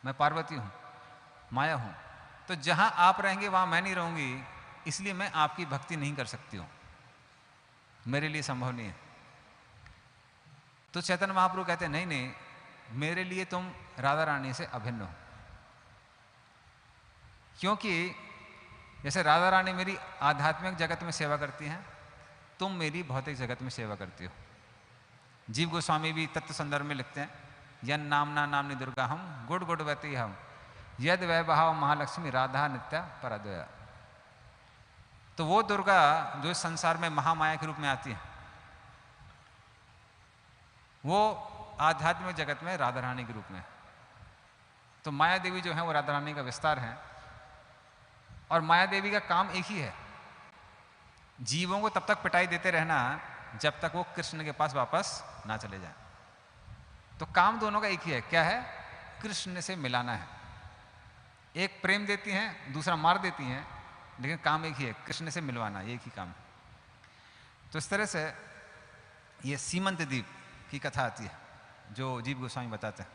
मैं पार्वती हूँ, माया हूँ। तो जहाँ आप रहेंगे वहाँ मैं नहीं रहूँगी, इसलिए मैं आपकी भक्ति नहीं कर सकती हूँ, मेरे लिए संभव नहीं है। तो चैतन्य महाप्रभु कहते हैं नहीं नहीं, मेरे लिए तुम राधा रानी से अभिन्न हो, क्योंकि जैसे राधा रानी मेरी आध्यात्मिक जगत में सेवा करती हैं, तुम मेरी भौतिक जगत में सेवा करती हो। जीव गोस्वामी भी तत्व संदर्भ में लिखते हैं, यन नामना नामनी दुर्गा हम गुड गुड वती हम यद वैभाव महालक्ष्मी राधा नित्या पराद्वया। तो वो दुर्गा जो इस संसार में महामाया के रूप में आती है, वो आध्यात्मिक जगत में राधा रानी के रूप में। तो माया देवी जो है वो राधा रानी का विस्तार है, और माया देवी का काम एक ही है, जीवों को तब तक पिटाई देते रहना जब तक वो कृष्ण के पास वापस ना चले जाएं। तो काम दोनों का एक ही है, क्या है? कृष्ण से मिलाना है। एक प्रेम देती हैं, दूसरा मार देती हैं, लेकिन काम एक ही है, कृष्ण से मिलवाना, एक ही काम है। तो इस तरह से ये सीमंत द्वीप की कथा आती है जो जीव गोस्वामी बताते हैं।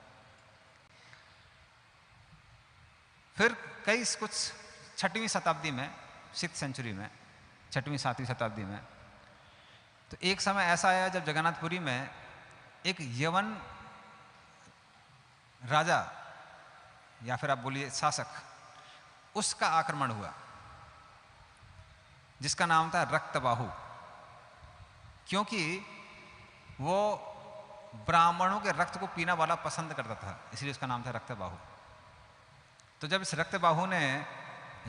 फिर कई कुछ 6वीं शताब्दी में, 6th सेंचुरी में, 6वीं 7वीं शताब्दी में, तो एक समय ऐसा आया जब जगन्नाथपुरी में एक यवन राजा या फिर आप बोलिए शासक, उसका आक्रमण हुआ, जिसका नाम था रक्तबाहु। क्योंकि वो ब्राह्मणों के रक्त को पीना वाला पसंद करता था, इसलिए उसका नाम था रक्तबाहु। तो जब इस रक्तबाहु ने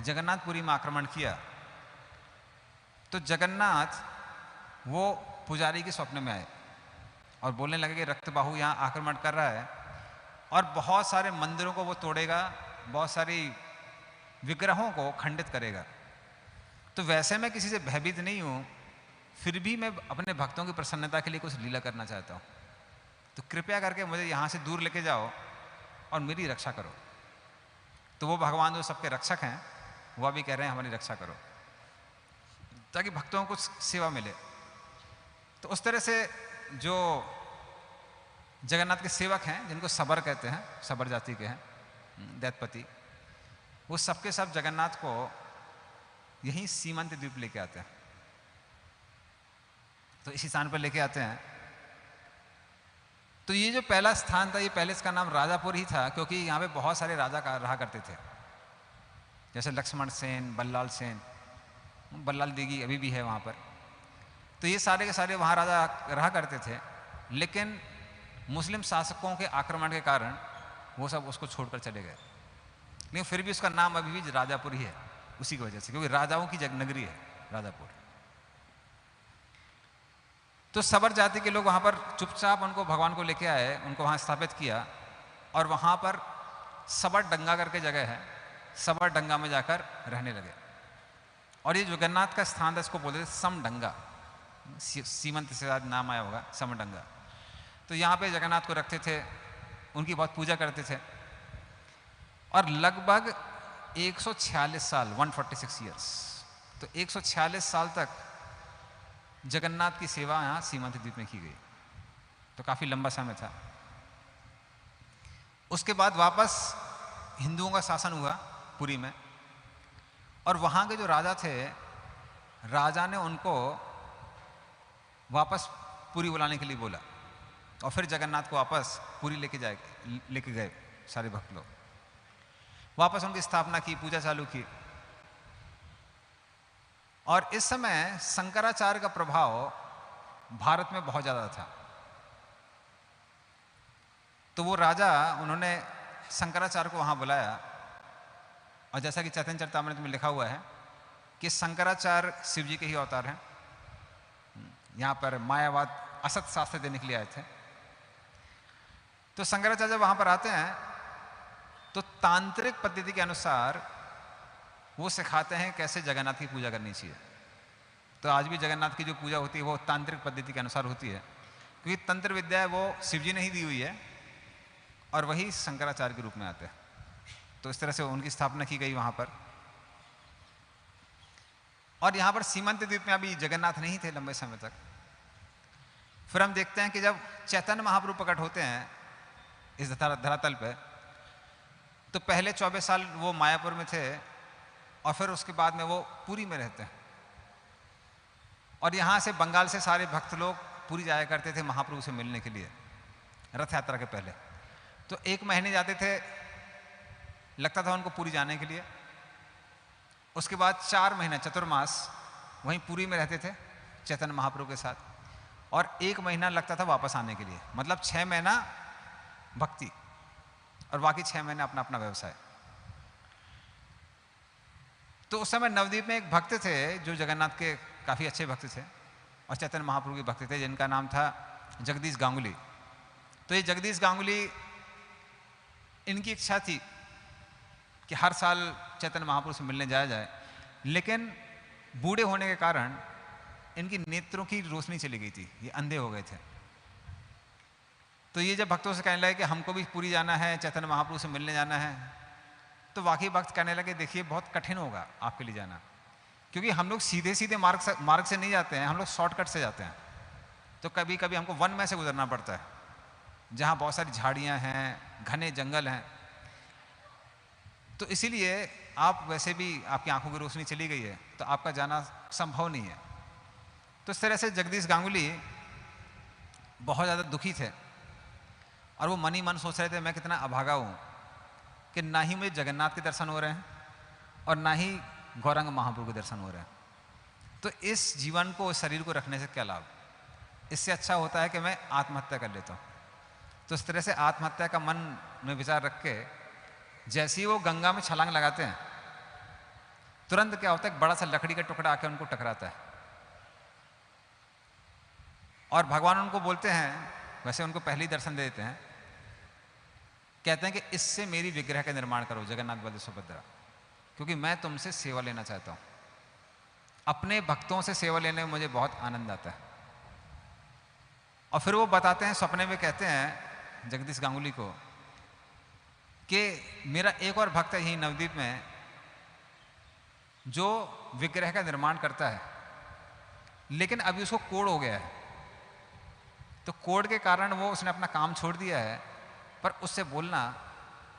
जगन्नाथपुरी में आक्रमण किया, तो जगन्नाथ वो पुजारी के स्वप्न में आए और बोलने लगे कि रक्तबाहु यहाँ आक्रमण कर रहा है और बहुत सारे मंदिरों को वो तोड़ेगा, बहुत सारी विग्रहों को खंडित करेगा। तो वैसे मैं किसी से भयभीत नहीं हूँ, फिर भी मैं अपने भक्तों की प्रसन्नता के लिए कुछ लीला करना चाहता हूँ, तो कृपया करके मुझे यहाँ से दूर लेके जाओ और मेरी रक्षा करो। तो वो भगवान जो सबके रक्षक हैं, वह भी कह रहे हैं हमारी रक्षा करो, ताकि भक्तों को कुछ सेवा मिले। तो उस तरह से जो जगन्नाथ के सेवक हैं, जिनको सबर कहते हैं, सबर जाति के हैं, दैतपति, वो सबके सब जगन्नाथ को यहीं सीमंत द्वीप लेके आते हैं। तो इसी स्थान पर लेके आते हैं। तो ये जो पहला स्थान था, ये पहले इसका नाम राजापुर ही था, क्योंकि यहाँ पे बहुत सारे राजा रहा करते थे, जैसे लक्ष्मण सेन, बल्लाल सेन, बल्लाल देगी अभी भी है वहाँ पर। तो ये सारे के सारे वहाँ राजा रहा करते थे, लेकिन मुस्लिम शासकों के आक्रमण के कारण वो सब उसको छोड़कर चले गए। लेकिन फिर भी उसका नाम अभी भी राजापुर ही है, उसी की वजह से, क्योंकि राजाओं की नगरी है राजापुर। तो सबर जाति के लोग वहाँ पर चुपचाप उनको भगवान को लेके आए, उनको वहाँ स्थापित किया, और वहाँ पर सबर डंगा करके जगह है, सबर डंगा में जाकर रहने लगे। और ये जगन्नाथ का स्थान था, इसको बोलते थे समडंगा, सीमंत से नाम आया होगा, समडंगा। तो यहाँ पे जगन्नाथ को रखते थे, उनकी बहुत पूजा करते थे, और लगभग 146 साल, 146 ईयर्स, तो 146 साल तक जगन्नाथ की सेवा यहाँ सीमंत द्वीप में की गई। तो काफ़ी लंबा समय था। उसके बाद वापस हिंदुओं का शासन हुआ पुरी में, और वहाँ के जो राजा थे, राजा ने उनको वापस पुरी बुलाने के लिए बोला, और फिर जगन्नाथ को वापस पुरी लेके गए सारे भक्त लोग। वापस उनकी स्थापना की, पूजा चालू की। और इस समय शंकराचार्य का प्रभाव भारत में बहुत ज़्यादा था। तो वो राजा, उन्होंने शंकराचार्य को वहाँ बुलाया, और जैसा कि चैतन्य चरितामृत में लिखा हुआ है कि शंकराचार्य शिव जी के ही अवतार हैं, यहाँ पर मायावाद असत शास्त्र देने के लिए आए थे। तो शंकराचार्य जब वहाँ पर आते हैं, तो तांत्रिक पद्धति के अनुसार वो सिखाते हैं कैसे जगन्नाथ की पूजा करनी चाहिए। तो आज भी जगन्नाथ की जो पूजा होती है वो तांत्रिक पद्धति के अनुसार होती है, क्योंकि तंत्र विद्या है वो शिव जी ने ही दी हुई है, और वही शंकराचार्य के रूप में आते हैं। तो इस तरह से उनकी स्थापना की गई वहाँ पर। और यहाँ पर सीमंत द्वीप में अभी जगन्नाथ नहीं थे लंबे समय तक। फिर हम देखते हैं कि जब चैतन्य महाप्रभु प्रकट होते हैं इस धरातल पे, तो पहले 24 साल वो मायापुर में थे और फिर उसके बाद में वो पुरी में रहते हैं। और यहाँ से बंगाल से सारे भक्त लोग पुरी जाया करते थे महाप्रभु से मिलने के लिए रथ यात्रा के पहले। तो 1 महीने जाते थे, लगता था उनको पुरी जाने के लिए। उसके बाद 4 महीना चतुर्मास वहीं पुरी में रहते थे चैतन्य महाप्रभु के साथ, और 1 महीना लगता था वापस आने के लिए। मतलब 6 महीना भक्ति और बाकी 6 महीने अपना अपना व्यवसाय। तो उस समय नवद्वीप में एक भक्त थे जो जगन्नाथ के काफ़ी अच्छे भक्त थे और चैतन्य महाप्रभु के भक्त थे, जिनका नाम था जगदीश गांगुली। तो ये जगदीश गांगुली, इनकी इच्छा थी कि हर साल चैतन्य महाप्रभु से मिलने जाया जाए, लेकिन बूढ़े होने के कारण इनकी नेत्रों की रोशनी चली गई थी, ये अंधे हो गए थे। तो ये जब भक्तों से कहने लगे कि हमको भी पुरी जाना है, चैतन्य महाप्रभु से मिलने जाना है, तो वाकई भक्त कहने लगे देखिए बहुत कठिन होगा आपके लिए जाना, क्योंकि हम लोग सीधे सीधे मार्ग से नहीं जाते हैं, हम लोग शॉर्टकट से जाते हैं। तो कभी कभी हमको वन में से गुजरना पड़ता है, जहाँ बहुत सारी झाड़ियाँ हैं, घने जंगल हैं। तो इसीलिए आप वैसे भी आपकी आंखों की रोशनी चली गई है, तो आपका जाना संभव नहीं है। तो इस तरह से जगदीश गांगुली बहुत ज़्यादा दुखी थे और वो मन ही मन सोच रहे थे मैं कितना अभागा हूँ कि ना ही मुझे जगन्नाथ के दर्शन हो रहे हैं और ना ही गौरांग महाप्रभु के दर्शन हो रहे हैं। तो इस जीवन को, इस शरीर को रखने से क्या लाभ? इससे अच्छा होता है कि मैं आत्महत्या कर लेता हूँ। तो इस तरह से आत्महत्या का मन में विचार रख के जैसे ही वो गंगा में छलांग लगाते हैं, तुरंत क्या होता है, एक बड़ा सा लकड़ी का टुकड़ा आके उनको टकराता है और भगवान उनको बोलते हैं, वैसे उनको पहले ही दर्शन दे देते हैं, कहते हैं कि इससे मेरी विग्रह का निर्माण करो जगन्नाथ बलदेव सुभद्रा, क्योंकि मैं तुमसे सेवा लेना चाहता हूं। अपने भक्तों से सेवा लेने में मुझे बहुत आनंद आता है। और फिर वो बताते हैं, सपने में कहते हैं जगदीश गांगुली को कि मेरा एक और भक्त है यही नवद्वीप में जो विग्रह का निर्माण करता है, लेकिन अभी उसको कोढ़ हो गया है। तो कोढ़ के कारण वो उसने अपना काम छोड़ दिया है, पर उससे बोलना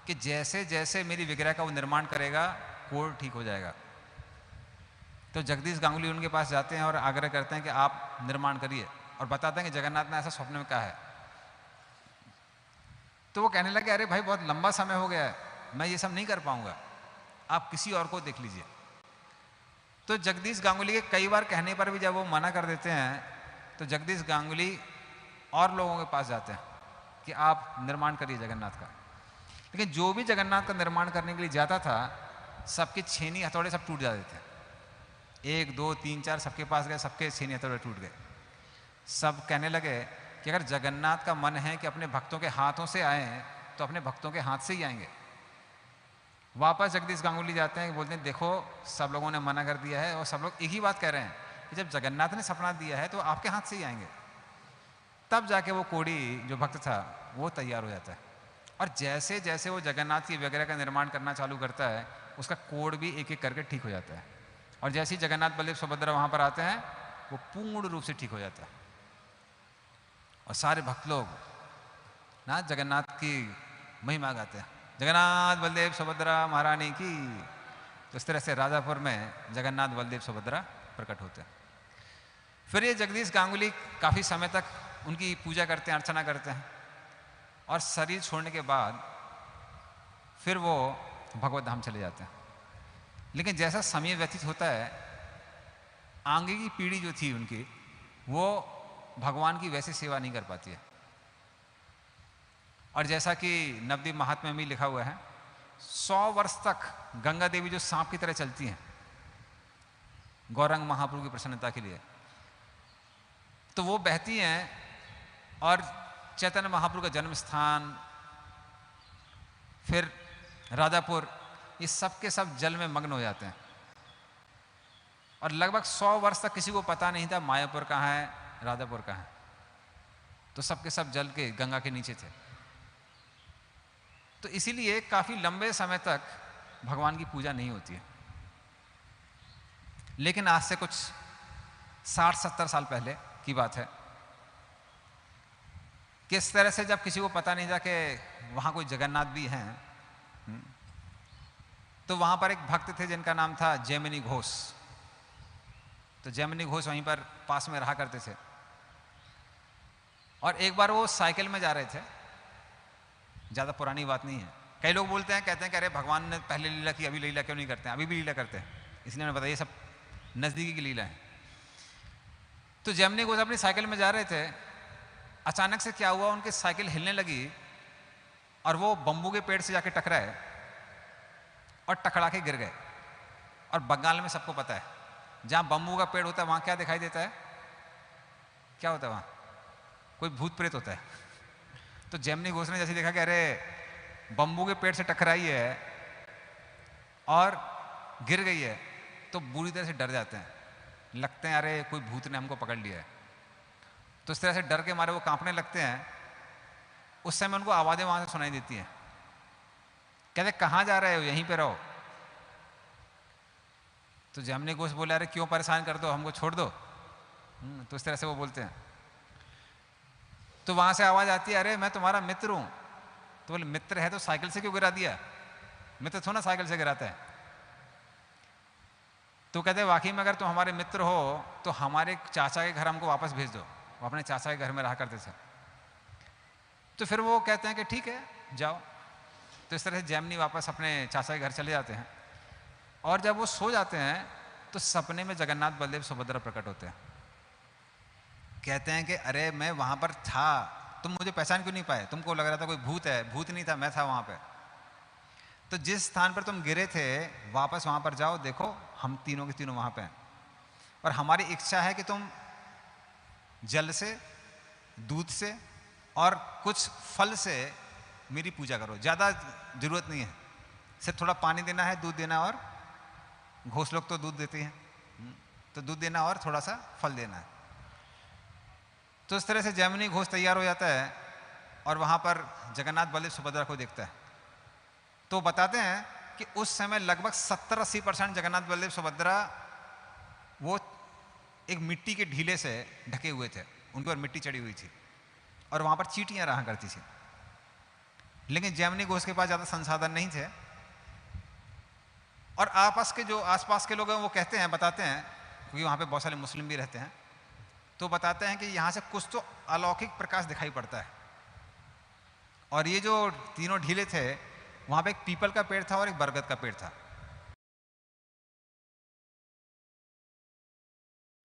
कि जैसे जैसे मेरी विग्रह का वो निर्माण करेगा कोढ़ ठीक हो जाएगा। तो जगदीश गांगुली उनके पास जाते हैं और आग्रह करते हैं कि आप निर्माण करिए, और बताते हैं कि जगन्नाथ ने ऐसा स्वप्न में कहा है। तो वो कहने लगे अरे भाई बहुत लंबा समय हो गया है, मैं ये सब नहीं कर पाऊंगा, आप किसी और को देख लीजिए। तो जगदीश गांगुली के कई बार कहने पर भी जब वो मना कर देते हैं, तो जगदीश गांगुली और लोगों के पास जाते हैं कि आप निर्माण करिए जगन्नाथ का। लेकिन जो भी जगन्नाथ का निर्माण करने के लिए जाता था, सबके छेनी हथौड़े सब टूट जाते थे। 1 2 3 4 सबके पास गए, सबके छेनी हथौड़े टूट गए। सब कहने लगे कि अगर जगन्नाथ का मन है कि अपने भक्तों के हाथों से आए तो अपने भक्तों के हाथ से ही आएंगे। वापस जगदीश गांगुली जाते हैं, बोलते हैं देखो सब लोगों ने मना कर दिया है और सब लोग एक ही बात कह रहे हैं कि जब जगन्नाथ ने सपना दिया है तो आपके हाथ से ही आएंगे। तब जाके वो कोढ़ी जो भक्त था वो तैयार हो जाता है, और जैसे जैसे वो जगन्नाथ की विग्रह का निर्माण करना चालू करता है, उसका कोढ़ भी एक एक करके ठीक हो जाता है। और जैसे ही जगन्नाथ बलदेव सुभद्रा वहाँ पर आते हैं, वो पूर्ण रूप से ठीक हो जाता है। और सारे भक्त लोग ना जगन्नाथ की महिमा गाते हैं, जगन्नाथ बलदेव सुभद्रा महारानी की। तो इस तरह से राजापुर में जगन्नाथ बलदेव सुभद्रा प्रकट होते हैं। फिर ये जगदीश गांगुली काफ़ी समय तक उनकी पूजा करते हैं, अर्चना करते हैं, और शरीर छोड़ने के बाद फिर वो भगवत धाम चले जाते हैं। लेकिन जैसा समय व्यतीत होता है, आगे की पीढ़ी जो थी उनकी, वो भगवान की वैसी सेवा नहीं कर पाती है। और जैसा कि नवद्वीप महात्म्य में भी लिखा हुआ है, 100 वर्ष तक गंगा देवी जो सांप की तरह चलती हैं गौरांग महाप्रभु की प्रसन्नता के लिए, तो वो बहती हैं और चैतन्य महाप्रभु का जन्म स्थान, फिर राजापुर, ये सब के सब जल में मग्न हो जाते हैं। और लगभग 100 वर्ष तक किसी को पता नहीं था मायापुर कहाँ है, राजापुर कहाँ है। तो सब के सब जल के गंगा के नीचे थे। तो इसीलिए काफी लंबे समय तक भगवान की पूजा नहीं होती है। लेकिन आज से कुछ 60-70 साल पहले की बात है, किस तरह से जब किसी को पता नहीं था कि वहाँ कोई जगन्नाथ भी हैं, तो वहां पर एक भक्त थे जिनका नाम था जैमिनी घोष। तो जैमिनी घोष वहीं पर पास में रहा करते थे। और एक बार वो साइकिल में जा रहे थे, ज़्यादा पुरानी बात नहीं है। कई लोग बोलते हैं, कहते हैं कि अरे भगवान ने पहले लीला की, अभी लीला क्यों नहीं करते हैं? अभी भी लीला करते हैं, इसलिए मैंने बताया ये सब नज़दीकी की लीला है। तो जैमिनी घोष अपनी साइकिल में जा रहे थे, अचानक से क्या हुआ, उनकी साइकिल हिलने लगी और वो बम्बू के पेड़ से जाके टकराए और टकरा के गिर गए। और बंगाल में सबको पता है, जहाँ बम्बू का पेड़ होता है वहाँ क्या दिखाई देता है? क्या होता है वहाँ? कोई भूत प्रेत होता है। तो जैमिनी घोष ने जैसे देखा कि अरे बम्बू के पेड़ से टकराई है और गिर गई है, तो बुरी तरह से डर जाते हैं, लगते हैं अरे कोई भूत ने हमको पकड़ लिया है। तो इस तरह से डर के मारे वो कांपने लगते हैं। उस समय उनको आवाज़ें वहाँ से सुनाई देती हैं, कहते कहाँ जा रहे हो, यहीं पे रहो। तो जैमिनी घोष बोले अरे क्यों परेशान कर दो, हमको छोड़ दो। तो इस तरह से वो बोलते हैं। तो वहाँ से आवाज़ आती है, अरे मैं तुम्हारा मित्र हूँ। तो बोले मित्र है तो साइकिल से क्यों गिरा दिया? मित्र थोड़ा ना साइकिल से गिराता है। तो कहते वाकई में अगर तुम हमारे मित्र हो तो हमारे चाचा के घर हमको वापस भेज दो। वो अपने चाचा के घर में रहा करते थे। तो फिर वो कहते हैं कि ठीक है जाओ। तो इस तरह से जैमिनी वापस अपने चाचा के घर चले जाते हैं। और जब वो सो जाते हैं तो सपने में जगन्नाथ बलदेव सुभद्रा प्रकट होते हैं। कहते हैं कि अरे मैं वहाँ पर था, तुम मुझे पहचान क्यों नहीं पाए? तुमको लग रहा था कोई भूत है। भूत नहीं था, मैं था वहाँ पे। तो जिस स्थान पर तुम गिरे थे वापस वहाँ पर जाओ, देखो हम तीनों के तीनों वहाँ पे हैं। और हमारी इच्छा है कि तुम जल से, दूध से और कुछ फल से मेरी पूजा करो। ज़्यादा जरूरत नहीं है, सिर्फ थोड़ा पानी देना है, दूध देना, और घोष लोग तो दूध देते हैं, तो दूध देना और थोड़ा सा फल देना है। तो इस तरह से जैमिनी घोष तैयार हो जाता है और वहाँ पर जगन्नाथ बलदेव सुभद्रा को देखता है। तो बताते हैं कि उस समय लगभग 70-80% जगन्नाथ बलदेव सुभद्रा वो एक मिट्टी के ढीले से ढके हुए थे, उनके ऊपर मिट्टी चढ़ी हुई थी और वहाँ पर चींटियाँ रहा करती थी। लेकिन जैमिनी घोष के पास ज़्यादा संसाधन नहीं थे। और आपस के जो आसपास के लोग हैं वो कहते हैं, बताते हैं, क्योंकि वहाँ पे बहुत सारे मुस्लिम भी रहते हैं, तो बताते हैं कि यहाँ से कुछ तो अलौकिक प्रकाश दिखाई पड़ता है। और ये जो तीनों ढीले थे, वहाँ पे एक पीपल का पेड़ था और एक बरगद का पेड़ था।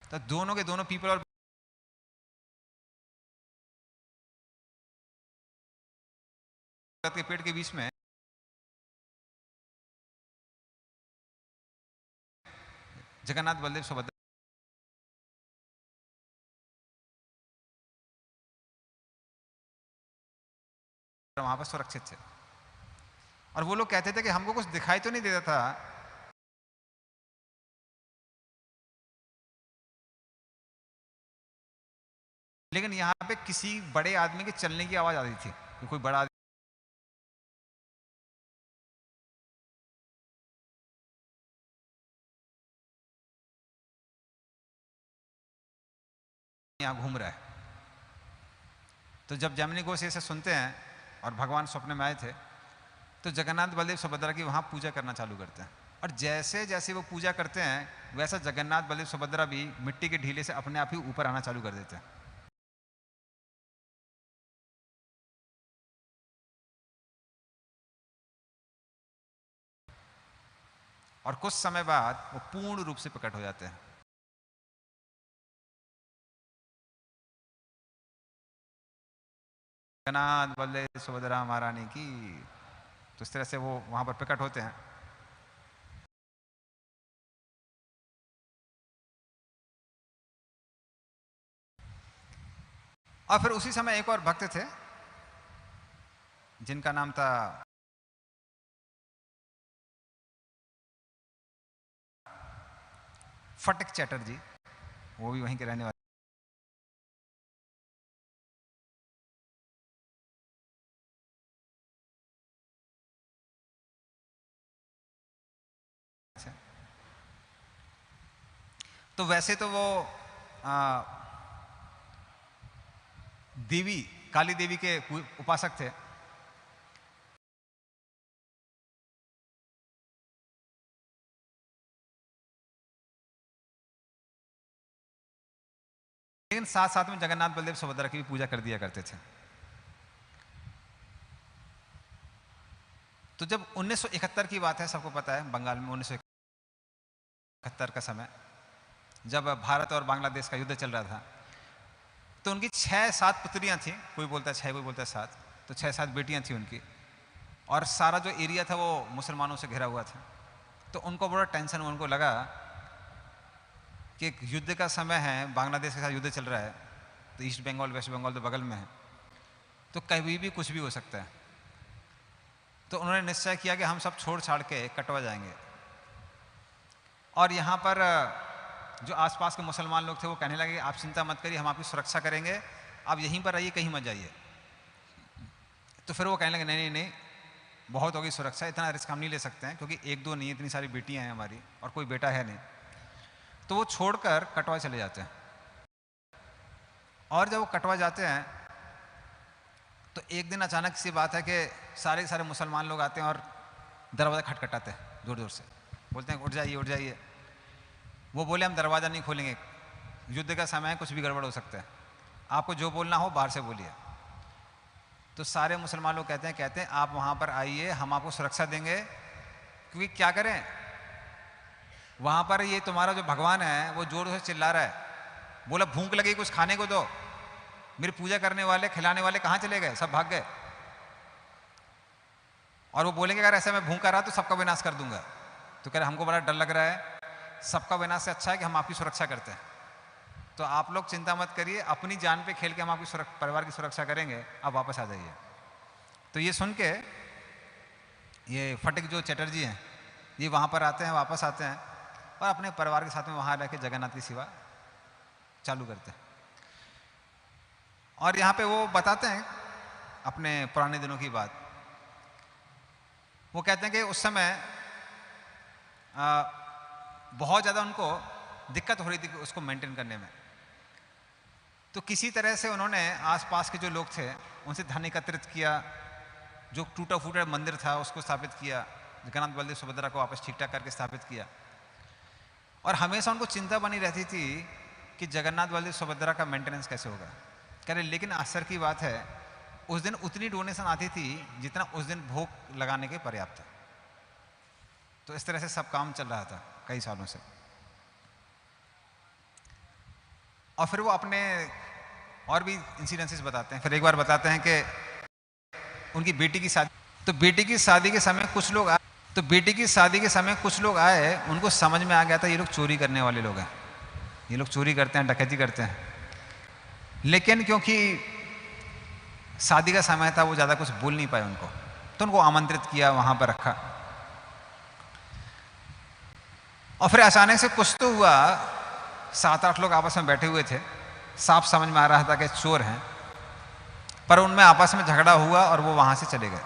तो दोनों के दोनों पीपल और बरगद के पेड़ के बीच में जगन्नाथ बलदेव सुभद्रा वहां पर सुरक्षित थे। और वो लोग कहते थे कि हमको कुछ दिखाई तो नहीं देता था, लेकिन यहाँ पे किसी बड़े आदमी के चलने की आवाज आ रही थी कि कोई बड़ा आदमी यहाँ घूम रहा है। तो जब जैमिनी घोष ऐसे सुनते हैं और भगवान स्वप्न में आए थे, तो जगन्नाथ बलदेव सुभद्रा की वहाँ पूजा करना चालू करते हैं। और जैसे जैसे वो पूजा करते हैं वैसा जगन्नाथ बलदेव सुभद्रा भी मिट्टी के ढीले से अपने आप ही ऊपर आना चालू कर देते हैं। और कुछ समय बाद वो पूर्ण रूप से प्रकट हो जाते हैं। जगन्नाथ बलदेव सुभद्रा महारानी की। तो इस तरह से वो वहां पर प्रकट होते हैं। और फिर उसी समय एक और भक्त थे जिनका नाम था फटिक चैटर्जी, वो भी वहीं के रहने वाले। तो वैसे तो वो देवी, काली देवी के उपासक थे। लेकिन साथ साथ में जगन्नाथ बलदेव सुभद्रा की भी पूजा कर दिया करते थे। तो जब 1971 की बात है, सबको पता है बंगाल में 1971 का समय, जब भारत और बांग्लादेश का युद्ध चल रहा था, तो उनकी 6-7 पुत्रियां थी, कोई बोलता है 6 कोई बोलता है 7, तो 6-7 बेटियां थी उनकी, और सारा जो एरिया था वो मुसलमानों से घिरा हुआ था। तो उनको बड़ा टेंशन, उनको लगा कि युद्ध का समय है, बांग्लादेश के साथ युद्ध चल रहा है, तो ईस्ट बंगाल वेस्ट बंगाल तो बगल में है, तो कभी भी कुछ भी हो सकता है। तो उन्होंने निश्चय किया कि हम सब छोड़ छाड़ के कटवा जाएंगे। और यहाँ पर जो आसपास के मुसलमान लोग थे वो कहने लगे आप चिंता मत करिए, हम आपकी सुरक्षा करेंगे, आप यहीं पर रहिए, कहीं मत जाइए। तो फिर वो कहने लगे नहीं नहीं नहीं, बहुत होगी सुरक्षा, इतना रिस्क हम नहीं ले सकते हैं, क्योंकि 1-2 नहीं, इतनी सारी बेटियां हैं हमारी और कोई बेटा है नहीं। तो वो छोड़कर कटवा चले जाते हैं। और जब वो कटवा जाते हैं तो एक दिन अचानक सी बात है कि सारे के सारे मुसलमान लोग आते हैं और दरवाज़ा खटखटाते हैं जोर जोर से, बोलते हैं उठ जाइए उठ जाइए। वो बोले हम दरवाज़ा नहीं खोलेंगे, युद्ध का समय है, कुछ भी गड़बड़ हो सकता है, आपको जो बोलना हो बाहर से बोलिए। तो सारे मुसलमान लोग कहते हैं आप वहाँ पर आइए, हम आपको सुरक्षा देंगे, क्योंकि क्या करें, वहाँ पर ये तुम्हारा जो भगवान है वो जोर से चिल्ला रहा है, बोला भूख लगी कुछ खाने को दो, मेरी पूजा करने वाले खिलाने वाले कहाँ चले गए, सब भाग गए। और वो बोलेंगे अगर ऐसा मैं भूखा रहा तो सबका विनाश कर दूंगा। तो कह रहे हमको बड़ा डर लग रहा है, सबका विनाश से अच्छा है कि हम आपकी सुरक्षा करते हैं, तो आप लोग चिंता मत करिए, अपनी जान पे खेल के हम आपकी परिवार की सुरक्षा करेंगे, आप वापस आ जाइए। तो ये सुन के ये फटिक जो चटर्जी हैं ये वहाँ पर आते हैं, वापस आते हैं और अपने परिवार के साथ में वहाँ रह के जगन्नाथ की सेवा चालू करते हैं। और यहाँ पे वो बताते हैं अपने पुराने दिनों की बात। वो कहते हैं कि उस समय बहुत ज़्यादा उनको दिक्कत हो रही थी उसको मेंटेन करने में। तो किसी तरह से उन्होंने आसपास के जो लोग थे उनसे धन एकत्रित किया, जो टूटा फूटा मंदिर था उसको स्थापित किया, जगन्नाथ बलदेव सुभद्रा को वापस ठीक ठाक करके स्थापित किया। और हमेशा उनको चिंता बनी रहती थी कि जगन्नाथ बलदेव सुभद्रा का मेंटेनेंस कैसे होगा। कह रहे लेकिन आश्चर्य की बात है उस दिन उतनी डोनेशन आती थी जितना उस दिन भोग लगाने के पर्याप्त है। तो इस तरह से सब काम चल रहा था कई सालों से। और फिर वो अपने और भी इंसिडेंसेस बताते हैं। फिर एक बार बताते हैं कि उनकी बेटी की शादी, तो बेटी की शादी के समय कुछ लोग आए, उनको समझ में आ गया था ये लोग चोरी करने वाले लोग हैं, ये लोग चोरी करते हैं, डकैती करते हैं। लेकिन क्योंकि शादी का समय था वो ज़्यादा कुछ बोल नहीं पाए उनको, तो उनको आमंत्रित किया, वहाँ पर रखा। और फिर अचानक से कुछ तो हुआ, 7-8 लोग आपस में बैठे हुए थे, साफ समझ में आ रहा था कि चोर हैं, पर उनमें आपस में झगड़ा हुआ और वो वहाँ से चले गए।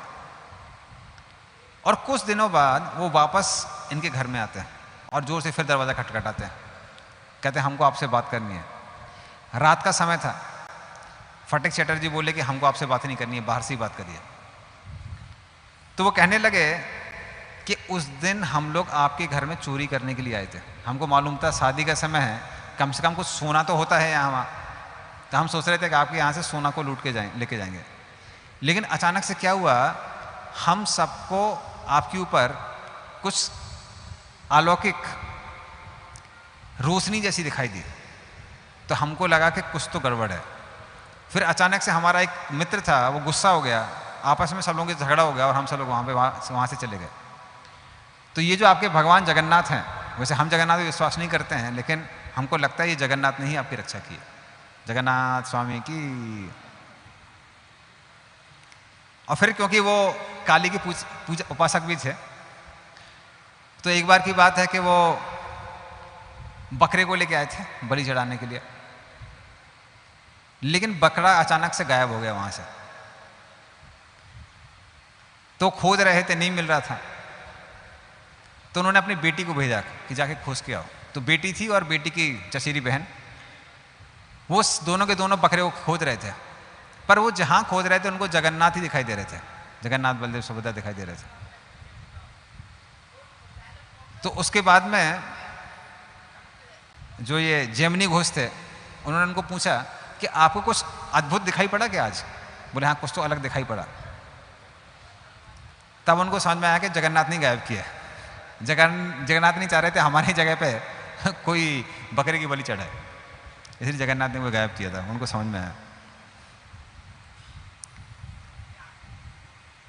और कुछ दिनों बाद वो वापस इनके घर में आते हैं और जोर से फिर दरवाज़ा खटखटाते हैं, कहते हैं हमको आपसे बात करनी है। रात का समय था, फटिक चटर्जी बोले कि हमको आपसे बात नहीं करनी है, बाहर से ही बात करिए। तो वो कहने लगे कि उस दिन हम लोग आपके घर में चोरी करने के लिए आए थे, हमको मालूम था शादी का समय है, कम से कम कुछ सोना तो होता है यहाँ वहाँ, तो हम सोच रहे थे कि आपके यहाँ से सोना को लूट के लेके जाएंगे। लेकिन अचानक से क्या हुआ, हम सबको आपके ऊपर कुछ अलौकिक रोशनी जैसी दिखाई दी, तो हमको लगा कि कुछ तो गड़बड़ है। फिर अचानक से हमारा एक मित्र था वो गुस्सा हो गया, आपस में सब लोगों के झगड़ा हो गया और हम सब लोग वहाँ से चले गए। तो ये जो आपके भगवान जगन्नाथ हैं, वैसे हम जगन्नाथ पे विश्वास नहीं करते हैं, लेकिन हमको लगता है ये जगन्नाथ ने ही आपकी रक्षा की है, जगन्नाथ स्वामी की। और फिर क्योंकि वो काली की पूजा उपासक भी थे, तो एक बार की बात है कि वो बकरे को लेके आए थे बलि चढ़ाने के लिए, लेकिन बकरा अचानक से गायब हो गया वहां से। तो खोज रहे थे, नहीं मिल रहा था, तो उन्होंने अपनी बेटी को भेजा कि जाके खोज के आओ। तो बेटी थी और बेटी की चचेरी बहन, वो दोनों के दोनों बकरे को खोज रहे थे, पर वो जहां खोज रहे थे उनको जगन्नाथ ही दिखाई दे रहे थे, जगन्नाथ बलदेव सुभद्रा दिखाई दे रहे थे। तो उसके बाद में जो ये जेमिनी घोष थे उन्होंने उनको पूछा कि आपको कुछ अद्भुत दिखाई पड़ा क्या आज? बोले हाँ, कुछ तो अलग दिखाई पड़ा। तब उनको समझ में आया कि जगन्नाथ ने गायब किया है। जगन्नाथ नहीं चाह रहे थे हमारी जगह पे कोई बकरे की बलि चढ़ाए, इसलिए जगन्नाथ ने वो गायब किया था। उनको समझ में आया।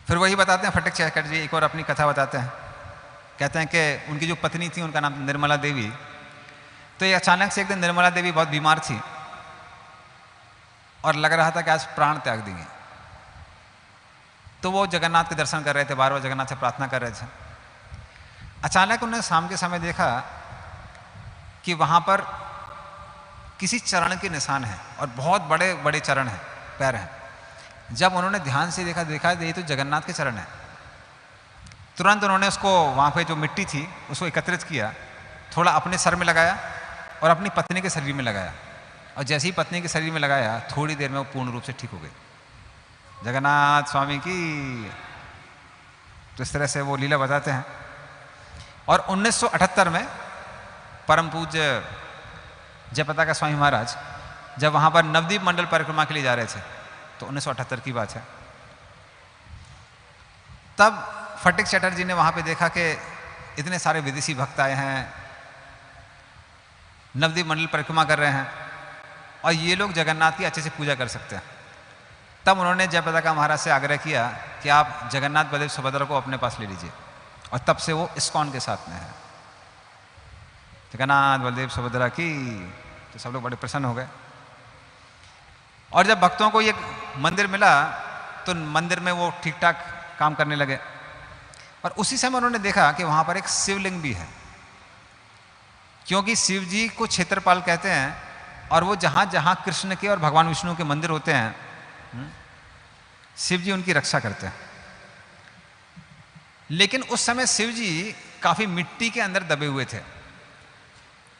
फिर वही बताते हैं फटिक चटर्जी, एक और अपनी कथा बताते हैं। कहते हैं कि उनकी जो पत्नी थी उनका नाम निर्मला देवी। तो ये अचानक से एक दिन निर्मला देवी बहुत बीमार थी और लग रहा था कि आज प्राण त्याग देंगे। तो वो जगन्नाथ के दर्शन कर रहे थे, बार बार जगन्नाथ से प्रार्थना कर रहे थे। अचानक उन्होंने शाम के समय देखा कि वहाँ पर किसी चरण के निशान हैं और बहुत बड़े बड़े चरण हैं, पैर हैं। जब उन्होंने ध्यान से देखा ये तो जगन्नाथ के चरण हैं। तुरंत उन्होंने उसको वहाँ पे जो मिट्टी थी उसको एकत्रित किया, थोड़ा अपने सर में लगाया और अपनी पत्नी के शरीर में लगाया। और जैसे ही पत्नी के शरीर में लगाया, थोड़ी देर में वो पूर्ण रूप से ठीक हो गई। जगन्नाथ स्वामी की। तो इस तरह से वो लीला बताते हैं। और 1978 में परम पूज्य जयपताका स्वामी महाराज जब वहाँ पर नवदीप मंडल परिक्रमा के लिए जा रहे थे, तो 1978 की बात है, तब फटिक चटर्जी ने वहाँ पे देखा कि इतने सारे विदेशी भक्त आए हैं, नवदीप मंडल परिक्रमा कर रहे हैं और ये लोग जगन्नाथ की अच्छे से पूजा कर सकते हैं। तब उन्होंने जयपताका महाराज से आग्रह किया कि आप जगन्नाथ बलदेव सुभद्रा को अपने पास ले लीजिए। और तब से वो इस्कॉन के साथ में है। जगन्नाथ बलदेव सुभद्रा की। तो सब लोग बड़े प्रसन्न हो गए। और जब भक्तों को ये मंदिर मिला तो मंदिर में वो ठीक ठाक काम करने लगे। और उसी समय उन्होंने देखा कि वहाँ पर एक शिवलिंग भी है, क्योंकि शिव जी को क्षेत्रपाल कहते हैं और वो जहाँ जहाँ कृष्ण के और भगवान विष्णु के मंदिर होते हैं, शिव जी उनकी रक्षा करते हैं। लेकिन उस समय शिव जी काफी मिट्टी के अंदर दबे हुए थे।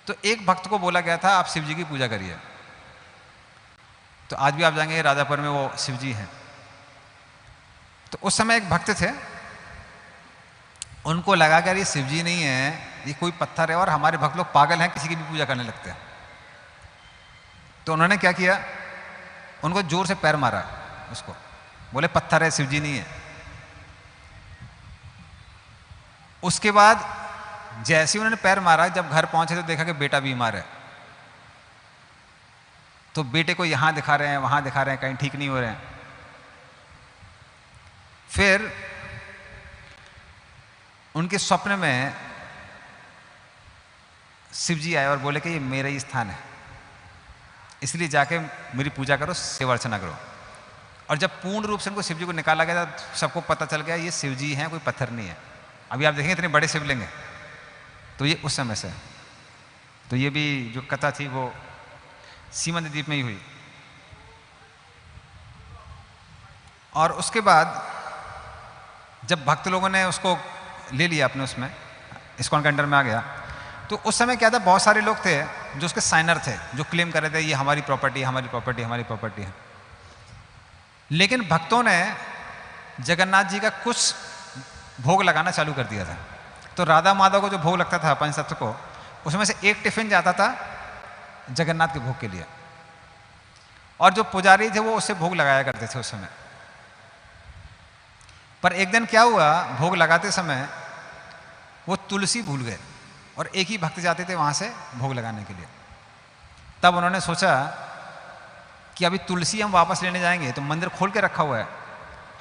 तो एक भक्त को बोला गया था आप शिव जी की पूजा करिए। तो आज भी आप जाएंगे राजापुर में वो शिव जी हैं। तो उस समय एक भक्त थे, उनको लगा कि ये शिव जी नहीं है, ये कोई पत्थर है और हमारे भक्त लोग पागल हैं, किसी की भी पूजा करने लगते हैं। तो उन्होंने क्या किया, उनको जोर से पैर मारा उसको, बोले पत्थर है, शिव जी नहीं है। उसके बाद जैसे ही उन्होंने पैर मारा, जब घर पहुंचे तो देखा कि बेटा बीमार है। तो बेटे को यहां दिखा रहे हैं, वहां दिखा रहे हैं, कहीं ठीक नहीं हो रहे हैं। फिर उनके स्वप्न में शिव जी आए और बोले कि ये मेरा ही स्थान है, इसलिए जाके मेरी पूजा करो, सेवा अर्चना करो। और जब पूर्ण रूप से उनको शिव जी को निकाला गया तो सबको पता चल गया ये शिव जी हैं, कोई पत्थर नहीं है। अभी आप देखेंगे इतने बड़े शिवलिंग हैं। तो ये उस समय से। तो ये भी जो कथा थी वो सीमंत द्वीप में ही हुई। और उसके बाद जब भक्त लोगों ने उसको ले लिया अपने उसमें, इस्कॉन के अंडर में आ गया, तो उस समय क्या था, बहुत सारे लोग थे जो उसके साइनर थे, जो क्लेम कर रहे थे ये हमारी प्रॉपर्टी, हमारी प्रॉपर्टी, हमारी प्रॉपर्टी है। लेकिन भक्तों ने जगन्नाथ जी का कुछ भोग लगाना चालू कर दिया था। तो राधा माधव को जो भोग लगता था पंचतत्व को, उसमें से एक टिफिन जाता था जगन्नाथ के भोग के लिए, और जो पुजारी थे वो उससे भोग लगाया करते थे उस समय। पर एक दिन क्या हुआ, भोग लगाते समय वो तुलसी भूल गए और एक ही भक्त जाते थे वहां से भोग लगाने के लिए। तब उन्होंने सोचा कि अभी तुलसी हम वापस लेने जाएंगे तो मंदिर खोल के रखा हुआ है,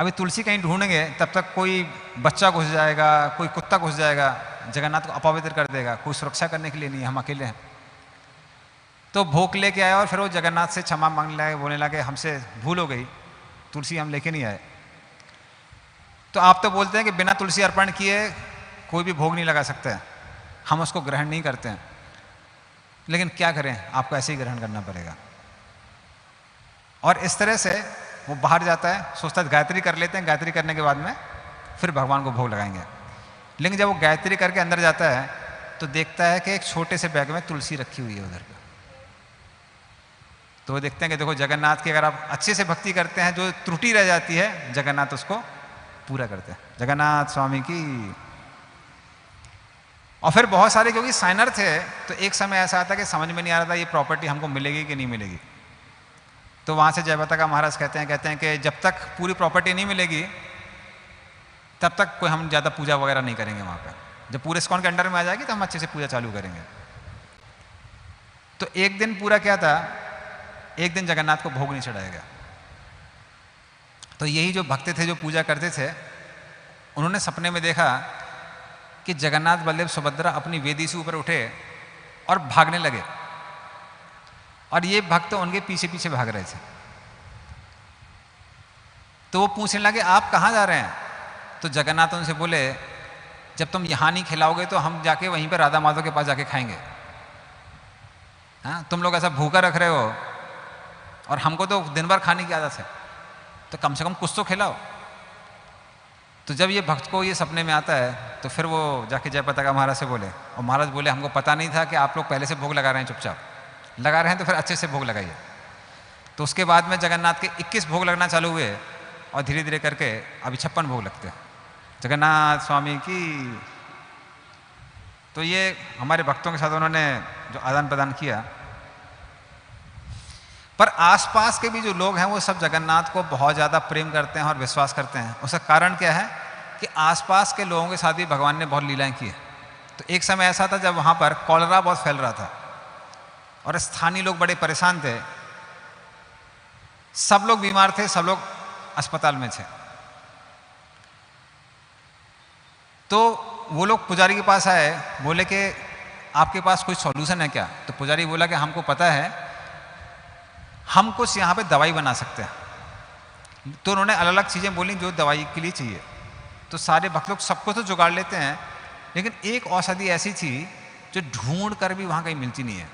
अभी तुलसी कहीं ढूंढेंगे तब तक कोई बच्चा घुस जाएगा, कोई कुत्ता घुस जाएगा, जगन्नाथ को अपवित्र कर देगा, कोई सुरक्षा करने के लिए नहीं है, हम अकेले हैं। तो भोग लेके आया और फिर वो जगन्नाथ से क्षमा मांगने लगे, बोलने लगे हमसे भूल हो गई, तुलसी हम लेके नहीं आए। तो आप तो बोलते हैं कि बिना तुलसी अर्पण किए कोई भी भोग नहीं लगा सकता है, हम उसको ग्रहण नहीं करते हैं, लेकिन क्या करें, आपको ऐसे ही ग्रहण करना पड़ेगा। और इस तरह से वो बाहर जाता है, सोचता है गायत्री कर लेते हैं, गायत्री करने के बाद में फिर भगवान को भोग लगाएंगे। लेकिन जब वो गायत्री करके अंदर जाता है तो देखता है कि एक छोटे से बैग में तुलसी रखी हुई है उधर पे। तो वो देखते हैं कि देखो जगन्नाथ की अगर आप अच्छे से भक्ति करते हैं, जो त्रुटि रह जाती है जगन्नाथ उसको पूरा करते हैं। जगन्नाथ स्वामी की। और फिर बहुत सारे क्योंकि साइनर थे, तो एक समय ऐसा आता कि समझ में नहीं आ रहा था ये प्रॉपर्टी हमको मिलेगी कि नहीं मिलेगी। तो वहाँ से जयवता का महाराज कहते हैं कि जब तक पूरी प्रॉपर्टी नहीं मिलेगी तब तक कोई हम ज़्यादा पूजा वगैरह नहीं करेंगे वहाँ पे। जब पूरे ISKCON के अंडर में आ जाएगी तो हम अच्छे से पूजा चालू करेंगे। तो एक दिन पूरा क्या था, एक दिन जगन्नाथ को भोग नहीं चढ़ाया गया। तो यही जो भक्त थे जो पूजा करते थे, उन्होंने सपने में देखा कि जगन्नाथ बलदेव सुभद्रा अपनी वेदी से ऊपर उठे और भागने लगे, और ये भक्त उनके पीछे पीछे भाग रहे थे। तो वो पूछने लगे आप कहाँ जा रहे हैं? तो जगन्नाथ उनसे बोले जब तुम यहाँ नहीं खिलाओगे तो हम जाके वहीं पर राधा माधव के पास जाके खाएंगे। हाँ, तुम लोग ऐसा भूखा रख रहे हो और हमको तो दिन भर खाने की आदत है, तो कम से कम कुछ तो खिलाओ। तो जब ये भक्त को ये सपने में आता है तो फिर वो जाके जयपता का महाराज से बोले, और महाराज बोले हमको पता नहीं था कि आप लोग पहले से भोग लगा रहे हैं, चुपचाप लगा रहे हैं तो फिर अच्छे से भोग लगाइए। तो उसके बाद में जगन्नाथ के 21 भोग लगना चालू हुए, और धीरे धीरे करके अभी 56 भोग लगते हैं जगन्नाथ स्वामी की। तो ये हमारे भक्तों के साथ उन्होंने जो आदान प्रदान किया। पर आसपास के भी जो लोग हैं वो सब जगन्नाथ को बहुत ज़्यादा प्रेम करते हैं और विश्वास करते हैं। उसका कारण क्या है कि आसपास के लोगों के साथ भी भगवान ने बहुत लीलाएं की है। तो एक समय ऐसा था जब वहाँ पर कॉलरा बहुत फैल रहा था और स्थानीय लोग बड़े परेशान थे, सब लोग बीमार थे, सब लोग अस्पताल में थे। तो वो लोग पुजारी के पास आए, बोले कि आपके पास कोई सॉल्यूशन है क्या? तो पुजारी बोला कि हमको पता है, हम कुछ यहाँ पे दवाई बना सकते हैं। तो उन्होंने अलग अलग चीज़ें बोली जो दवाई के लिए चाहिए। तो सारे भक्त लोग सबको तो जुगाड़ लेते हैं, लेकिन एक औषधि ऐसी थी जो ढूंढ कर भी वहाँ कहीं मिलती नहीं है।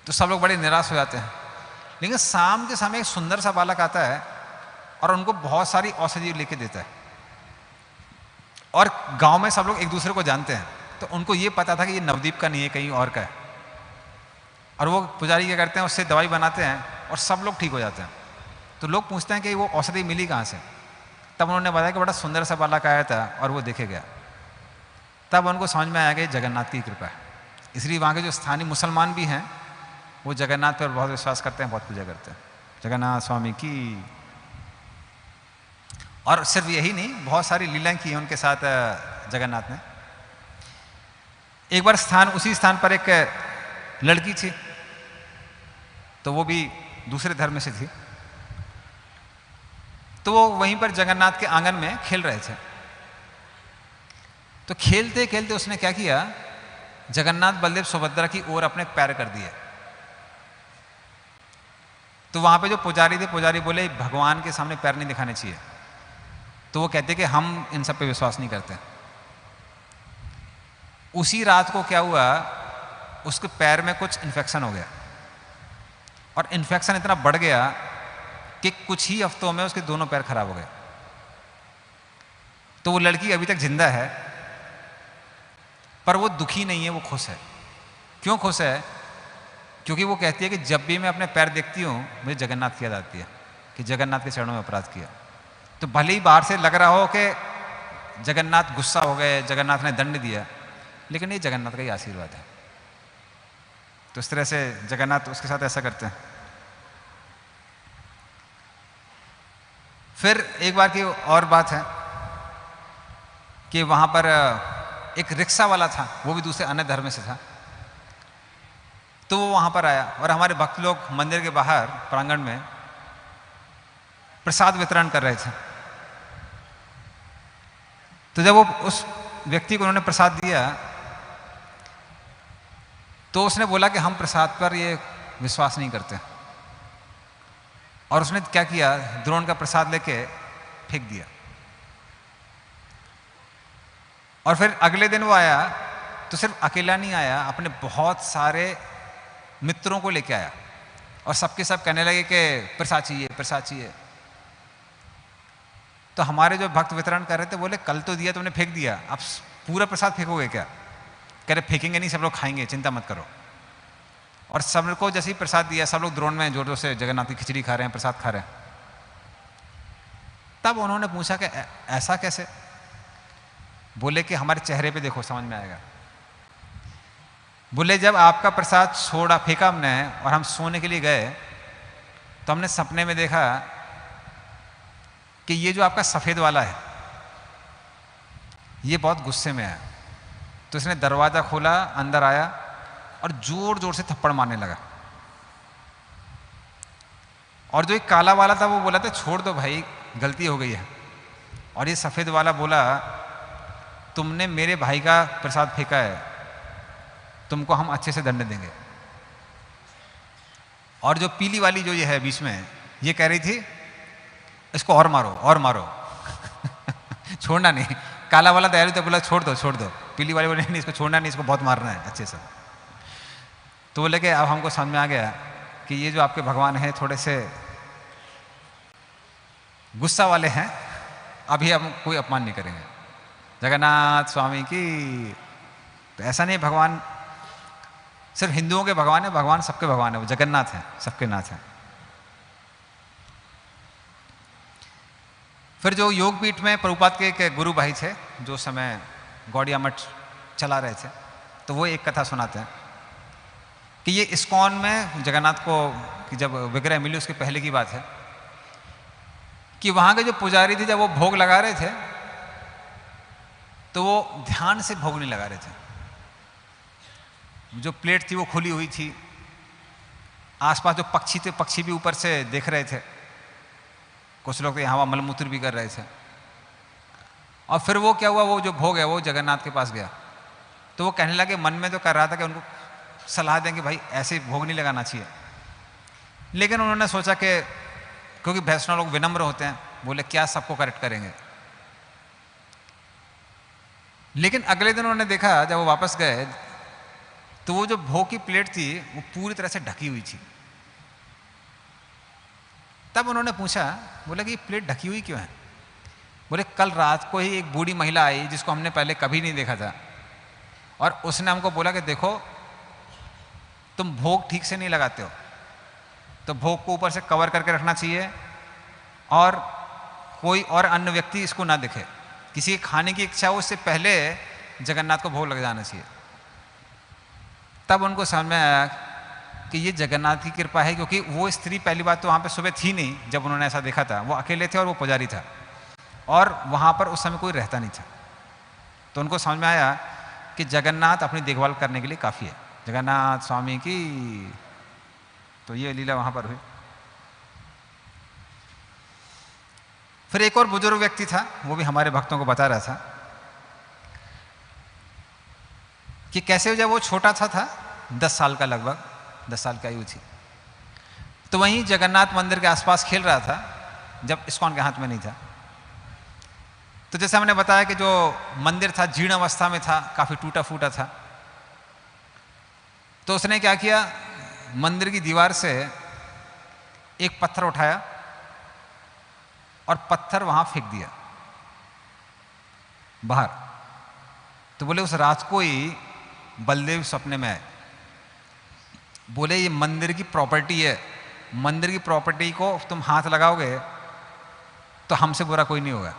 तो सब लोग बड़े निराश हो जाते हैं। लेकिन शाम के समय एक सुंदर सा बालक आता है और उनको बहुत सारी औषधि लेके देता है, और गांव में सब लोग एक दूसरे को जानते हैं, तो उनको ये पता था कि ये नवदीप का नहीं है, कहीं और का है। और वो पुजारी क्या करते हैं, उससे दवाई बनाते हैं और सब लोग ठीक हो जाते हैं। तो लोग पूछते हैं कि वो औषधि मिली कहाँ से? तब उन्होंने बताया कि बड़ा सुंदर सा बालक आया था और वो देखे गया। तब उनको समझ में आया कि जगन्नाथ की कृपा है। इसलिए वहाँ के जो स्थानीय मुसलमान भी हैं वो जगन्नाथ पर बहुत विश्वास करते हैं, बहुत पूजा करते हैं। जगन्नाथ स्वामी की। और सिर्फ यही नहीं, बहुत सारी लीलाएं की हैं उनके साथ जगन्नाथ ने। एक बार उसी स्थान पर एक लड़की थी, तो वो भी दूसरे धर्म से थी। तो वो वहीं पर जगन्नाथ के आंगन में खेल रहे थे। तो खेलते खेलते उसने क्या किया, जगन्नाथ बलदेव सुभद्रा की ओर अपने पैर कर दिए। तो वहां पे जो पुजारी थे, पुजारी बोले भगवान के सामने पैर नहीं दिखाने चाहिए। तो वो कहते कि हम इन सब पे विश्वास नहीं करते। उसी रात को क्या हुआ, उसके पैर में कुछ इन्फेक्शन हो गया, और इन्फेक्शन इतना बढ़ गया कि कुछ ही हफ्तों में उसके दोनों पैर खराब हो गए। तो वो लड़की अभी तक जिंदा है, पर वो दुखी नहीं है, वो खुश है। क्यों खुश है? क्योंकि वो कहती है कि जब भी मैं अपने पैर देखती हूँ मुझे जगन्नाथ की याद आती है कि जगन्नाथ के चरणों में अपराध किया। तो भले ही बाहर से लग रहा हो कि जगन्नाथ गुस्सा हो गए, जगन्नाथ ने दंड दिया, लेकिन ये जगन्नाथ का ही आशीर्वाद है। तो इस तरह से जगन्नाथ उसके साथ ऐसा करते हैं। फिर एक बार की और बात है कि वहां पर एक रिक्शा वाला था, वो भी दूसरे अन्य धर्म से था। तो वो वहां पर आया और हमारे भक्त लोग मंदिर के बाहर प्रांगण में प्रसाद वितरण कर रहे थे। तो जब वो उस व्यक्ति को उन्होंने प्रसाद दिया तो उसने बोला कि हम प्रसाद पर ये विश्वास नहीं करते, और उसने क्या किया, द्रोण का प्रसाद लेके फेंक दिया। और फिर अगले दिन वो आया तो सिर्फ अकेला नहीं आया, अपने बहुत सारे मित्रों को लेके आया, और सबके सब कहने लगे कि प्रसाद चाहिए, प्रसाद चाहिए। तो हमारे जो भक्त वितरण कर रहे थे बोले कल तो दिया तुमने, फेंक दिया, अब पूरा प्रसाद फेंकोगे क्या? कह रहे फेंकेंगे नहीं, सब लोग खाएंगे, चिंता मत करो। और सब को जैसे ही प्रसाद दिया, सब लोग द्रोण में जोर जोर से जगन्नाथ की खिचड़ी खा रहे हैं, प्रसाद खा रहे हैं। तब उन्होंने पूछा कि ऐसा कैसे? बोले कि हमारे चेहरे पे देखो समझ में आएगा। बोले जब आपका प्रसाद छोड़ा फेंका हमने और हम सोने के लिए गए तो हमने सपने में देखा कि ये जो आपका सफ़ेद वाला है ये बहुत गुस्से में है। तो इसने दरवाज़ा खोला, अंदर आया और जोर जोर से थप्पड़ मारने लगा। और जो एक काला वाला था वो बोला था छोड़ दो भाई गलती हो गई है। और ये सफ़ेद वाला बोला तुमने मेरे भाई का प्रसाद फेंका है, तुमको हम अच्छे से दंड देंगे। और जो पीली वाली जो ये है बीच में, ये कह रही थी इसको और मारो और मारो छोड़ना नहीं। काला वाला तैयारी तो बोला छोड़ दो। पीली वाली बोले नहीं इसको छोड़ना नहीं, इसको बहुत मारना है अच्छे से। तो बोले कि अब हमको समझ में आ गया कि ये जो आपके भगवान हैं थोड़े से गुस्सा वाले हैं, अभी हम कोई अपमान नहीं करेंगे। जगन्नाथ स्वामी की। तो ऐसा नहीं, भगवान सिर्फ हिंदुओं के भगवान है, भगवान सबके भगवान है, वो जगन्नाथ हैं, सबके नाथ हैं। फिर जो योगपीठ में प्रभुपाद के एक गुरु भाई थे जो समय गौड़िया मठ चला रहे थे, तो वो एक कथा सुनाते हैं कि ये इस्कॉन में जगन्नाथ को कि जब विग्रह मिली उसके पहले की बात है कि वहाँ के जो पुजारी थे जब वो भोग लगा रहे थे तो वो ध्यान से भोग नहीं लगा रहे थे। जो प्लेट थी वो खुली हुई थी, आसपास जो पक्षी थे पक्षी भी ऊपर से देख रहे थे, कुछ लोग तो यहाँ मलमूत्र भी कर रहे थे। और फिर वो क्या हुआ, वो जो भोग है वो जगन्नाथ के पास गया तो वो कहने लगे, मन में तो कर रहा था कि उनको सलाह देंगे भाई ऐसे भोग नहीं लगाना चाहिए, लेकिन उन्होंने सोचा कि क्योंकि वैष्णव लोग विनम्र होते हैं, बोले क्या सबको करेक्ट करेंगे। लेकिन अगले दिन उन्होंने देखा जब वो वापस गए तो वो जो भोग की प्लेट थी वो पूरी तरह से ढकी हुई थी। तब उन्होंने पूछा, बोले कि ये प्लेट ढकी हुई क्यों है? बोले कल रात को ही एक बूढ़ी महिला आई जिसको हमने पहले कभी नहीं देखा था और उसने हमको बोला कि देखो तुम भोग ठीक से नहीं लगाते हो, तो भोग को ऊपर से कवर करके रखना चाहिए और कोई और अन्य व्यक्ति इसको ना दिखे, किसी खाने की इच्छा हो उससे पहले जगन्नाथ को भोग लग जाना चाहिए। तब उनको समझ में आया कि ये जगन्नाथ की कृपा है, क्योंकि वो स्त्री पहली बात तो वहाँ पे सुबह थी नहीं जब उन्होंने ऐसा देखा था, वो अकेले थे और वो पुजारी था और वहाँ पर उस समय कोई रहता नहीं था। तो उनको समझ में आया कि जगन्नाथ अपनी देखभाल करने के लिए काफ़ी है। जगन्नाथ स्वामी की। तो ये लीला वहाँ पर हुई। फिर एक और बुजुर्ग व्यक्ति था, वो भी हमारे भक्तों को बता रहा था कि कैसे जब वो छोटा था 10 साल का, लगभग 10 साल की आयु थी, तो वहीं जगन्नाथ मंदिर के आसपास खेल रहा था जब इस्कॉन के हाथ में नहीं था। तो जैसे हमने बताया कि जो मंदिर था जीर्ण अवस्था में था, काफ़ी टूटा फूटा था। तो उसने क्या किया, मंदिर की दीवार से एक पत्थर उठाया और पत्थर वहाँ फेंक दिया बाहर। तो बोले उस रात को ही बलदेव सपने में आए, बोले ये मंदिर की प्रॉपर्टी है, मंदिर की प्रॉपर्टी को तुम हाथ लगाओगे तो हमसे बुरा कोई नहीं होगा।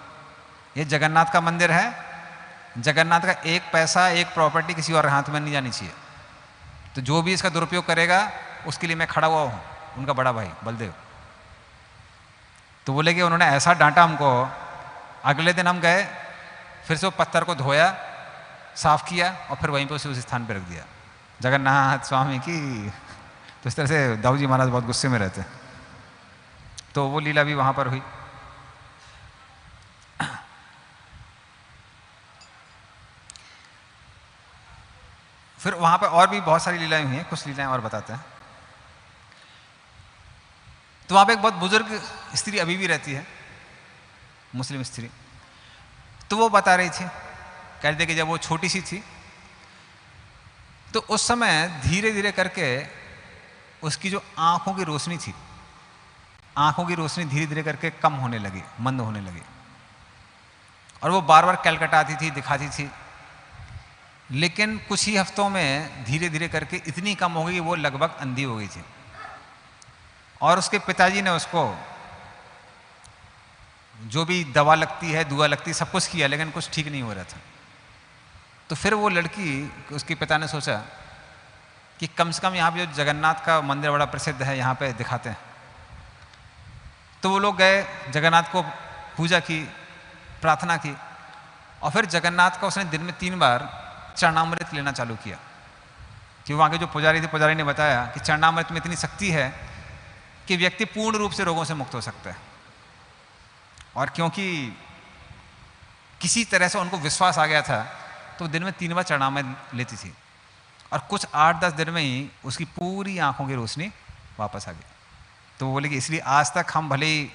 ये जगन्नाथ का मंदिर है, जगन्नाथ का एक पैसा एक प्रॉपर्टी किसी और हाथ में नहीं जानी चाहिए। तो जो भी इसका दुरुपयोग करेगा उसके लिए मैं खड़ा हुआ हूँ, उनका बड़ा भाई बलदेव। तो बोले कि उन्होंने ऐसा डांटा हमको, अगले दिन हम गए फिर से वो पत्थर को धोया, साफ किया और फिर वहीं पे उसे उस स्थान पर रख दिया। जगन्नाथ स्वामी की। तो इस तरह से दाऊ जी महाराज बहुत गुस्से में रहते हैं। तो वो लीला भी वहाँ पर हुई। फिर वहाँ पर और भी बहुत सारी लीलाएं हुई हैं, कुछ लीलाएं और बताते हैं। तो वहाँ पे एक बहुत बुजुर्ग स्त्री अभी भी रहती है, मुस्लिम स्त्री। तो वो बता रही थी, कह रही थी कि जब वो छोटी सी थी तो उस समय धीरे धीरे करके उसकी जो आंखों की रोशनी थी, आंखों की रोशनी धीरे धीरे करके कम होने लगी, मंद होने लगी। और वो बार बार कलकटाती थी, दिखाती थी। लेकिन कुछ ही हफ्तों में धीरे धीरे करके इतनी कम हो गई कि वो लगभग अंधी हो गई थी। और उसके पिताजी ने उसको जो भी दवा लगती है, दुआ लगती है, सब कुछ किया, लेकिन कुछ ठीक नहीं हो रहा था। तो फिर वो लड़की, उसके पिता ने सोचा कि कम से कम यहाँ पे जो जगन्नाथ का मंदिर बड़ा प्रसिद्ध है, यहाँ पे दिखाते हैं। तो वो लोग गए, जगन्नाथ को पूजा की, प्रार्थना की, और फिर जगन्नाथ का उसने दिन में 3 बार चरणामृत लेना चालू किया। कि वहाँ के जो पुजारी थे, पुजारी ने बताया कि चरणामृत में इतनी शक्ति है कि व्यक्ति पूर्ण रूप से रोगों से मुक्त हो सकता है। और क्योंकि किसी तरह से उनको विश्वास आ गया था, तो दिन में 3 बार चरणामृत लेती थी, और कुछ 8-10 दिन में ही उसकी पूरी आंखों की रोशनी वापस आ गई। तो वो बोले कि इसलिए आज तक हम भले ही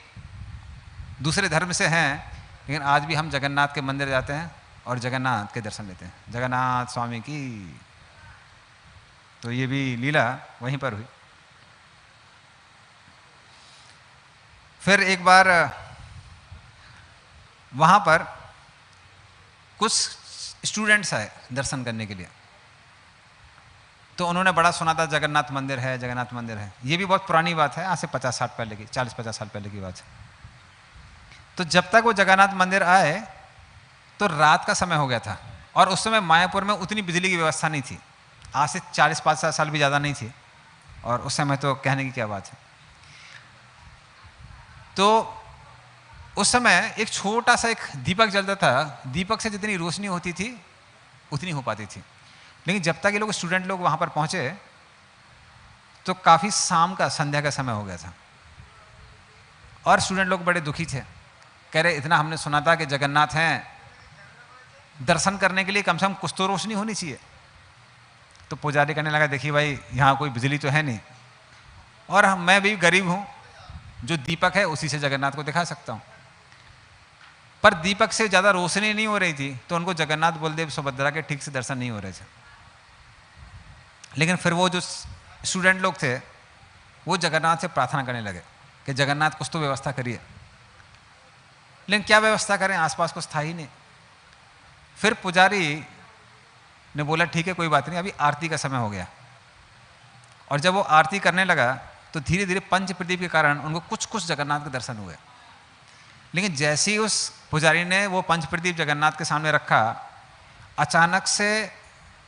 दूसरे धर्म से हैं, लेकिन आज भी हम जगन्नाथ के मंदिर जाते हैं और जगन्नाथ के दर्शन लेते हैं। जगन्नाथ स्वामी की। तो ये भी लीला वहीं पर हुई। फिर एक बार वहाँ पर कुछ स्टूडेंट्स आए दर्शन करने के लिए। तो उन्होंने बड़ा सुना था जगन्नाथ मंदिर है, जगन्नाथ मंदिर है। ये भी बहुत पुरानी बात है, आज से 50-60 पहले की, 40-50 साल पहले की बात है। तो जब तक वो जगन्नाथ मंदिर आए तो रात का समय हो गया था, और उस समय मायापुर में उतनी बिजली की व्यवस्था नहीं थी। आज से 40-50 साल भी ज़्यादा नहीं थी, और उस समय तो कहने की क्या बात है। तो उस समय एक छोटा सा एक दीपक जलता था। दीपक से जितनी रोशनी होती थी उतनी हो पाती थी। लेकिन जब तक ये लोग स्टूडेंट लोग वहाँ पर पहुँचे तो काफ़ी शाम का, संध्या का समय हो गया था, और स्टूडेंट लोग बड़े दुखी थे। कह रहे इतना हमने सुना था कि जगन्नाथ हैं, दर्शन करने के लिए कम से कम कुछ तो रोशनी होनी चाहिए। तो पुजारी कहने लगा, देखिए भाई, यहाँ कोई बिजली तो है नहीं, और मैं भी गरीब हूँ, जो दीपक है उसी से जगन्नाथ को दिखा सकता हूँ। पर दीपक से ज़्यादा रोशनी नहीं हो रही थी, तो उनको जगन्नाथ बलदेव सुभद्रा के ठीक से दर्शन नहीं हो रहे थे। लेकिन फिर वो जो स्टूडेंट लोग थे वो जगन्नाथ से प्रार्थना करने लगे कि जगन्नाथ कुछ तो व्यवस्था करिए। लेकिन क्या व्यवस्था करें, आसपास कुछ था ही नहीं। फिर पुजारी ने बोला, ठीक है कोई बात नहीं, अभी आरती का समय हो गया। और जब वो आरती करने लगा तो धीरे धीरे पंच प्रदीप के कारण उनको कुछ कुछ जगन्नाथ के दर्शन हुए। लेकिन जैसे ही उस पुजारी ने वो पंच प्रदीप जगन्नाथ के सामने रखा, अचानक से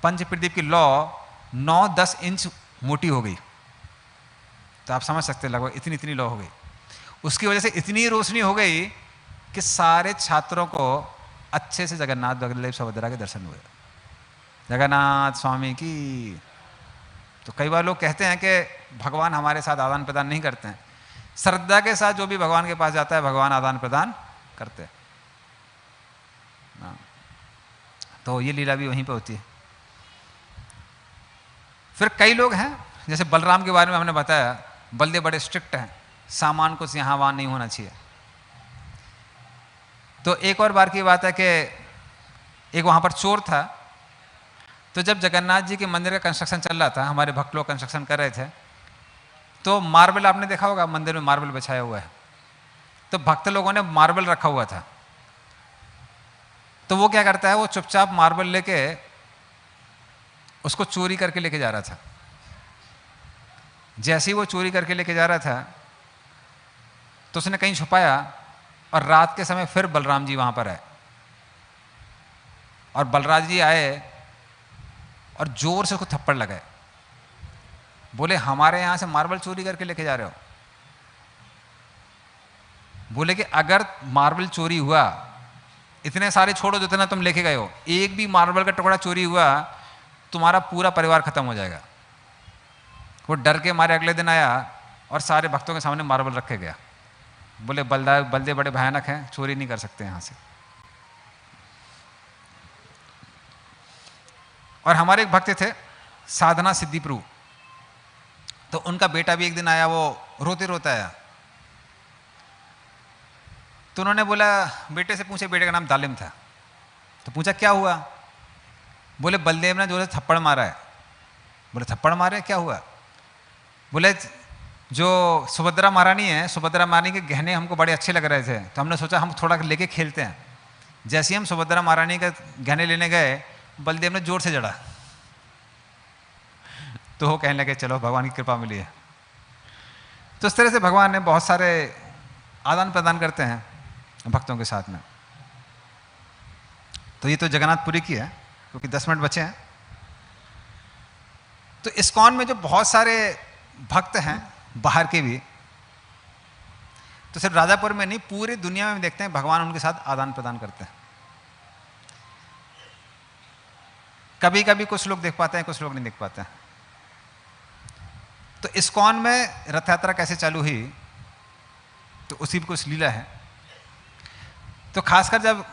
पंच प्रदीप की लौ 9-10 इंच मोटी हो गई। तो आप समझ सकते हैं, लगभग इतनी इतनी लौ हो गई। उसकी वजह से इतनी रोशनी हो गई कि सारे छात्रों को अच्छे से जगन्नाथ बलदेव सुभद्रा के दर्शन हुए। जगन्नाथ स्वामी की। तो कई बार लोग कहते हैं कि भगवान हमारे साथ आदान प्रदान नहीं करते हैं। श्रद्धा के साथ जो भी भगवान के पास जाता है, भगवान आदान प्रदान करते हैं। तो ये लीला भी वहीं पे होती है। फिर कई लोग हैं, जैसे बलराम के बारे में हमने बताया, बलदेव बड़े स्ट्रिक्ट हैं, सामान कुछ यहाँ वहाँ नहीं होना चाहिए। तो एक और बार की बात है कि एक वहाँ पर चोर था। तो जब जगन्नाथ जी के मंदिर का कंस्ट्रक्शन चल रहा था, हमारे भक्त लोग कंस्ट्रक्शन कर रहे थे, तो मार्बल आपने देखा होगा, मंदिर में मार्बल बिछाया हुआ है। तो भक्त लोगों ने मार्बल रखा हुआ था। तो वो क्या करता है, वो चुपचाप मार्बल लेके उसको चोरी करके लेके जा रहा था। जैसे ही वो चोरी करके लेके जा रहा था तो उसने कहीं छुपाया, और रात के समय फिर बलराम जी वहाँ पर आए। और बलराज जी आए और जोर से उसको थप्पड़ लगाए। बोले, हमारे यहाँ से मार्बल चोरी करके लेके जा रहे हो? बोले कि अगर मार्बल चोरी हुआ, इतने सारे छोड़ो जितना तुम लेके गए हो, एक भी मार्बल का टुकड़ा चोरी हुआ, तुम्हारा पूरा परिवार खत्म हो जाएगा। वो डर के मारे अगले दिन आया और सारे भक्तों के सामने मार्बल रखे गया। बोले, बलदेव बड़े भयानक हैं, चोरी नहीं कर सकते यहाँ से। और हमारे एक भक्त थे, साधना सिद्धि प्रभु। तो उनका बेटा भी एक दिन आया, वो रोते रोते आया। तो उन्होंने बोला, बेटे से पूछे, बेटे का नाम दालिम था। तो पूछा क्या हुआ? बोले, बलदेव ने जोर से थप्पड़ मारा है। बोले, थप्पड़ मारे, क्या हुआ? बोले, जो सुभद्रा महारानी है, सुभद्रा महारानी के गहने हमको बड़े अच्छे लग रहे थे, तो हमने सोचा हम थोड़ा लेके खेलते हैं। जैसे ही हम सुभद्रा महारानी के गहने लेने गए, बलदेव ने जोर से जड़ा। तो वो कहने लगे, चलो भगवान की कृपा मिली है। तो इस तरह से भगवान ने बहुत सारे आदान प्रदान करते हैं भक्तों के साथ में। तो ये तो जगन्नाथपुरी की है। क्योंकि 10 मिनट बचे हैं। तो इस्कॉन में जो बहुत सारे भक्त हैं बाहर के भी, तो सिर्फ राजापुर में नहीं, पूरी दुनिया में देखते हैं भगवान उनके साथ आदान प्रदान करते हैं। कभी कभी कुछ लोग देख पाते हैं, कुछ लोग नहीं देख पाते हैं। तो इस्कॉन में रथ यात्रा कैसे चालू हुई, तो उसी भी कुछ लीला है। तो खासकर जब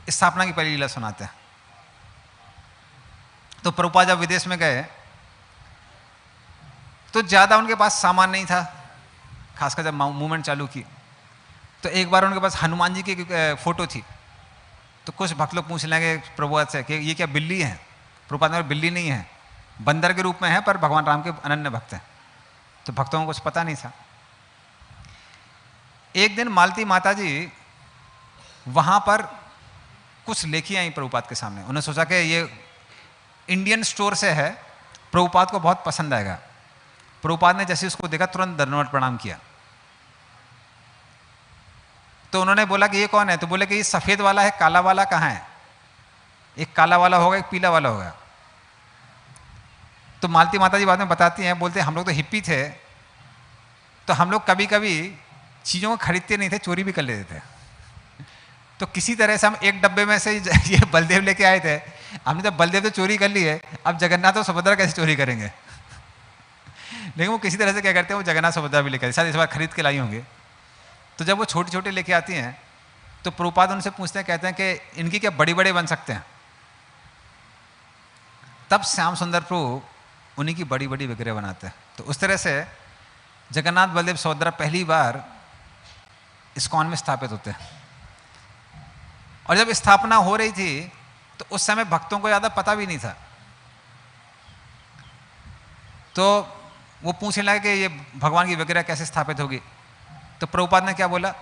स्थापना की पहली लीला सुनाते हैं, तो प्रभुपाद जब विदेश में गए तो ज़्यादा उनके पास सामान नहीं था, खासकर जब मूवमेंट चालू की। तो एक बार उनके पास हनुमान जी की फोटो थी, तो कुछ भक्त लोग पूछ लेंगे प्रभुपाद से कि ये क्या बिल्ली है? प्रभुपाद ने बिल्ली नहीं है, बंदर के रूप में है, पर भगवान राम के अनन्य भक्त हैं। तो भक्तों को कुछ पता नहीं था। एक दिन मालती माता जी वहाँ पर कुछ लेके आई प्रभुपाद के सामने। उन्होंने सोचा कि ये इंडियन स्टोर से है, प्रभुपाद को बहुत पसंद आएगा। प्रभुपाद ने जैसे उसको देखा तुरंत दंडवत प्रणाम किया। तो उन्होंने बोला कि ये कौन है? तो बोले कि ये सफ़ेद वाला है, काला वाला कहाँ है? एक काला वाला होगा, एक पीला वाला होगा। तो मालती माता जी बाद में बताती हैं, बोलते हैं हम लोग तो हिप्पी थे, तो हम लोग कभी कभी चीज़ों को खरीदते नहीं थे, चोरी भी कर लेते थे। तो किसी तरह से हम एक डब्बे में से ये बलदेव लेके आए थे। हमने जब बलदेव तो चोरी कर ली है, अब जगन्नाथ और सुभद्रा कैसे चोरी करेंगे? लेकिन वो किसी तरह से क्या करते हैं, वो जगन्नाथ सुभद्रा भी लेकर शायद इस बार खरीद के लाई होंगे। तो जब वो छोटे छोटे लेके आती हैं, तो प्रभुपाद उनसे पूछते हैं, कहते हैं कि इनकी क्या बड़ी बड़े बन सकते हैं? तब श्याम सुंदर प्रभु उन्हीं की बड़ी बड़ी विग्रह बनाते हैं। तो उस तरह से जगन्नाथ बलदेव सुभद्रा पहली बार इस्कॉन में स्थापित होते हैं। और जब स्थापना हो रही थी तो उस समय भक्तों को ज़्यादा पता भी नहीं था। तो वो पूछने लगे कि ये भगवान की विग्रह कैसे स्थापित होगी। तो प्रभुपाद ने क्या बोला,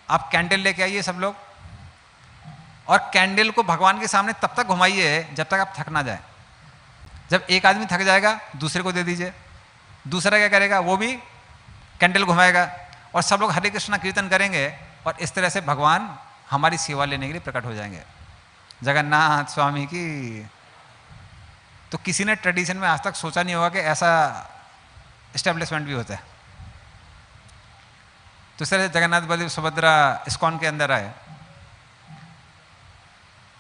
आप कैंडल लेके आइए सब लोग, और कैंडल को भगवान के सामने तब तक घुमाइए जब तक आप थक ना जाए। जब एक आदमी थक जाएगा दूसरे को दे दीजिए, दूसरा क्या करेगा, वो भी कैंडल घुमाएगा, और सब लोग हरे कृष्णा कीर्तन करेंगे, और इस तरह से भगवान हमारी सेवा लेने के लिए प्रकट हो जाएंगे। जगन्नाथ स्वामी की। तो किसी ने ट्रेडिशन में आज तक सोचा नहीं होगा कि ऐसा एस्टेब्लिशमेंट भी होता है। तो इस तरह से जगन्नाथ बलदेव सुभद्रा इस्कॉन के अंदर आए,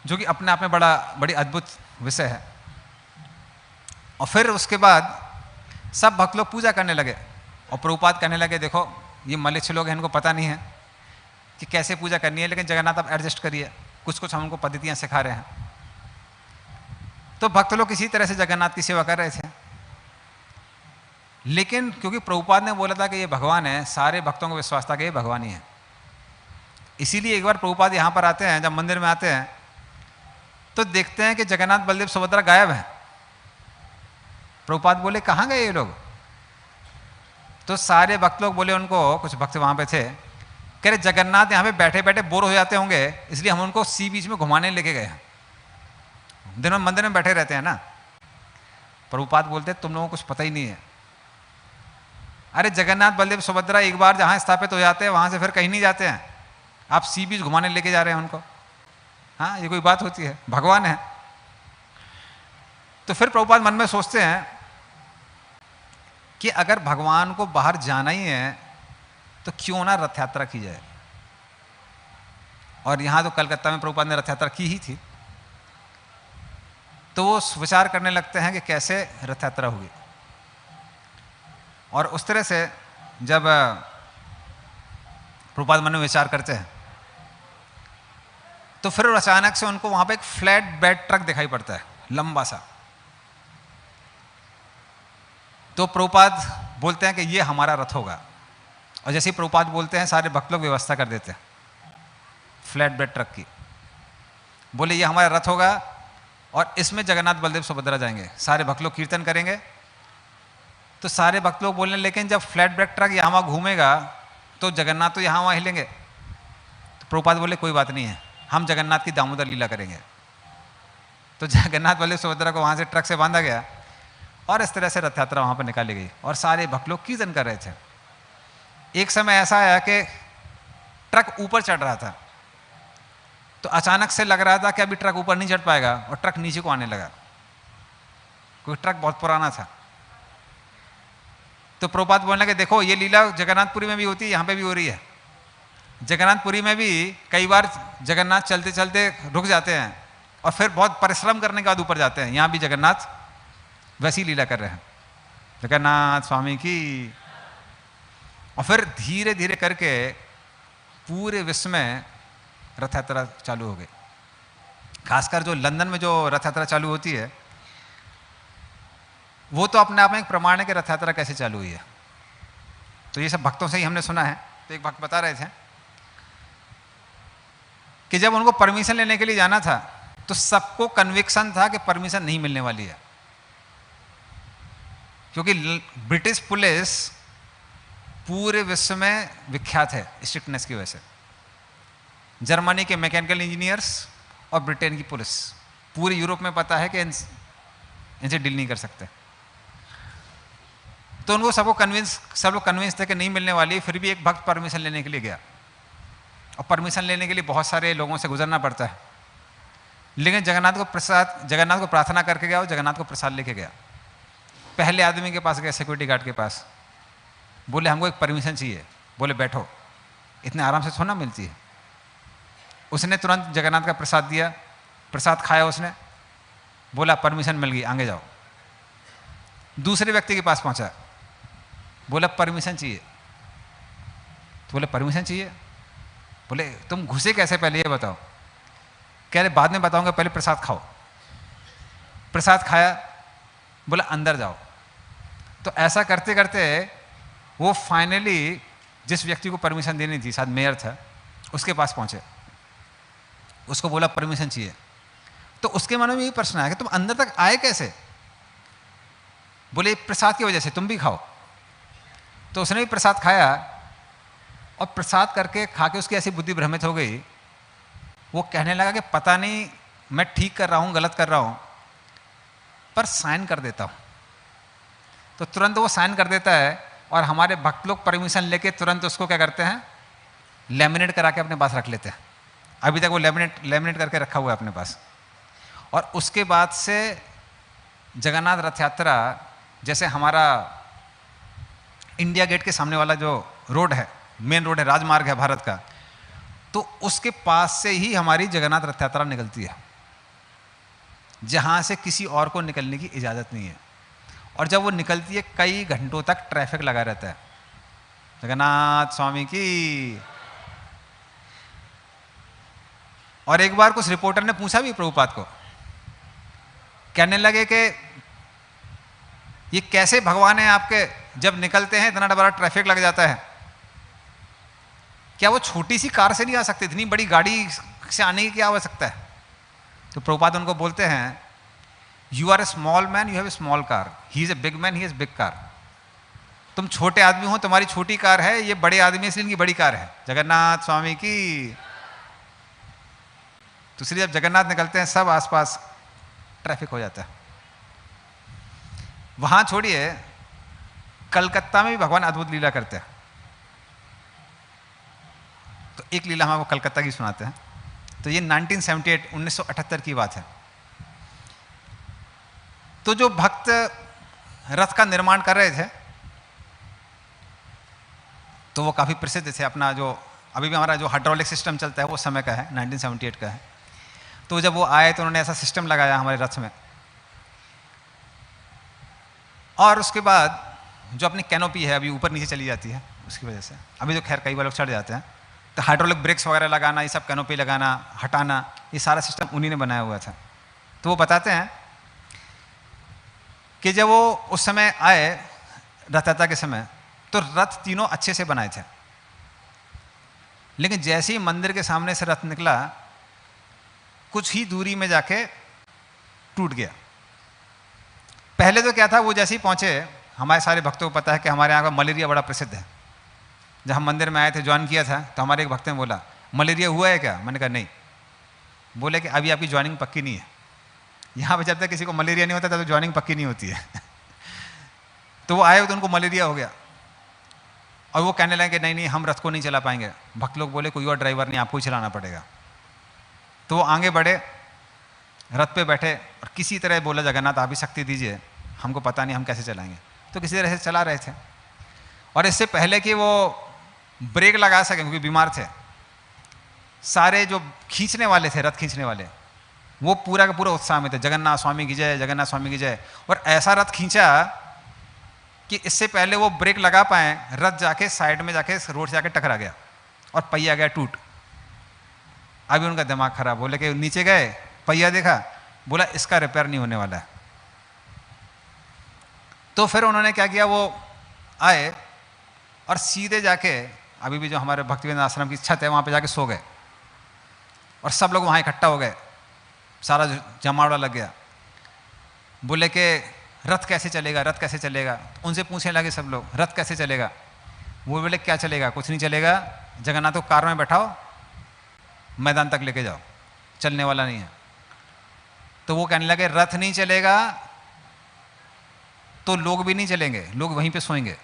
जो कि अपने आप में बड़ी अद्भुत विषय है। और फिर उसके बाद सब भक्त लोग पूजा करने लगे, और प्रभुपाद कहने लगे, देखो ये मलिच्छ लोग हैं, इनको पता नहीं है कि कैसे पूजा करनी है, लेकिन जगन्नाथ आप एडजस्ट करिए, कुछ कुछ हम उनको पद्धतियाँ सिखा रहे हैं। तो भक्त लोग किसी तरह से जगन्नाथ की सेवा कर रहे थे। लेकिन क्योंकि प्रभुपाद ने बोला था कि ये भगवान है, सारे भक्तों को विश्वास था कि ये भगवान ही है। इसीलिए एक बार प्रभुपाद यहाँ पर आते हैं, जब मंदिर में आते हैं तो देखते हैं कि जगन्नाथ बलदेव सुभद्रा गायब हैं। प्रभुपाद बोले कहाँ गए ये लोग? तो सारे भक्त लोग बोले उनको, कुछ भक्त वहाँ पे थे, कह रहे जगन्नाथ यहाँ पे बैठे बैठे बोर हो जाते होंगे, इसलिए हम उनको सी बीच में घुमाने लेके गए हैं। दिन में मंदिर में बैठे रहते हैं ना। प्रभुपाद बोलते तुम लोगों को कुछ पता ही नहीं है। अरे जगन्नाथ बलदेव सुभद्रा एक बार जहाँ स्थापित हो जाते हैं वहाँ से फिर कहीं नहीं जाते हैं, आप सी बीच घुमाने लेके जा रहे हैं उनको। हाँ, ये कोई बात होती है? भगवान है। तो फिर प्रभुपाद मन में सोचते हैं कि अगर भगवान को बाहर जाना ही है तो क्यों ना रथ यात्रा की जाए। और यहाँ तो कलकत्ता में प्रभुपाद ने रथ यात्रा की ही थी। तो वो विचार करने लगते हैं कि कैसे रथ यात्रा होगी। और उस तरह से जब प्रभुपाद मन में विचार करते हैं तो फिर अचानक से उनको वहाँ पे एक फ्लैट बेड ट्रक दिखाई पड़ता है, लंबा सा। तो प्रभुपाद बोलते हैं कि ये हमारा रथ होगा। और जैसे ही प्रभुपाद बोलते हैं सारे भक्त लोग व्यवस्था कर देते हैं फ्लैट बेड ट्रक की। बोले ये हमारा रथ होगा और इसमें जगन्नाथ बलदेव सुभद्रा जाएंगे, सारे भक्त लोग कीर्तन करेंगे। तो सारे भक्त लोग बोलने लेकिन जब फ्लैट बेड ट्रक यहाँ वहाँ घूमेगा तो जगन्नाथ तो यहाँ वहाँ हिलेंगे। तो प्रभुपाद बोले कोई बात नहीं है, हम जगन्नाथ की दामोदर लीला करेंगे। तो जगन्नाथ बलदेव सुभद्रा को वहाँ से ट्रक से बांधा गया और इस तरह से रथ यात्रा वहाँ पर निकाली गई और सारे भक्त लोग कीर्तन कर रहे थे। एक समय ऐसा आया कि ट्रक ऊपर चढ़ रहा था, तो अचानक से लग रहा था कि अभी ट्रक ऊपर नहीं चढ़ पाएगा, और ट्रक नीचे को आने लगा, क्योंकि ट्रक बहुत पुराना था। तो प्रभुपाद बोलने लगे, देखो ये लीला जगन्नाथपुरी में भी होती है, यहाँ पे भी हो रही है। जगन्नाथपुरी में भी कई बार जगन्नाथ चलते चलते रुक जाते हैं और फिर बहुत परिश्रम करने के बाद ऊपर जाते हैं। यहाँ भी जगन्नाथ वैसी लीला कर रहे हैं, जगन्नाथ स्वामी की। और फिर धीरे धीरे करके पूरे विश्व में रथ यात्रा चालू हो गई। खासकर जो लंदन में जो रथ यात्रा चालू होती है, वो तो अपने आप में एक प्रमाण है कि रथ यात्रा कैसे चालू हुई है। तो ये सब भक्तों से ही हमने सुना है। तो एक भक्त बता रहे थे कि जब उनको परमिशन लेने के लिए जाना था तो सबको कन्विक्शन था कि परमिशन नहीं मिलने वाली है, क्योंकि ब्रिटिश पुलिस पूरे विश्व में विख्यात है स्ट्रिक्टनेस की वजह से। जर्मनी के मैकेनिकल इंजीनियर्स और ब्रिटेन की पुलिस, पूरे यूरोप में पता है कि इनसे डील नहीं कर सकते। तो उनको सब लोग कन्विंस थे कि नहीं मिलने वाली। फिर भी एक भक्त परमिशन लेने के लिए गया, और परमिशन लेने के लिए बहुत सारे लोगों से गुजरना पड़ता है। लेकिन जगन्नाथ को प्रार्थना करके गया और जगन्नाथ को प्रसाद लेके गया। पहले आदमी के पास गया, सिक्योरिटी गार्ड के पास, बोले हमको एक परमिशन चाहिए। बोले बैठो, इतने आराम से थोड़ा मिलती है। उसने तुरंत जगन्नाथ का प्रसाद दिया, प्रसाद खाया उसने, बोला परमिशन मिल गई, आगे जाओ। दूसरे व्यक्ति के पास पहुंचा, बोला परमिशन चाहिए। तो बोले परमिशन चाहिए? बोले तुम घुसे कैसे, पहले ये बताओ। कह रहे बाद में बताऊंगा, पहले प्रसाद खाओ। प्रसाद खाया, बोला अंदर जाओ। तो ऐसा करते करते वो फाइनली जिस व्यक्ति को परमिशन देनी थी, शायद मेयर था, उसके पास पहुंचे। उसको बोला परमिशन चाहिए। तो उसके मन में यही प्रश्न आया कि तुम अंदर तक आए कैसे? बोले प्रसाद की वजह से, तुम भी खाओ। तो उसने भी प्रसाद खाया, और प्रसाद करके खा के उसकी ऐसी बुद्धि भ्रमित हो गई, वो कहने लगा कि पता नहीं मैं ठीक कर रहा हूँ गलत कर रहा हूँ, पर साइन कर देता हूँ। तो तुरंत वो साइन कर देता है, और हमारे भक्त लोग परमिशन लेके तुरंत उसको क्या करते हैं, लेमिनेट करा के अपने पास रख लेते हैं। अभी तक वो लेमिनेट करके रखा हुआ है अपने पास। और उसके बाद से जगन्नाथ रथ यात्रा, जैसे हमारा इंडिया गेट के सामने वाला जो रोड है, मेन रोड है, राजमार्ग है भारत का, तो उसके पास से ही हमारी जगन्नाथ रथ यात्रा निकलती है, जहां से किसी और को निकलने की इजाज़त नहीं है। और जब वो निकलती है कई घंटों तक ट्रैफिक लगा रहता है। जगन्नाथ स्वामी की। और एक बार कुछ रिपोर्टर ने पूछा भी प्रभुपाद को, कहने लगे कि ये कैसे भगवान है आपके, जब निकलते हैं इतना बड़ा ट्रैफिक लग जाता है, क्या वो छोटी सी कार से नहीं आ सकते, इतनी बड़ी गाड़ी से आने की क्या आवश्यकता है? तो प्रभुपाद उनको बोलते हैं, you are a small man, you have a small car, he is a big man, he is big car. तुम छोटे आदमी हो, तुम्हारी छोटी कार है, ये बड़े आदमी इसलिए इनकी बड़ी कार है। जगन्नाथ स्वामी की। तो इसलिए जब जगन्नाथ निकलते हैं सब आसपास ट्रैफिक हो जाता है। वहां छोड़िए, कलकत्ता में भी भगवान अद्भुत लीला करते हैं। तो एक लीला हम आपको कलकत्ता की सुनाते हैं। तो ये 1978 की बात है। तो जो भक्त रथ का निर्माण कर रहे थे, तो वो काफ़ी प्रसिद्ध थे। अपना जो अभी भी हमारा जो हाइड्रोलिक सिस्टम चलता है वो समय का है, 1978 का है। तो जब वो आए तो उन्होंने ऐसा सिस्टम लगाया हमारे रथ में, और उसके बाद जो अपनी कैनोपी है अभी ऊपर नीचे चली जाती है, उसकी वजह से अभी तो खैर कई बार लोग चढ़ जाते हैं, तो हाइड्रोलिक ब्रेक्स वगैरह लगाना, ये सब कैनोपी लगाना, हटाना, ये सारा सिस्टम उन्हीं ने बनाया हुआ था। तो वो बताते हैं कि जब वो उस समय आए रथ यात्रा के समय, तो रथ तीनों अच्छे से बनाए थे, लेकिन जैसे ही मंदिर के सामने से रथ निकला, कुछ ही दूरी में जाके टूट गया। पहले तो क्या था, वो जैसे ही पहुंचे, हमारे सारे भक्तों को पता है कि हमारे यहाँ का मलेरिया बड़ा प्रसिद्ध है। जब हम मंदिर में आए थे, ज्वाइन किया था, तो हमारे एक भक्त ने बोला मलेरिया हुआ है क्या? मैंने कहा नहीं। बोले कि अभी आपकी ज्वाइनिंग पक्की नहीं है। यहाँ पे जब तक किसी को मलेरिया नहीं होता तब तो ज्वाइनिंग पक्की नहीं होती है। तो वो आए तो उनको मलेरिया हो गया, और वो कहने लगे कि नहीं नहीं हम रथ को नहीं चला पाएंगे। भक्त लोग बोले कोई और ड्राइवर नहीं, आपको ही चलाना पड़ेगा। तो वो आगे बढ़े, रथ पे बैठे और किसी तरह बोला जगन्नाथ आप ही शक्ति दीजिए, हमको पता नहीं हम कैसे चलाएंगे। तो किसी तरह से चला रहे थे, और इससे पहले कि वो ब्रेक लगा सके क्योंकि बीमार थे, सारे जो खींचने वाले थे, रथ खींचने वाले, वो पूरा का पूरा उत्साह में थे, जगन्नाथ स्वामी की जय, जगन्नाथ स्वामी की जय। और ऐसा रथ खींचा कि इससे पहले वो ब्रेक लगा पाए, रथ जाके साइड में जाके रोड से जाके टकरा गया और पहिया गया टूट। अभी उनका दिमाग खराब, बोले कि नीचे गए, पहिया देखा, बोला इसका रिपेयर नहीं होने वाला है। तो फिर उन्होंने क्या किया, वो आए और सीधे जाके, अभी भी जो हमारे भक्तिवेदांत आश्रम की छत है वहाँ पे जाके सो गए, और सब लोग वहाँ इकट्ठा हो गए, सारा जमावड़ा लग गया। बोले कि रथ कैसे चलेगा, रथ कैसे चलेगा। उनसे पूछने लगे सब लोग, रथ कैसे चलेगा। वो बोले क्या चलेगा, कुछ नहीं चलेगा, जगन्नाथ को कार में बैठाओ, मैदान तक लेके जाओ, चलने वाला नहीं है। तो वो कहने लगे रथ नहीं चलेगा तो लोग भी नहीं चलेंगे, लोग वहीं पे सोएंगे,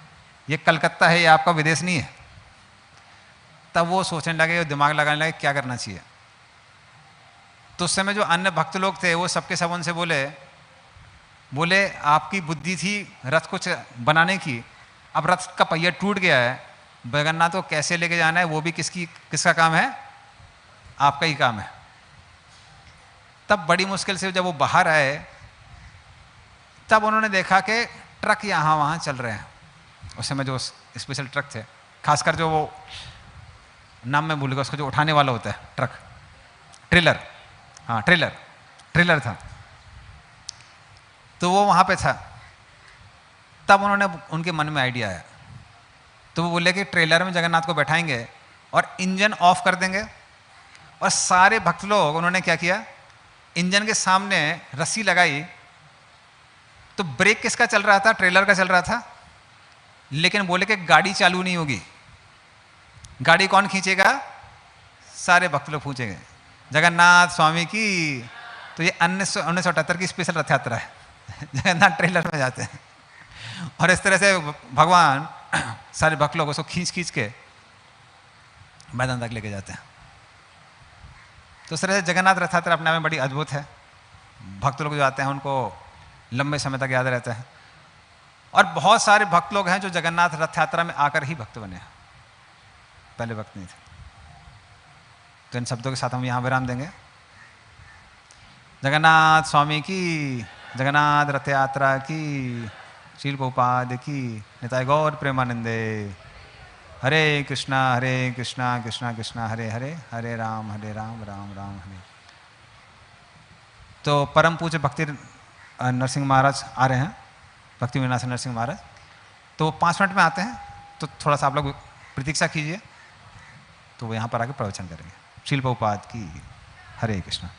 ये कलकत्ता है, ये आपका विदेश नहीं है। तब वो सोचने लगे, दिमाग लगाने लगे क्या करना चाहिए। तो उस समय जो अन्य भक्त लोग थे वो सबके सब उनसे बोले आपकी बुद्धि थी रथ को बनाने की, अब रथ का पहिया टूट गया है, जगन्नाथ को कैसे लेके जाना है वो भी किसका काम है, आपका ही काम है। तब बड़ी मुश्किल से जब वो बाहर आए, तब उन्होंने देखा कि ट्रक यहाँ वहाँ चल रहे हैं। उस समय जो स्पेशल ट्रक थे, खासकर जो वो नाम में भूल गया उसको, जो उठाने वाला होता है ट्रक, ट्रेलर, हाँ ट्रेलर था, तो वो वहाँ पे था। तब उनके मन में आइडिया आया, तो वो बोले कि ट्रेलर में जगन्नाथ को बैठाएंगे और इंजन ऑफ कर देंगे। और सारे भक्त लोग, उन्होंने क्या किया, इंजन के सामने रस्सी लगाई, तो ब्रेक किसका चल रहा था, ट्रेलर का चल रहा था, लेकिन बोले कि गाड़ी चालू नहीं होगी। गाड़ी कौन खींचेगा, सारे भक्त लोग पूछेंगे जगन्नाथ स्वामी की। तो ये 1978 की स्पेशल रथ यात्रा है, जगन्नाथ ट्रेलर में जाते हैं, और इस तरह से भगवान सारे भक्त लोग उसको खींच के मैदान तक लेके जाते हैं। तो इस तरह से जगन्नाथ रथ यात्रा अपने आप में बड़ी अद्भुत है। भक्त लोग जो आते हैं उनको लंबे समय तक याद रहता है। और बहुत सारे भक्त लोग हैं जो जगन्नाथ रथ यात्रा में आकर ही भक्त बने हैं, पहले भक्त नहीं थे। तो इन शब्दों के साथ हम यहाँ विराम देंगे। जगन्नाथ स्वामी की, जगन्नाथ रथ यात्रा की, श्रील प्रभुपाद की, निताय गौर प्रेमानंदे। हरे कृष्णा कृष्णा कृष्णा हरे हरे, हरे राम राम राम हरे। तो परम पूज्य भक्ति नरसिंह महाराज आ रहे हैं, भक्ति विनाश नरसिंह महाराज, तो 5 मिनट में आते हैं, तो थोड़ा सा आप लोग प्रतीक्षा कीजिए, तो वो यहाँ पर आके प्रवचन करेंगे। श्रील प्रभुपाद की, हरे कृष्णा।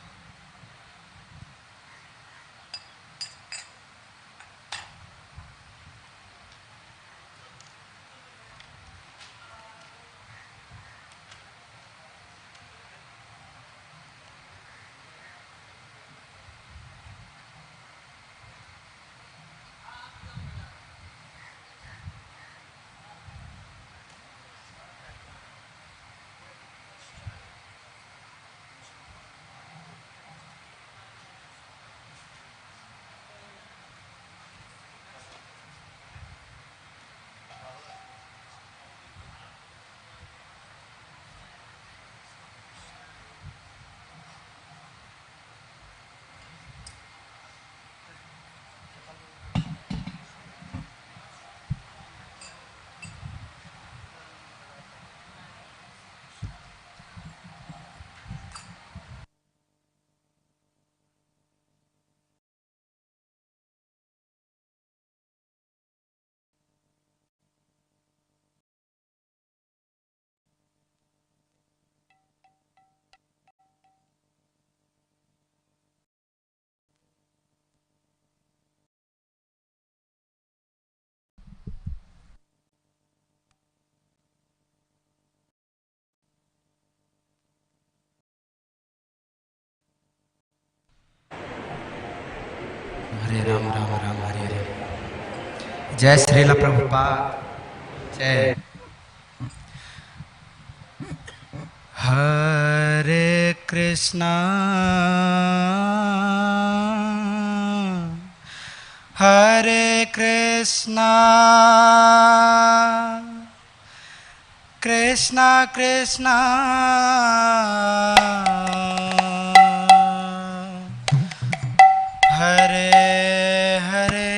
हरे राम राम राम हरे हरे। जय श्रीला प्रभुपाद, जय। हरे Krishna Hare Krishna Krishna Krishna Hare Hare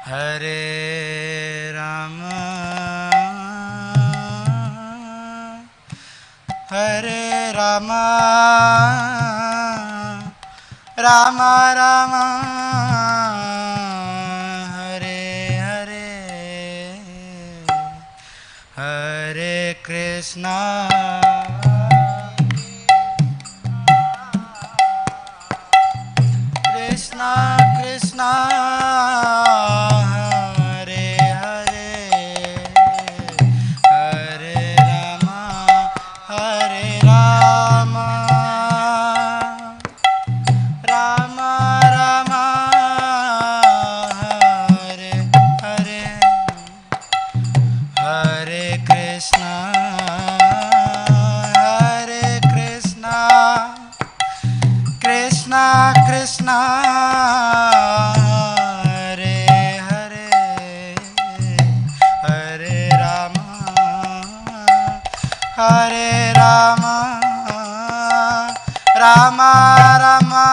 Hare Rama Hare Rama Rama Rama Hare Hare Hare Krishna Krishna Krishna Hare Hare Hare Rama Hare Rama Rama Rama Hare Hare Hare Krishna Hare Krishna Krishna Krishna Hare Hare Hare Rama Hare Rama Rama Rama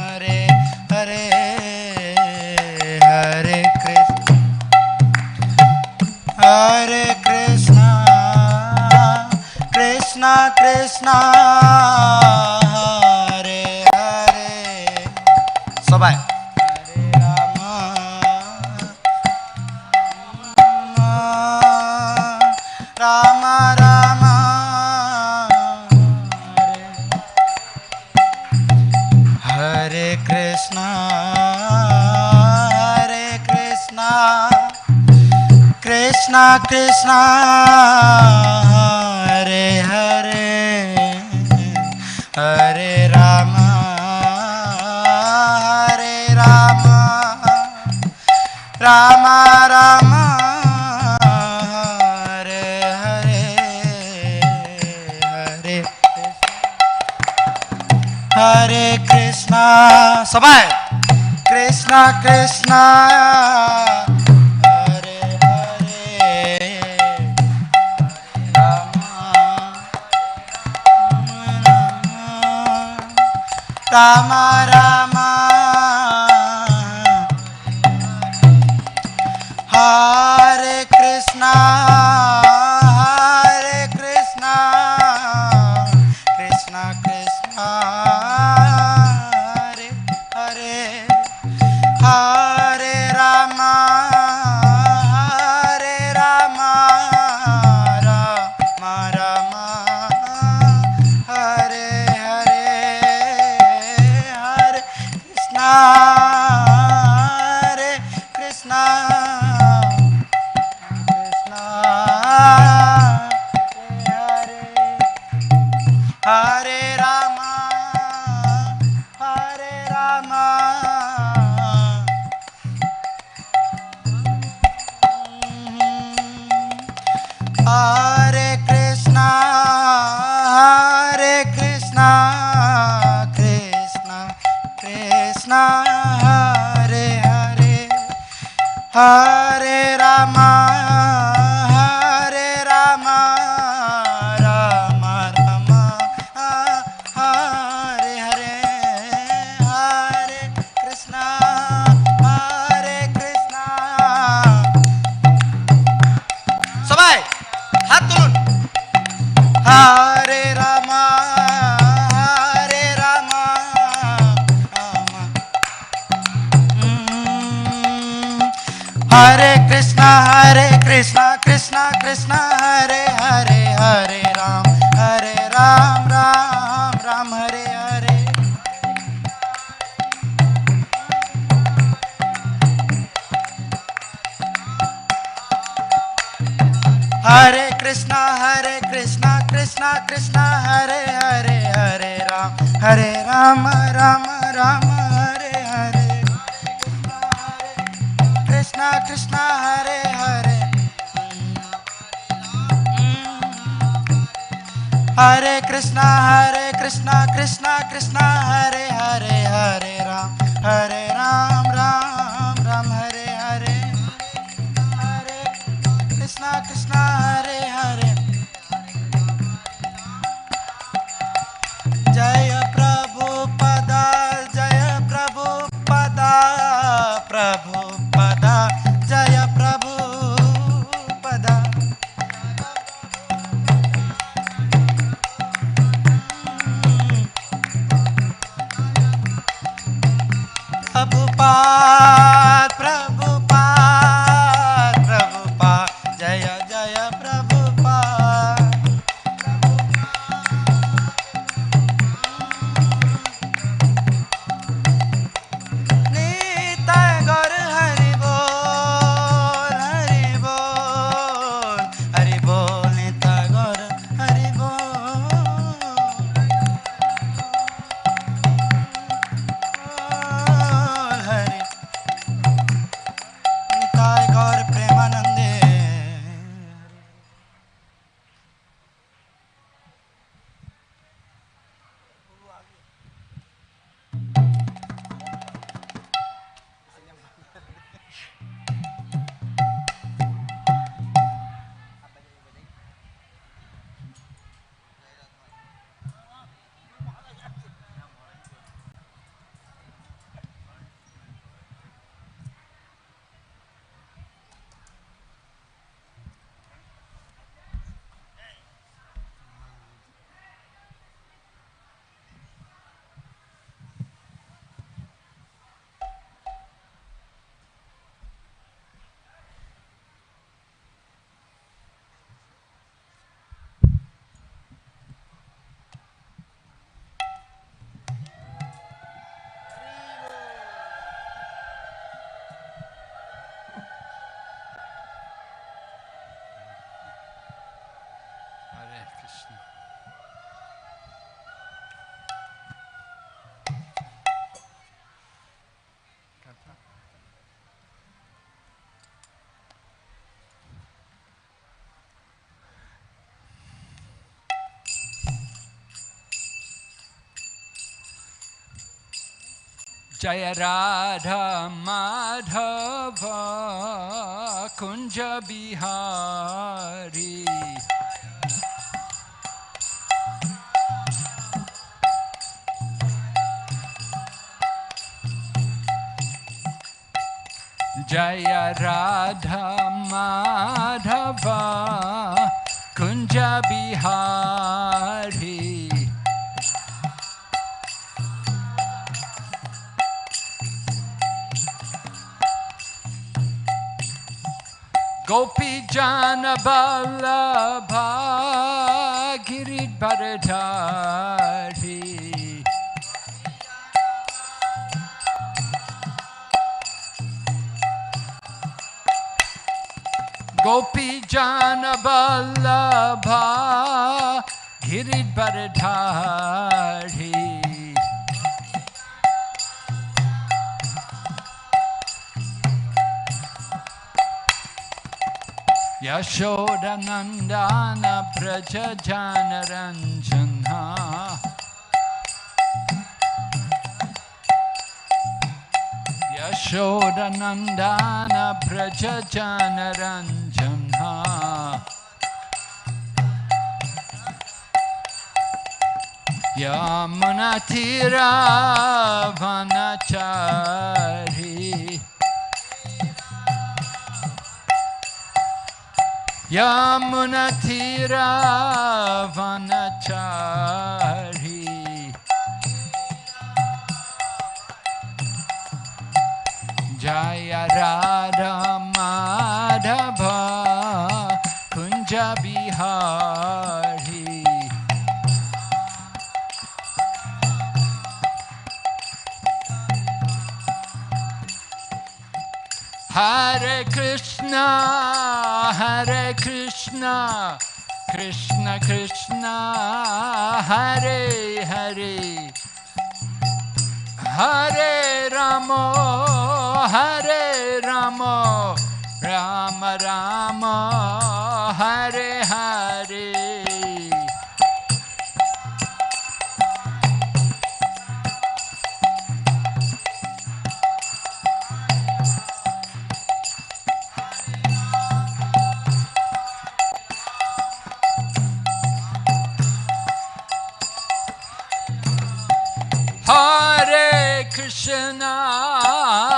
Hare Hare Hare Krishna Krishna Krishna Hare Hare সবাই Hare Rama Rama Rama Hare Krishna Hare Krishna Krishna Krishna Hare Hare Hare Rama Hare Rama Rama Rama Hare Hare Hare Hare Krishna সবাই Krishna Krishna Rama Rama Hare Krishna Hare Krishna Krishna Krishna Hare Hare Hare Rama Hare Rama Rama Rama Hare Hare Hare Krishna Hare Krishna Krishna Hare Hare Rama Hare Rama Hare Krishna Hare Krishna Krishna Krishna Hare Hare Hare Rama Hare Rama Rama Rama Hare Hare Hare Krishna Hare Krishna সবাই হাত তুলুন Hare Rama Hare Rama Rama Hare Krishna Krishna Krishna Hare Hare Hare Ram Ram Ram Hare Hare Hare Krishna Krishna Krishna Hare Hare Hare Ram Ram Hare Hare Krishna Krishna Hare Hare Hare Krishna, Krishna Krishna, Hare Hare, Hare Ram, Ram Ram, Hare Hare, Hare Krishna, Krishna Hare Hare. Jaya Prabhupada, Jaya Prabhupada, Prabhupada, Jaya Prabhupada. Prabhupada, Prabhupada, Prabhupada, Jaya Jaya Prabhupada. Nitai Gaur Hari Bol, Hari Bol, Hari Bol, Nitai Gaur Hari Bol. Hari Nitai Gaur Premanande. Hare Krishna. Jaya Radha Madhava Kunja Bihari. Jaya Radha Madhava Kunja Bihari. Gopi Jana Vallabha Giridharadhari. Gopi Jana Vallabha Giridharadhari. Yashoda Nandana Braja Jana Ranjana. Yashoda Nandana Braja Jana Ranjana. Yamuna Tira Vanachari. Yamuna Tira Vanachari. Jaya Radha Madhava Kunja Bihari. Hare Krishna, Hare Krishna, Krishna Krishna, Hare Hare, Hare Rama, Hare Rama, Rama Rama, Hare Hare. Krishna,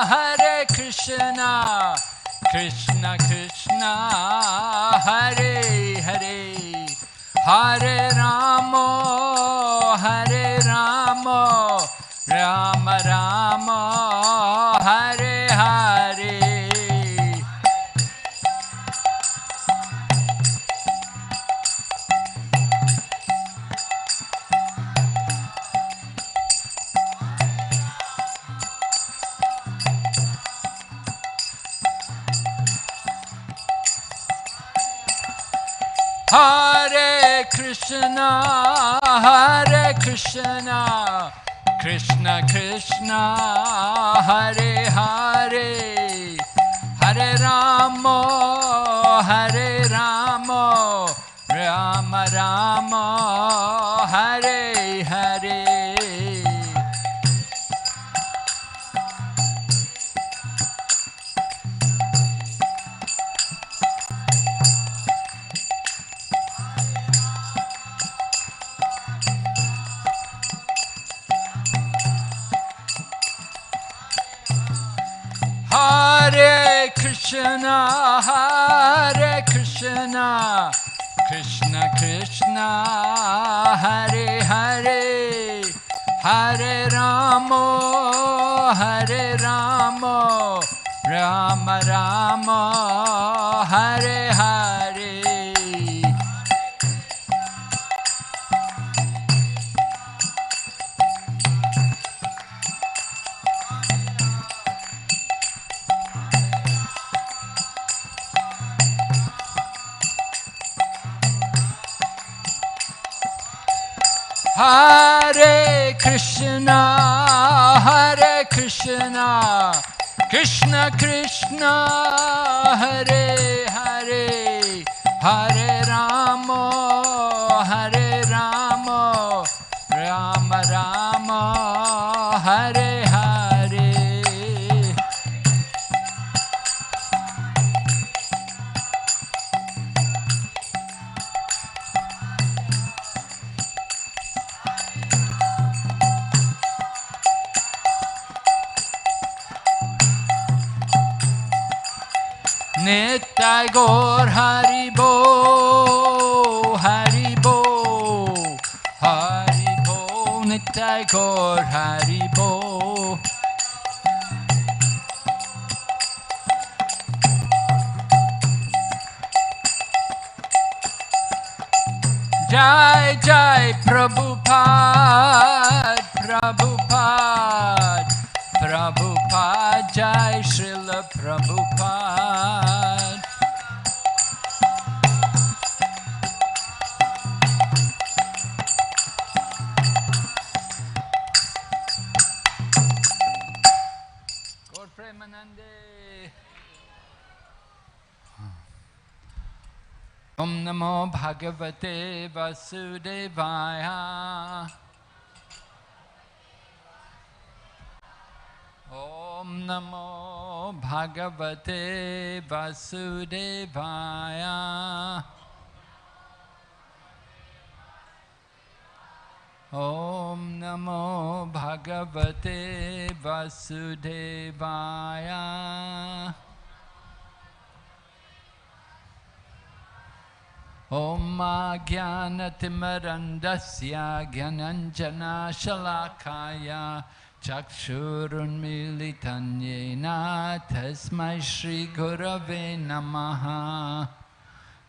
Hare Krishna, Krishna Krishna, Hare Hare, Hare Rama, Hare Rama, Rama Rama, Hare Hare. Hare Krishna, Krishna Krishna, Hare Hare, Hare Rama, Hare Rama, Rama Rama, Hare Hare. Hare Krishna, Krishna Krishna, Hare Hare, Hare Rama, Hare Rama, Rama Rama, Hare Hare. Hare Krishna, Krishna Krishna, Hare Hare, Hare Rama, Hare Rama, Rama Rama, Hare Hare. Nitai Gaur Hari Bo, Hari Bo, Hari Bo, Nitai Gaur Hari Bo. Jai Jai Prabhupada, Prabhupada, Prabhupada, Jai Srila Prabhupada. Gaur Premanande. Om Namo Bhagavate Vasudevaya. Om Namo Bhagavate Vasudevaya. Om Namo Bhagavate Vasudevaya. Om Jnanatimirandasya Jnananjana Shalakaya Chakshurunmilitan Yena Tasmai Shri Gurave Namaha.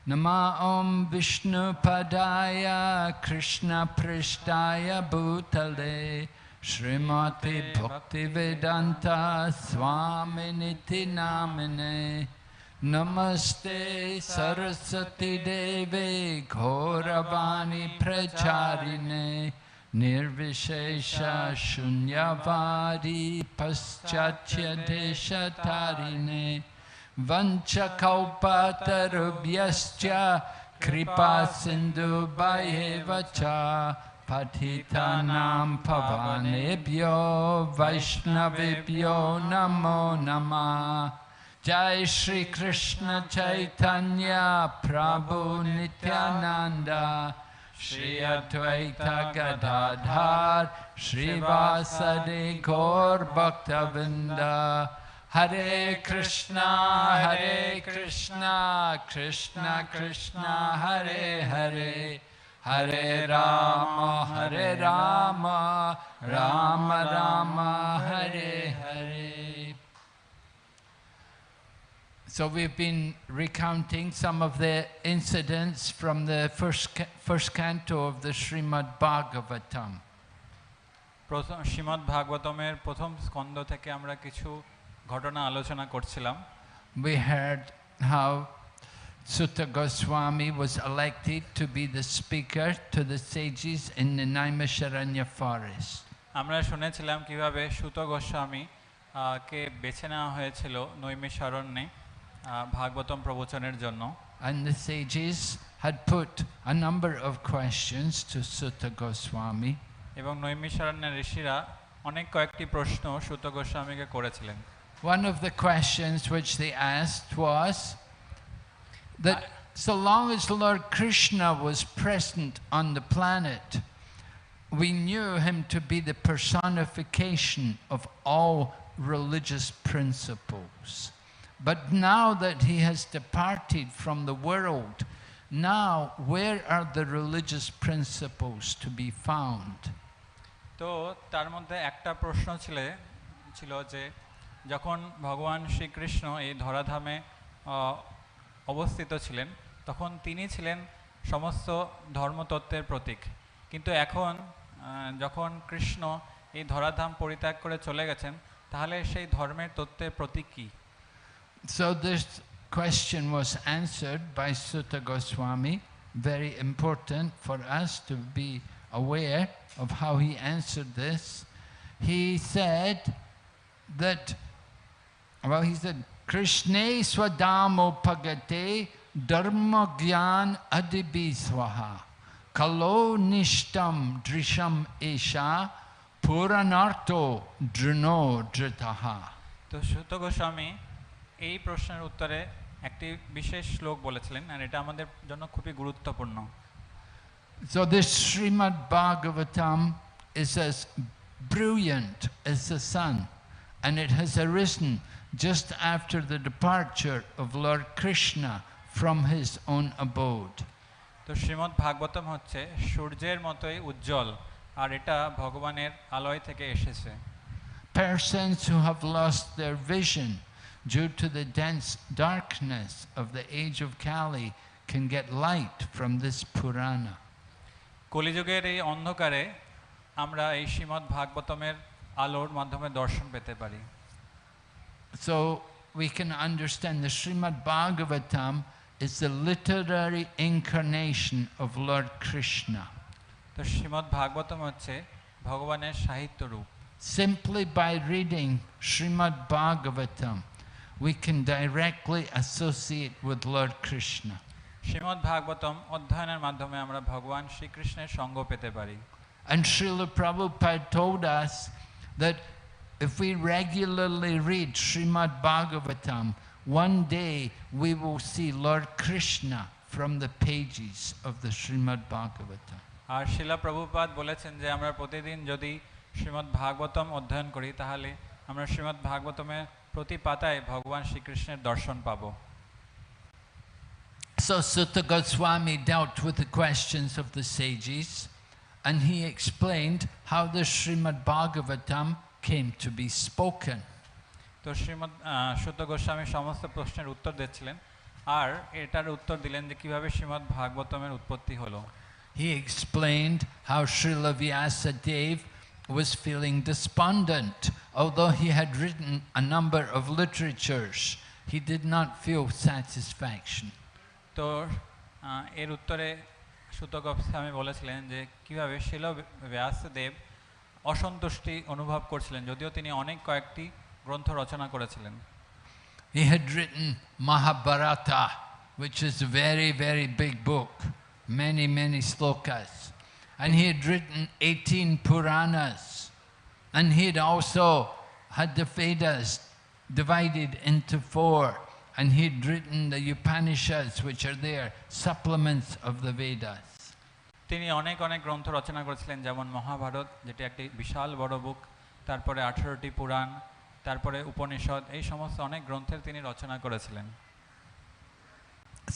Nama Om Vishnu Padaya Krishna Prishtaya Bhutale Srimati Bhaktivedanta Swaminiti Namine. Namaste Saraswati Deve Gauravani Pracharine Nirvishesha Shunyavadi Paschatya Deshatarine Vanchakalpatarubhyascha Kripa Sindhu Bhayevacha Patitanam Pavanebhyo Vaishnavibhyo Namo Namah. Jai Shri Krishna Chaitanya Prabhu Nityananda Shri Advaita Gadadhar Srivasadi Gaur Bhaktavinda. Hare Krishna, Krishna Krishna, Hare Hare, Hare Rama, Rama Rama, Hare Hare. So we've been recounting some of the incidents from the first canto of the Srimad Bhagavatam. Srimad Bhagavatam প্রথম স্কন্ধ থেকে আমরা কিছু ঘটনা আলোচনা করছিলাম। We heard how Sutta Goswami was elected to be the speaker to the sages in the Naimisharanya forest. আমরা শুনেছিলাম কিভাবে সুত গোস্বামী কে বেছে নেওয়া হয়েছিল নৈমিষারণ্যে ভাগবতম প্রবচনের জন্য। And the sages had put a number of questions to Sutta Goswami. এবং নৈমিষারণ্যের ঋষিরা অনেক কয়েকটি প্রশ্ন সুত গোস্বামীকে করেছিলেন। One of the questions which they asked was that so long as Lord Krishna was present on the planet, we knew him to be the personification of all religious principles. But now that he has departed from the world, now where are the religious principles to be found? তো তার মধ্যে একটা প্রশ্ন ছিল যে যখন ভগবান শ্রীকৃষ্ণ এই ধরাধামে অবস্থিত ছিলেন তখন তিনি ছিলেন সমস্ত ধর্মতত্ত্বের প্রতীক, কিন্তু এখন যখন কৃষ্ণ এই ধরাধাম পরিত্যাগ করে চলে গেছেন তাহলে সেই ধর্মের তত্ত্বের প্রতীক কি? So this question was answered by Sutta Goswami, very important for us to be aware of how he answered this. He said that, he said, Krishne swadamo pagate dharma gyan adibiswaha kalo nishtam drisham esha puranarto drino dritaha. তো সুত গোস্বামী এই প্রশ্নের উত্তরে একটি বিশেষ শ্লোক বলেছিলেন, আর এটা আমাদের জন্য খুবই গুরুত্বপূর্ণ। So this Srimad Bhagavatam is as brilliant as the sun, and it has arisen just after the departure of Lord Krishna from his own abode. তো শ্রীমদ্ ভাগবতম হচ্ছে সূর্যের মতোই উজ্জ্বল, আর এটা ভগবানের আলোয় থেকে এসেছে। Persons who have lost their vision due to the dense darkness of the age of Kali can get light from this Purana. কলিযুগের এই অন্ধকারে আমরা এই শ্রীমদ্ ভাগবতমের আলোর মাধ্যমে দর্শন পেতে পারি। So we can understand the Srimad Bhagavatam is the literary incarnation of Lord Krishna. তো শ্রীমদ্ ভাগবতম হচ্ছে ভগবানের সাহিত্য রূপ। Simply by reading Srimad Bhagavatam, we can directly associate with Lord Krishna. Shrimad Bhagavatam অধ্যয়নের মাধ্যমে আমরা ভগবান শ্রীকৃষ্ণের সঙ্গ পেতে পারি। And Srila Prabhupada told us that if we regularly read Srimad Bhagavatam, one day we will see Lord Krishna from the pages of the Srimad Bhagavatam. আর শিলা প্রভুপাদ বলেছেন যে আমরা প্রতিদিন যদি শ্রীমদ্ ভাগবতম অধ্যয়ন করি তাহলে আমরা শ্রীমদ্ ভাগবতমের প্রতি পাতায় ভগবান শ্রীকৃষ্ণের দর্শন পাবো। So Sutta Goswami dealt with the questions of the sages, and he explained how the Srimad Bhagavatam came to be spoken. তো শ্রীমদ্ সুত গোস্বামী সমস্ত প্রশ্নের উত্তর দিচ্ছিলেন, আর এটার উত্তর দিলেন যে কিভাবে শ্রীমদ্ ভাগবতমের উৎপত্তি হলো। He explained how Srila Vyasadeva was feeling despondent. Although he had written a number of literatures, he did not feel satisfaction. তো এর উত্তরে সুত গোস্বামী বলেছিলেন যে কিভাবে শিল ব্যাসদেব অসন্তুষ্টি অনুভব করছিলেন, যদিও তিনি অনেক কয়েকটি গ্রন্থ রচনা করেছিলেন। He had written Mahabharata, which is a very, very big book, many slokas. And he had written 18 Puranas. And he had also had the Vedas divided into 4. And he'd written the Upanishads, which are there, supplements of the Vedas. তিনি অনেক অনেক গ্রন্থ রচনা করেছিলেন, যেমন মহাভারত, যেটি একটি বিশাল বড় বুক, তারপরে 18টি পুরাণ, তারপরে উপনিষদ, এই সমস্ত অনেক গ্রন্থের তিনি রচনা করেছিলেন।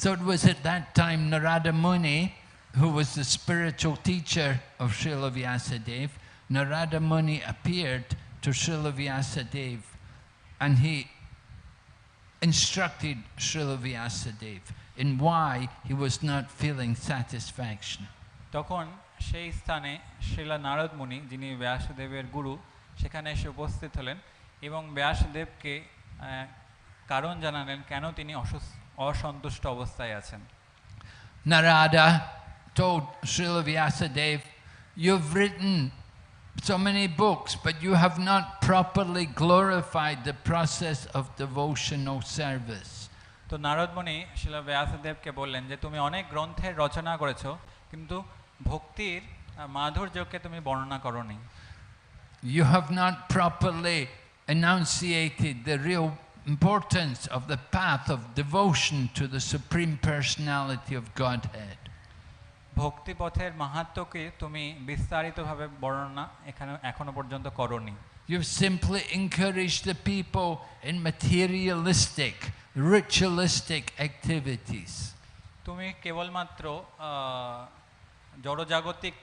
So it was at that time Narada Muni, who was the spiritual teacher of Srila Vyasadeva, Narada Muni appeared to Srila Vyasadeva and he instructed Srila Vyasadeva in why he was not feeling satisfaction. তখন সেই স্থানে শ্রীলা নারদ মুনি, যিনি ব্যাসদেবের গুরু, সেখানে এসে উপস্থিত হলেন এবং ব্যাসদেবকে কারণ জানালেন কেন তিনি অসন্তুষ্ট অবস্থায় আছেন। Narada told Srila Vyasadeva, "You've written so many books, but you have not properly glorified the process of devotional service." তো নারদ মুনি শ্রীলা ব্যাসদেবকে বললেন যে তুমি অনেক গ্রন্থের রচনা করেছো, কিন্তু ভক্তির মাধুর্যকে তুমি বর্ণনা করোনি। You have not properly enunciated the real importance of the path of devotion to the Supreme Personality of Godhead. ভক্তি পথের মাহাত্ম্যকে তুমি বিস্তারিতভাবে বর্ণনা এখনো পর্যন্ত করোনি। You've simply encouraged the people in materialistic, ritualistic activities. তুমি কেবলমাত্র জড়জাগতিক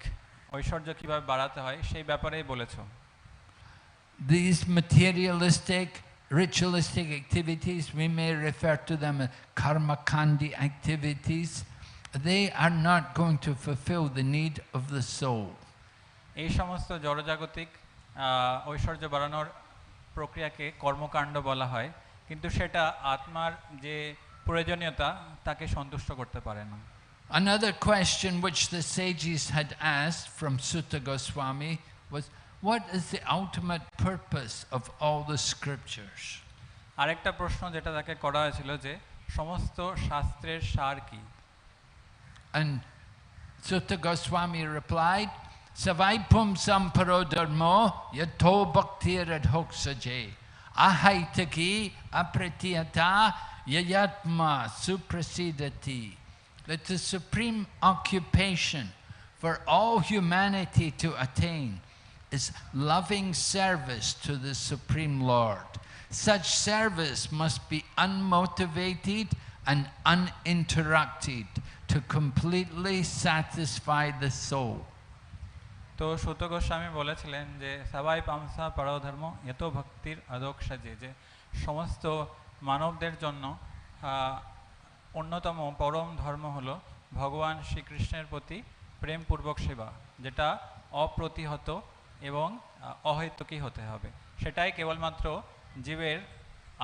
ঐশ্বর্য কিভাবে বাড়াতে হয় সেই ব্যাপারেই বলেছো। These materialistic, ritualistic activities, we may refer to them as karmakandi activities. They are not going to fulfill the need of the soul. এই সমস্ত জড়জাগতিক ঐশ্বর্য বাড়ানোর প্রক্রিয়াকে কর্মকাণ্ড বলা হয়, কিন্তু সেটা আত্মার যে প্রয়োজনীয়তা তাকে সন্তুষ্ট করতে পারে না। Another question which the sages had asked from Sutta Goswami was, what is the ultimate purpose of all the scriptures? আরেকটা প্রশ্ন যেটা তাকে করা হয়েছিল যে সমস্ত শাস্ত্রের সার কি? And Sutta Goswami replied, "Savai pum samparo dharmo yato bhaktir adhoksaje ahaitaki apratiyata yayatma suprasidati." That the supreme occupation for all humanity to attain is loving service to the Supreme Lord. Such service must be unmotivated and uninterrupted to completely satisfy the soul. তো সুত গোস্বামী বলেছিলেন যে সবাই পামসা পরধর্ম এত ভক্তির আদক সাজে, যে সমস্ত মানবদের জন্য অন্যতম পরম ধর্ম হলো ভগবান শ্রীকৃষ্ণের প্রতি প্রেমপূর্বক সেবা, যেটা অপ্রতিহত এবং অহৈতুকী হতে হবে। সেটাই কেবলমাত্র জীবের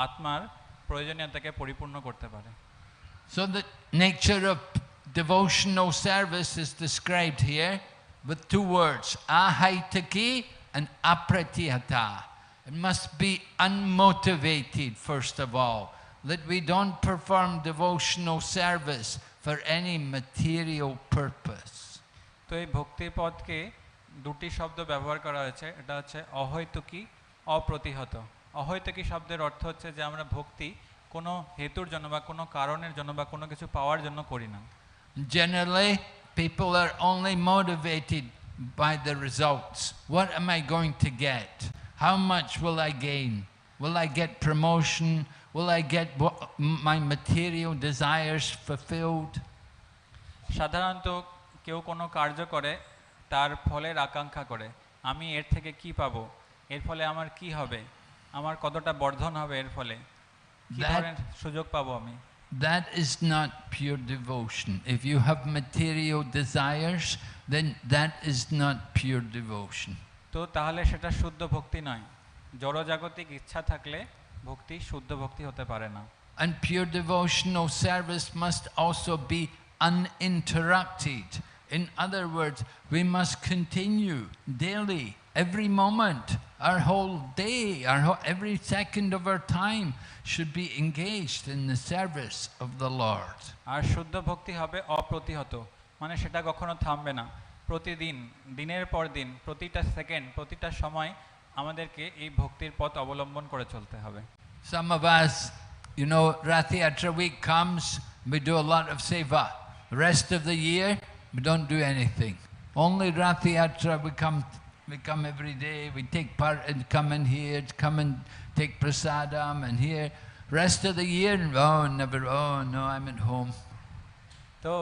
আত্মার প্রয়োজনীয়তাকে পরিপূর্ণ করতে পারে। So the nature of devotional service is described here with two words, ahaitaki and apratihata. It must be unmotivated first of all, that we don't perform devotional service for any material purpose. তো এই ভক্তি পদকে দুটি শব্দ ব্যবহার করা হয়েছে, এটা হচ্ছে অহৈতুকী, অপ্রতিহত। অহৈতুকী শব্দের অর্থ হচ্ছে যে আমরা ভক্তি কোনো হেতুর জন্য বা কোনো কারণের জন্য বা কোনো কিছু পাওয়ার জন্য করি না। Generally, people are only motivated by the results. What am I going to get? How much will I gain? Will I get promotion? Will I get my material desires fulfilled? সাধারণত কেউ কোনো কার্য করে তার ফলের আকাঙ্ক্ষা করে, আমি এর থেকে কি পাবো, এর ফলে আমার কি হবে, আমার কতটা বর্ধন হবে, এর ফলে কি ধরনের সুযোগ পাবো আমি। That is not pure devotion. If you have material desires, then that is not pure devotion. তো তাহলে সেটা শুদ্ধ ভক্তি নয়। জড়জাগতিক ইচ্ছা থাকলে ভক্তি শুদ্ধ ভক্তি হতে পারে না। And pure devotional service must also be uninterrupted. In other words, we must continue daily, every moment, our whole day, every second of our time should be engaged in the service of the Lord. আর শুদ্ধ ভক্তি হবে অপ্রতিহত, মানে সেটা কখনো থামবে না। প্রতিদিন, দিনের পর দিন, প্রতিটা সেকেন্ড, প্রতিটা সময় আমাদেরকে এই ভক্তির পথ অবলম্বন করে চলতে হবে। Some of us, you know, Rathayatra week comes, we do a lot of seva. The rest of the year, We don't do anything. Only Rathayatra we come every day, we take part and come in here, come and take prasadam and here. Rest of the year, oh no, I'm at home. তো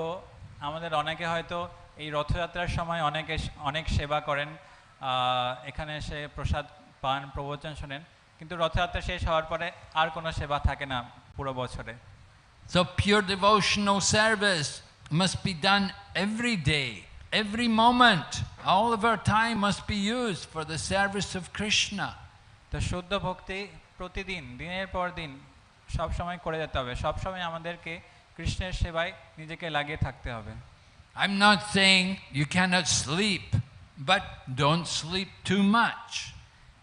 আমাদের অনেকে হয়তো এই রথযাত্রার সময় অনেক সেবা করেন, এখানে এসে প্রসাদ পান, প্রবচন শোনেন, কিন্তু রথযাত্রা শেষ হওয়ার পরে আর কোনো সেবা থাকে না পুরো বছরে। So pure devotional service must be done every day, every moment. All of our time must be used for the service of Krishna. তো শুদ্ধ ভক্তি প্রতিদিন, দিনের পর দিন সব সময় করে যেতে হবে, সব সময় আমাদেরকে কৃষ্ণের সেবায় নিজেকে লাগিয়ে থাকতে হবে। I'm not saying you cannot sleep, but don't sleep too much.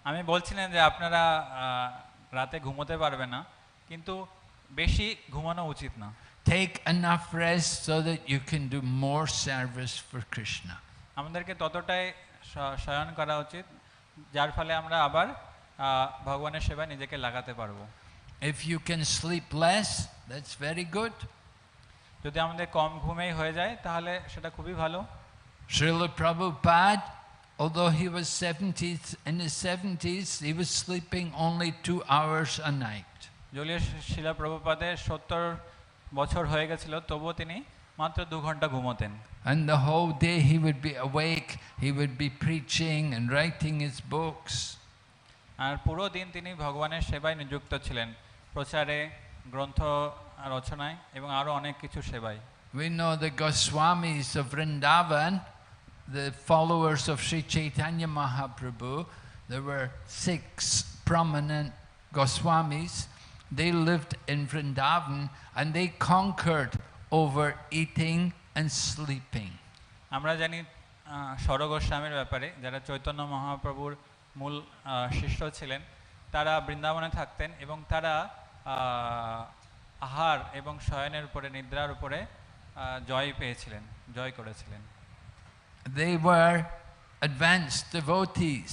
আমি বলছি না যে আপনারা রাতে ঘুমোতে পারবে না, কিন্তু বেশি ঘুমানো উচিত না। Take enough rest so that you can do more service for Krishna. আমাদেরকে ততটাই শয়ন করা উচিত যার ফলে আমরা আবার ভগবানের সেবায় নিজেকে লাগাতে পারবো। If you can sleep less, that's very good. যদি আমাদের কম ঘুমেই হয়ে যায় তাহলে সেটা খুবই ভালো। Srila Prabhupada, although he was in his 70s, he was sleeping only 2 hours a night. যদিও শিলা প্রভুপাদের 70 বছর হয়ে গেছিল, তবুও তিনি মাত্র 2 ঘন্টা ঘুমোতেন। And the whole day he would be awake, he would be preaching and writing his books. আর পুরো দিন তিনি ভগবানের সেবায় নিযুক্ত ছিলেন, প্রচারে, গ্রন্থ রচনায় এবং আরো অনেক কিছু সেবায়। We know the Goswamis of Vrindavan, the followers of Sri Chaitanya Mahaprabhu. There were 6 prominent Goswamis. They lived in Vrindavan and they conquered over eating and sleeping. আমরা জানি ষড় গোস্বামীর ব্যাপারে, যারা চৈতন্য মহাপ্রভুর মূল শিষ্য ছিলেন, তারা বৃন্দাবনে থাকতেন এবং তারা আহার এবং শয়নের উপরে, নিদ্রার উপরে জয় করেছিলেন। They were advanced devotees.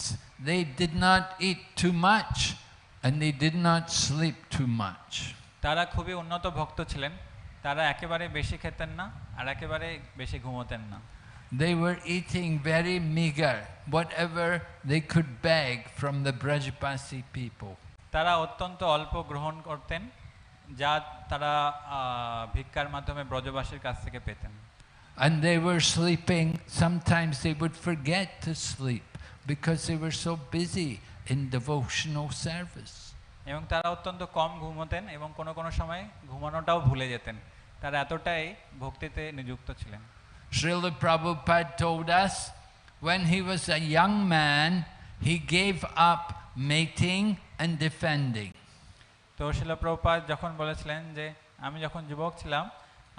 They did not eat too much and they did not sleep too much. তারা খুবই উন্নত ভক্ত ছিলেন, তারা একেবারে বেশি খেতেন না আর একেবারে বেশি ঘুমোতেন না। They were eating very meager, whatever they could beg from the Brajapasi people. তারা অত্যন্ত অল্প গ্রহণ করতেন, যা তারা ভিক্ষার মাধ্যমে ব্রজবাসীর কাছ থেকে পেতেন। And they were sleeping, sometimes they would forget to sleep because they were so busy in devotional service. এবং তারা অত্যন্ত কম ঘুমোতেন এবং কোনো সময় ঘুমানোটাও ভুলে যেতেন, তারা এতটাই ভক্তিতে নিযুক্ত ছিলেন। Srila Prabhupada told us when he was a young man, he gave up mating and defending. তো শিলা প্রভুপাদ যখন বলেছিলেন যে আমি যখন যুবক ছিলাম,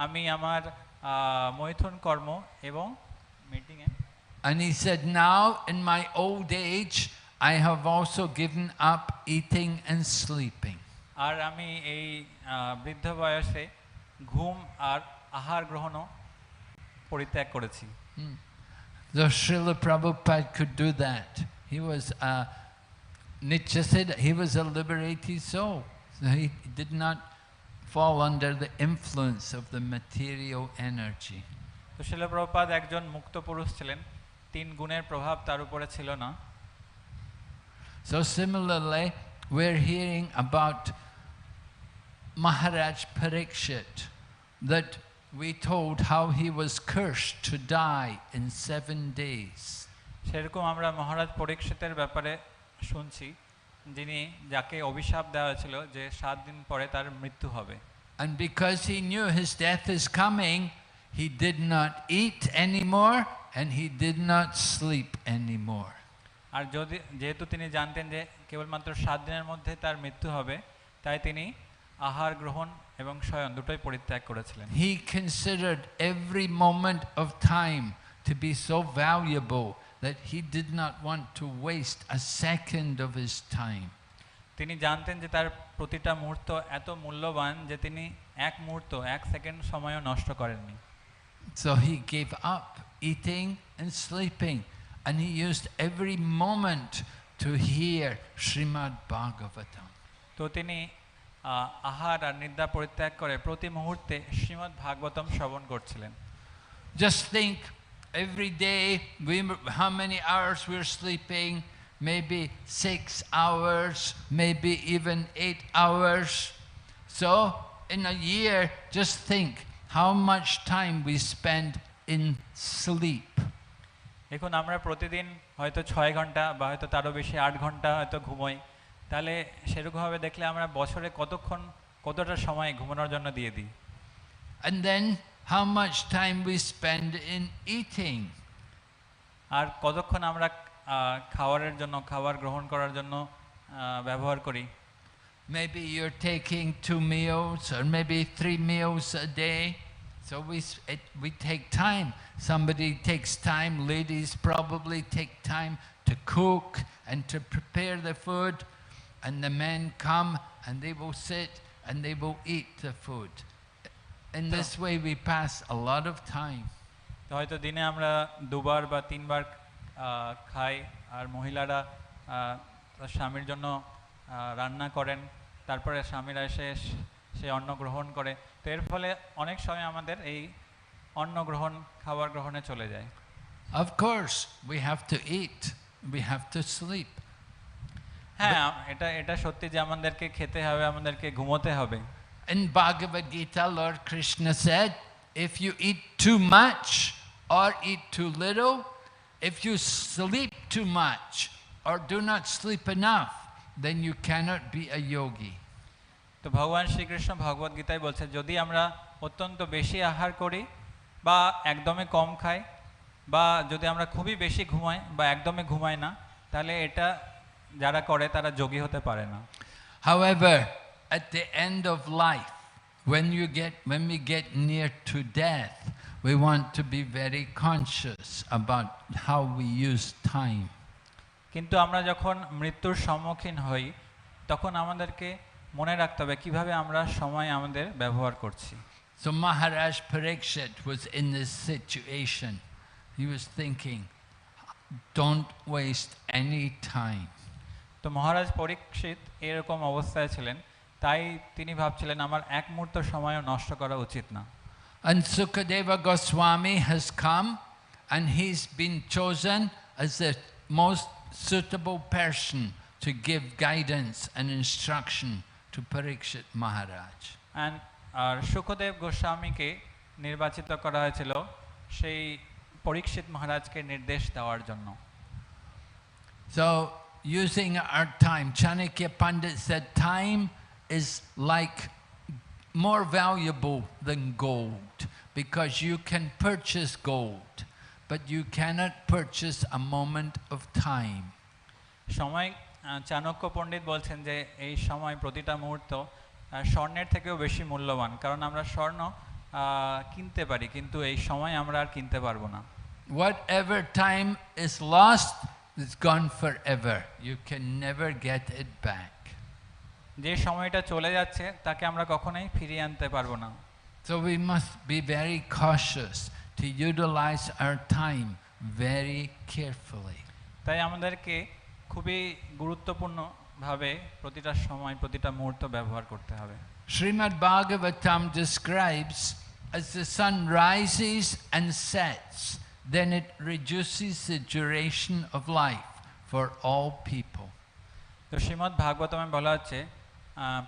আমি আমার মৈথুন কর্ম এবং মিটিংয়ে, and he said, now in my old age I have also given up eating and sleeping. আর আমি এই বৃদ্ধ বয়সে ঘুম আর আহার গ্রহণও পরিত্যাগ করেছি। So Srila Prabhupada could do that. He was Nietzsche said he was a liberated soul. So he did not fall under the influence of the material energy. তো শিলা প্রভুপাদ একজন মুক্ত পুরুষ ছিলেন, 3 গুণের প্রভাব তার উপরে ছিল না। So similarly, we're hearing about Maharaj Parikshit, that we told how he was cursed to die in 7 days. সেরকম আমরা মহারাজ পরীক্ষিতের ব্যাপারে শুনছি, যিনি যাকে অভিশাপ দেওয়া হয়েছিল যে 7 দিন পরে তার মৃত্যু হবে। And because he knew his death is coming, he did not eat anymore and he did not sleep anymore. আর যেহেতু তিনি জানতেন যে কেবলমাত্র 7 দিনের মধ্যে তার মৃত্যু হবে, তাই তিনি আহার গ্রহণ এবং শয়ন দুটোই পরিত্যাগ করেছিলেন। He considered every moment of time to be so valuable that he did not want to waste a second of his time. তিনি জানতেন যে তার প্রতিটা মুহূর্ত এত মূল্যবান যে তিনি এক মুহূর্ত, 1 সেকেন্ড সময়ও নষ্ট করেননি। So he gave up eating and sleeping, and he used every moment to hear Srimad Bhagavatam. তো তিনি আহার আর নিদ্রা পরিত্যাগ করে প্রতি মুহূর্তে শ্রীমদ্ ভাগবতম শ্রবণ করছিলেন। Just think, every day, how many hours we're sleeping? Maybe 6 hours, maybe even 8 hours. So, in a year, just think how much time we spend in sleep. এখন আমরা প্রতিদিন হয়তো 6 ঘন্টা বা হয়তো তারও বেশি 8 ঘন্টা হয়তো ঘুমোই, তাহলে সেরকমভাবে দেখলে আমরা বছরে কতটা সময় ঘুমানোর জন্য দিয়ে দিই। And then how much time we spend in eating. আর কতক্ষণ আমরা খাবার গ্রহণ করার জন্য ব্যবহার করি। Maybe you're taking 2 meals or maybe 3 meals a day. So we take time. Somebody takes time, ladies probably take time to cook and to prepare the food, and the men come and they will sit and they will eat the food. In this way we pass a lot of time. তো হয়তো দিনে আমরা 2 বার বা 3 বার খাই, আর মহিলারা তার স্বামীর জন্য রান্না করেন, তারপরে স্বামীরা এসে সেই অন্ন গ্রহণ করে। তো এর ফলে অনেক সময় আমাদের এই খাবার গ্রহণে চলে যায়। Of course we have to eat, we have to sleep. হ্যাঁ, এটা সত্যি যে আমাদেরকে খেতে হবে, আমাদেরকে ঘুমোতে হবে। In Bhagavad Gita, Lord Krishna said, if you eat too much or eat too little, if you sleep too much or do not sleep enough, then you cannot be a yogi. তো ভগবান শ্রীকৃষ্ণ ভগবদ গীতায় বলছে, যদি আমরা অত্যন্ত বেশি আহার করি বা একদমই কম খাই, বা যদি আমরা খুবই বেশি ঘুমাই বা একদমই ঘুমাই না, তাহলে এটা যারা করে তারা যোগী হতে পারে না। However, at the end of life, when we get near to death, we want to be very conscious about how we use time. কিন্তু আমরা যখন মৃত্যুর সম্মুখীন হই, তখন আমাদেরকে মনে রাখতে হবে কিভাবে আমরা সময় আমাদের ব্যবহার করছি। So Maharaj Parikshit was in this situation. He was thinking, don't waste any time. তো মহারাজ পরীক্ষিত এরকম অবস্থায় ছিলেন, তাই তিনি ভাবছিলেন আমার এক মুহূর্ত সময়ও নষ্ট করা উচিত না। And Sukadeva Goswami has come and he's been chosen as the most suitable person to give guidance and instruction to Parikshit Maharaj. আর সুখদেব গোস্বামীকে নির্বাচিত করা হয়েছিল সেই পরীক্ষিত মহারাজকে নির্দেশ দেওয়ার জন্য। So using our time, Chanakya Pandit said time is like more valuable than gold, because you can purchase gold, but you cannot purchase a moment of time. সময়, চাণক্য পণ্ডিত বলছেন যে এই সময় প্রতিটা মুহূর্ত স্বর্ণের থেকেও বেশি মূল্যবান, কারণ আমরা স্বর্ণ কিনতে পারি কিন্তু এই সময় আমরা আর কিনতে পারবো না। Whatever time is lost is gone forever. You can never get it back. যে সময়টা চলে যাচ্ছে তাকে আমরা কখনোই ফিরিয়ে আনতে পারবো না। So we must be very cautious to utilize our time very carefully. তাই আমাদেরকে খুবই গুরুত্বপূর্ণভাবে প্রতিটা সময় প্রতিটা মুহূর্ত ব্যবহার করতে হবে। Srimad Bhagavatam describes as the sun rises and sets, then it reduces the duration of life for all people. তো শ্রীমদ্ ভাগবতমে বলা হচ্ছে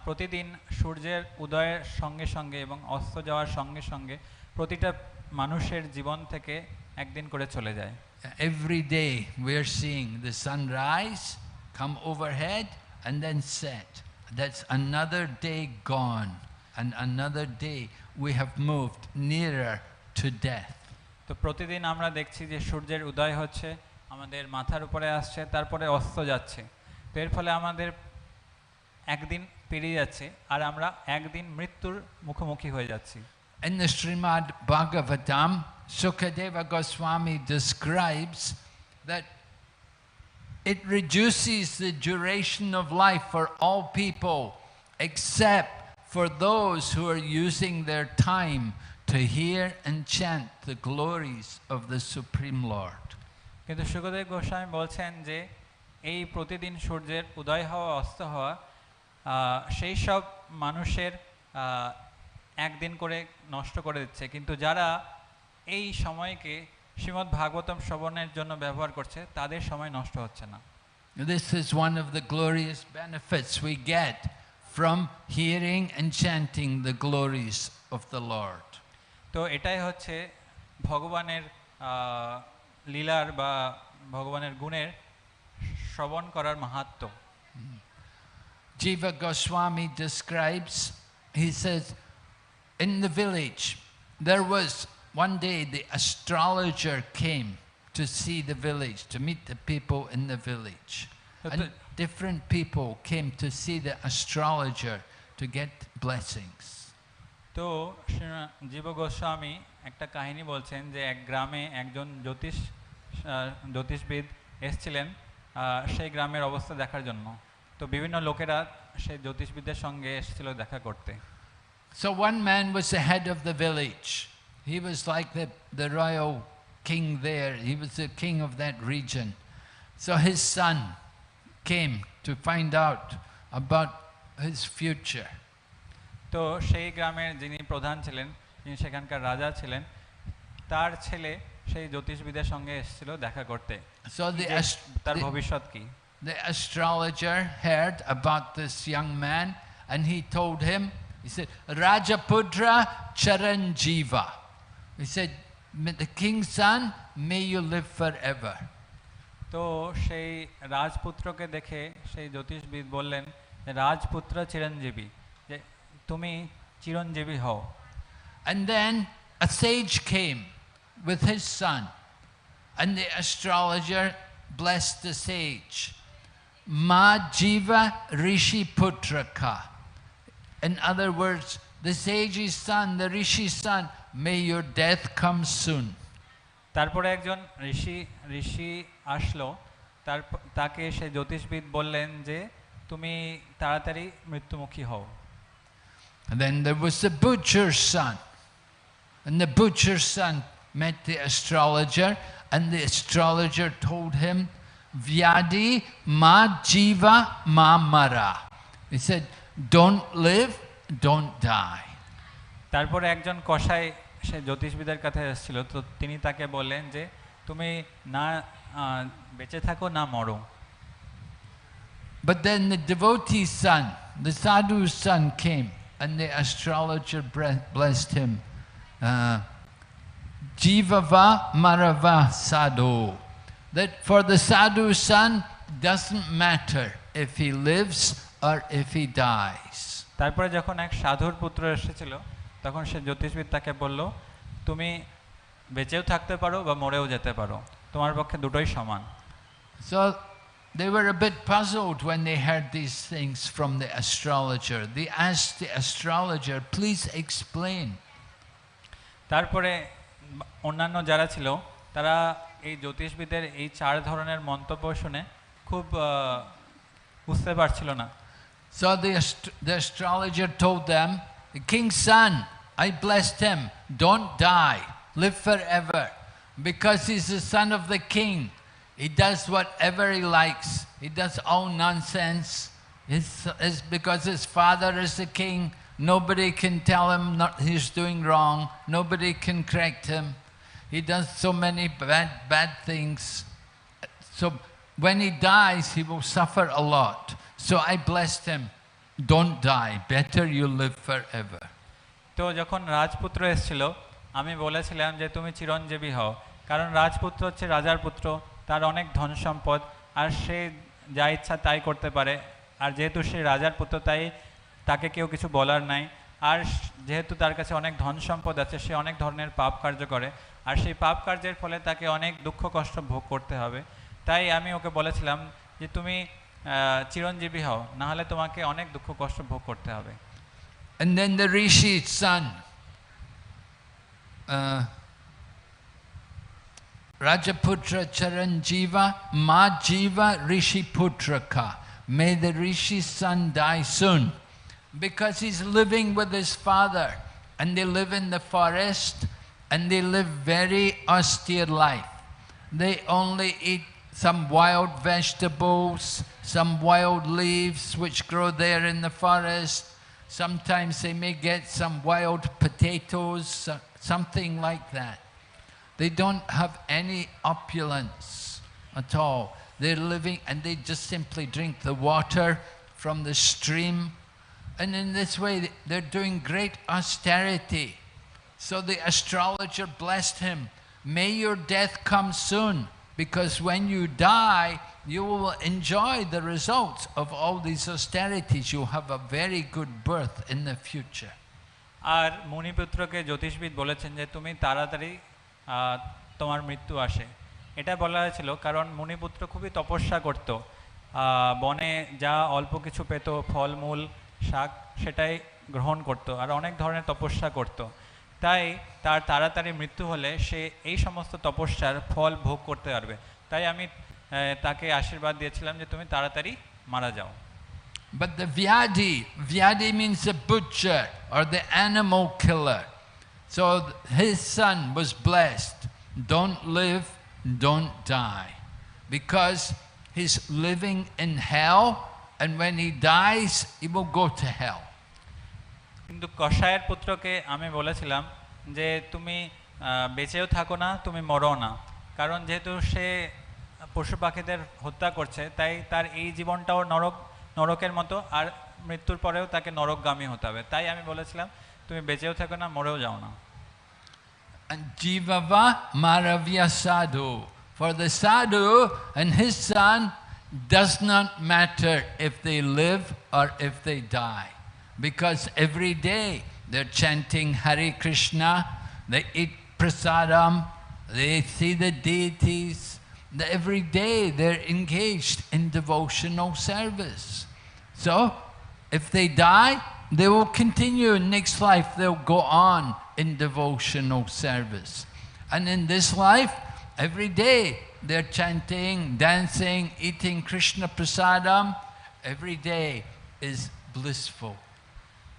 প্রতিদিন সূর্যের উদয়ের সঙ্গে সঙ্গে এবং অস্ত যাওয়ার সঙ্গে সঙ্গে প্রতিটা মানুষের জীবন থেকে একদিন করে চলে যায়। Every day we are seeing the sun rise, come overhead and then set. That's another day gone, and another day we have moved nearer to death. তো প্রতিদিন আমরা দেখছি যে সূর্যের উদয় হচ্ছে, আমাদের মাথার উপরে আসছে, তারপরে অস্ত যাচ্ছে। তো এর ফলে আমাদের একদিন পেরিয়ে যাচ্ছে আর আমরা একদিন মৃত্যুর মুখোমুখি হয়ে যাচ্ছি। In the Srimad Bhagavatam, Sukadeva Goswami describes that it reduces the duration of life for all people except for those who are using their time to hear and chant the glories of the Supreme Lord. কিন্তু সুখদেব গোস্বামী বলছেন যে এই প্রতিদিন সূর্যের উদয় হওয়া অস্ত হওয়া সেই সব মানুষের একদিন করে নষ্ট করে দিচ্ছে, কিন্তু যারা এই সময়কে শ্রীমদ্ ভাগবতম শ্রবণের জন্য ব্যবহার করছে, তাদের সময় নষ্ট হচ্ছে না। This is one of the glorious benefits we get from hearing and chanting the glories of the Lord. তো এটাই হচ্ছে ভগবানের লীলার বা ভগবানের গুণের শ্রবণ করার মাহাত্ম্য। Jiva Goswami describes, he says, in the village, there was one day the astrologer came to see the village, to meet the people in the village. And different people came to see the astrologer to get blessings. তো জীব গোস্বামী একটা কাহিনী বলছেন যে এক গ্রামে একজন জ্যোতিষবিদ এসেছিলেন সেই গ্রামের অবস্থা দেখার জন্য। তো বিভিন্ন লোকেরা সেই জ্যোতিষবিদের সঙ্গে এসেছিল দেখা করতে। So one man was the head of the village. He was like the royal king there. He was the king of that region. So his son came to find out about his future. তো সেই গ্রামের যিনি প্রধান ছিলেন, যিনি সেখানকার রাজা ছিলেন, তার ছেলে সেই জ্যোতিষবিদের সঙ্গে এসেছিল দেখা করতে। So তার ভবিষ্যৎ কি? The astrologer heard about this young man and he told him, he said, Rajaputra Charanjiva. He said, the king's son, may you live forever. তো সেই রাজপুত্রকে দেখে সেই জ্যোতিষবিদ বললেন, রাজপুত্র চিরঞ্জীবী, যে তুমি চিরঞ্জীবী হও। And then a sage came with his son and the astrologer blessed the sage. Ma jiva rishi putraka. In other words, the sage's son, the rishi's son, may your death come soon. তারপরে একজন ঋষি আসলো, তাকে সেই জ্যোতিষবিদ বললেন যে তুমি তাড়াতাড়ি মৃত্যুমুখী হও। And then there was the butcher's son. And the butcher's son met the astrologer and the astrologer told him, Vyadi ma jiva ma mara. He said, don't live, don't die. তারপরে একজন কসাই সে জ্যোতিষবিদের কাছে এসেছিল, তো তিনি তাকে বললেন যে তুমি না বেঁচে থাকো না মরো। But then the devotee's son, the sadhu's son came and the astrologer blessed him. Jivava marava sadhu. That for the sadhu's son doesn't matter if he lives or if he dies. তারপরে যখন এক সাধুর পুত্র এসেছিল, তখন সে জ্যোতিষবিদ তাকে বলল, তুমি বেঁচেও থাকতে পারো বা মরেও যেতে পারো, তোমার পক্ষে দুটোই সমান। So they were a bit puzzled when they heard these things from the astrologer. They asked the astrologer, please explain. তারপরে অন্যান্য যারা ছিল তারা এই জ্যোতিষবিদের এই চার ধরনের মন্তব্য শুনে খুব বুঝতে পারছিল না। So the astrologer told them, the king's son, I blessed him, don't die, live forever, because he's the son of the king. He does whatever he likes. He does all nonsense. It's because his father is the king. Nobody can tell him he's doing wrong. Nobody can correct him. He does so many bad things. So when he dies, he will suffer a lot. So I blessed him. Don't die. Better you live forever. তো যখন রাজপুত্র এসেছিল, আমি বলেছিলাম যে তুমি চিরঞ্জীবী হও, কারণ রাজপুত্র হচ্ছে রাজার পুত্র, তার অনেক ধন সম্পদ, আর সে যা ইচ্ছা তাই করতে পারে। আর যেহেতু সে রাজার পুত্র, তাই তাকে কেউ কিছু বলার নাই। আর যেহেতু তার কাছে অনেক ধন সম্পদ আছে, সে অনেক ধরনের পাপ কার্য করে, আর সেই পাপ কার্যের ফলে তাকে অনেক দুঃখ কষ্ট ভোগ করতে হবে। তাই আমি ওকে বলেছিলাম যে তুমি চিরঞ্জীবী হও, না হলে তোমাকে অনেক দুঃখ কষ্ট ভোগ করতে হবে। And then the rishi's son, Rajaputra Charanjiva Ma Jiva Rishi Putraka. May the rishi's son die soon, because he's living with his father and they live in the forest and they live very austere life. They only eat some wild vegetables, some wild leaves which grow there in the forest. Sometimes they may get some wild potatoes, something like that. They don't have any opulence at all. They're living and they just simply drink the water from the stream. And in this way, they're doing great austerity. So the astrologer blessed him, "May your death come soon, because when you die, you will enjoy the results of all these austerities. You'll have a very good birth in the future." আর মুনিপুত্রকে জ্যোতিষবিদ বলেছেন যে তুমি তাড়াতাড়ি তোমার মৃত্যু আসে। এটা বলা হয়েছিল কারণ মুনিপুত্র খুবই তপস্যা করত, বনে যা অল্প কিছু পেত, ফলমূল শাক, সেটাই গ্রহণ করত আর অনেক ধরনের তপস্যা করত। তাই তার তাড়াতাড়ি মৃত্যু হলে সে এই সমস্ত তপস্যার ফল ভোগ করতে পারবে। তাই আমি তাকে আশীর্বাদ দিয়েছিলাম যে তুমি তাড়াতাড়ি মারা যাও। But the Vyadi means the butcher or the animal killer. So his son was blessed, "Don't live, don't die," because he's living in hell, and when he dies, he will go to hell. কিন্তু কসায়ের পুত্রকে আমি বলেছিলাম যে তুমি বেঁচেও থাকো না, তুমি মরো না, কারণ যেহেতু সে পশু পাখিদের হত্যা করছে তাই তার এই জীবনটাও নরকের মতো, আর মৃত্যুর পরেও তাকে নরকগামী হতে হবে। তাই আমি বলেছিলাম তুমি বেঁচেও থাকো না, মরেও যাও না। And Jivava Maravya Sadhu. For the sadhu and his son, does not matter if they live or if they die. Because every day they're chanting Hare Krishna, they eat prasadam, they see the deities. Every day they're engaged in devotional service. So, if they die, they will continue. Next life they'll go on in devotional service. And in this life, every day they're chanting, dancing, eating Krishna prasadam. Every day is blissful.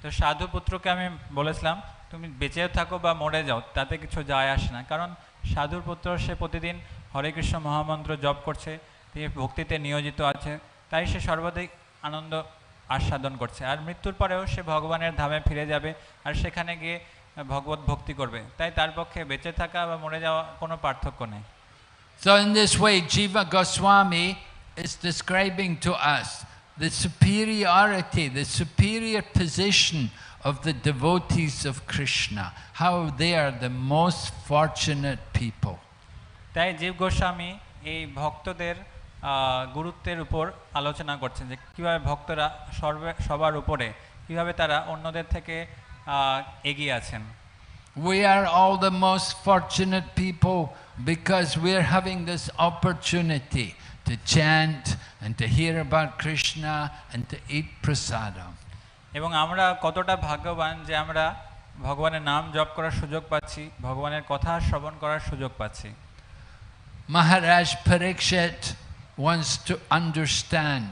তো সাধু পুত্রকে আমি বলেছিলাম তুমি বেঁচেও থাকো বা মরে যাও, তাতে কিছু যায় আসে না, কারণ সাধুর পুত্র সে প্রতিদিন হরে কৃষ্ণ মহামন্ত্র জপ করছে, তিনি ভক্তিতে নিয়োজিত আছে, তাই সে সর্বাধিক আনন্দ আস্বাদন করছে। আর মৃত্যুর পরেও সে ভগবানের ধামে ফিরে যাবে আর সেখানে গিয়ে ভগবত ভক্তি করবে। তাই তার পক্ষে বেঁচে থাকা বা মরে যাওয়া কোনো পার্থক্য নেই। So in this way, Jiva Goswami is describing to us the superiority, the superior position of the devotees of Krishna, how they are the most fortunate people. তাই জীব গোস্বামী এই ভক্তদের গুরুত্বের উপর আলোচনা করছেন যে কীভাবে ভক্তরা সবার উপরে, কীভাবে তারা অন্যদের থেকে এগিয়ে আছেন। We are all the most fortunate people because we are having this opportunity to chant and to hear about Krishna and to eat prasadam. এবং আমরা কতটা ভাগ্যবান যে আমরা ভগবানের নাম জপ করার সুযোগ পাচ্ছি, ভগবানের কথা শ্রবণ করার সুযোগ পাচ্ছি। Maharaj Parikshit wants to understand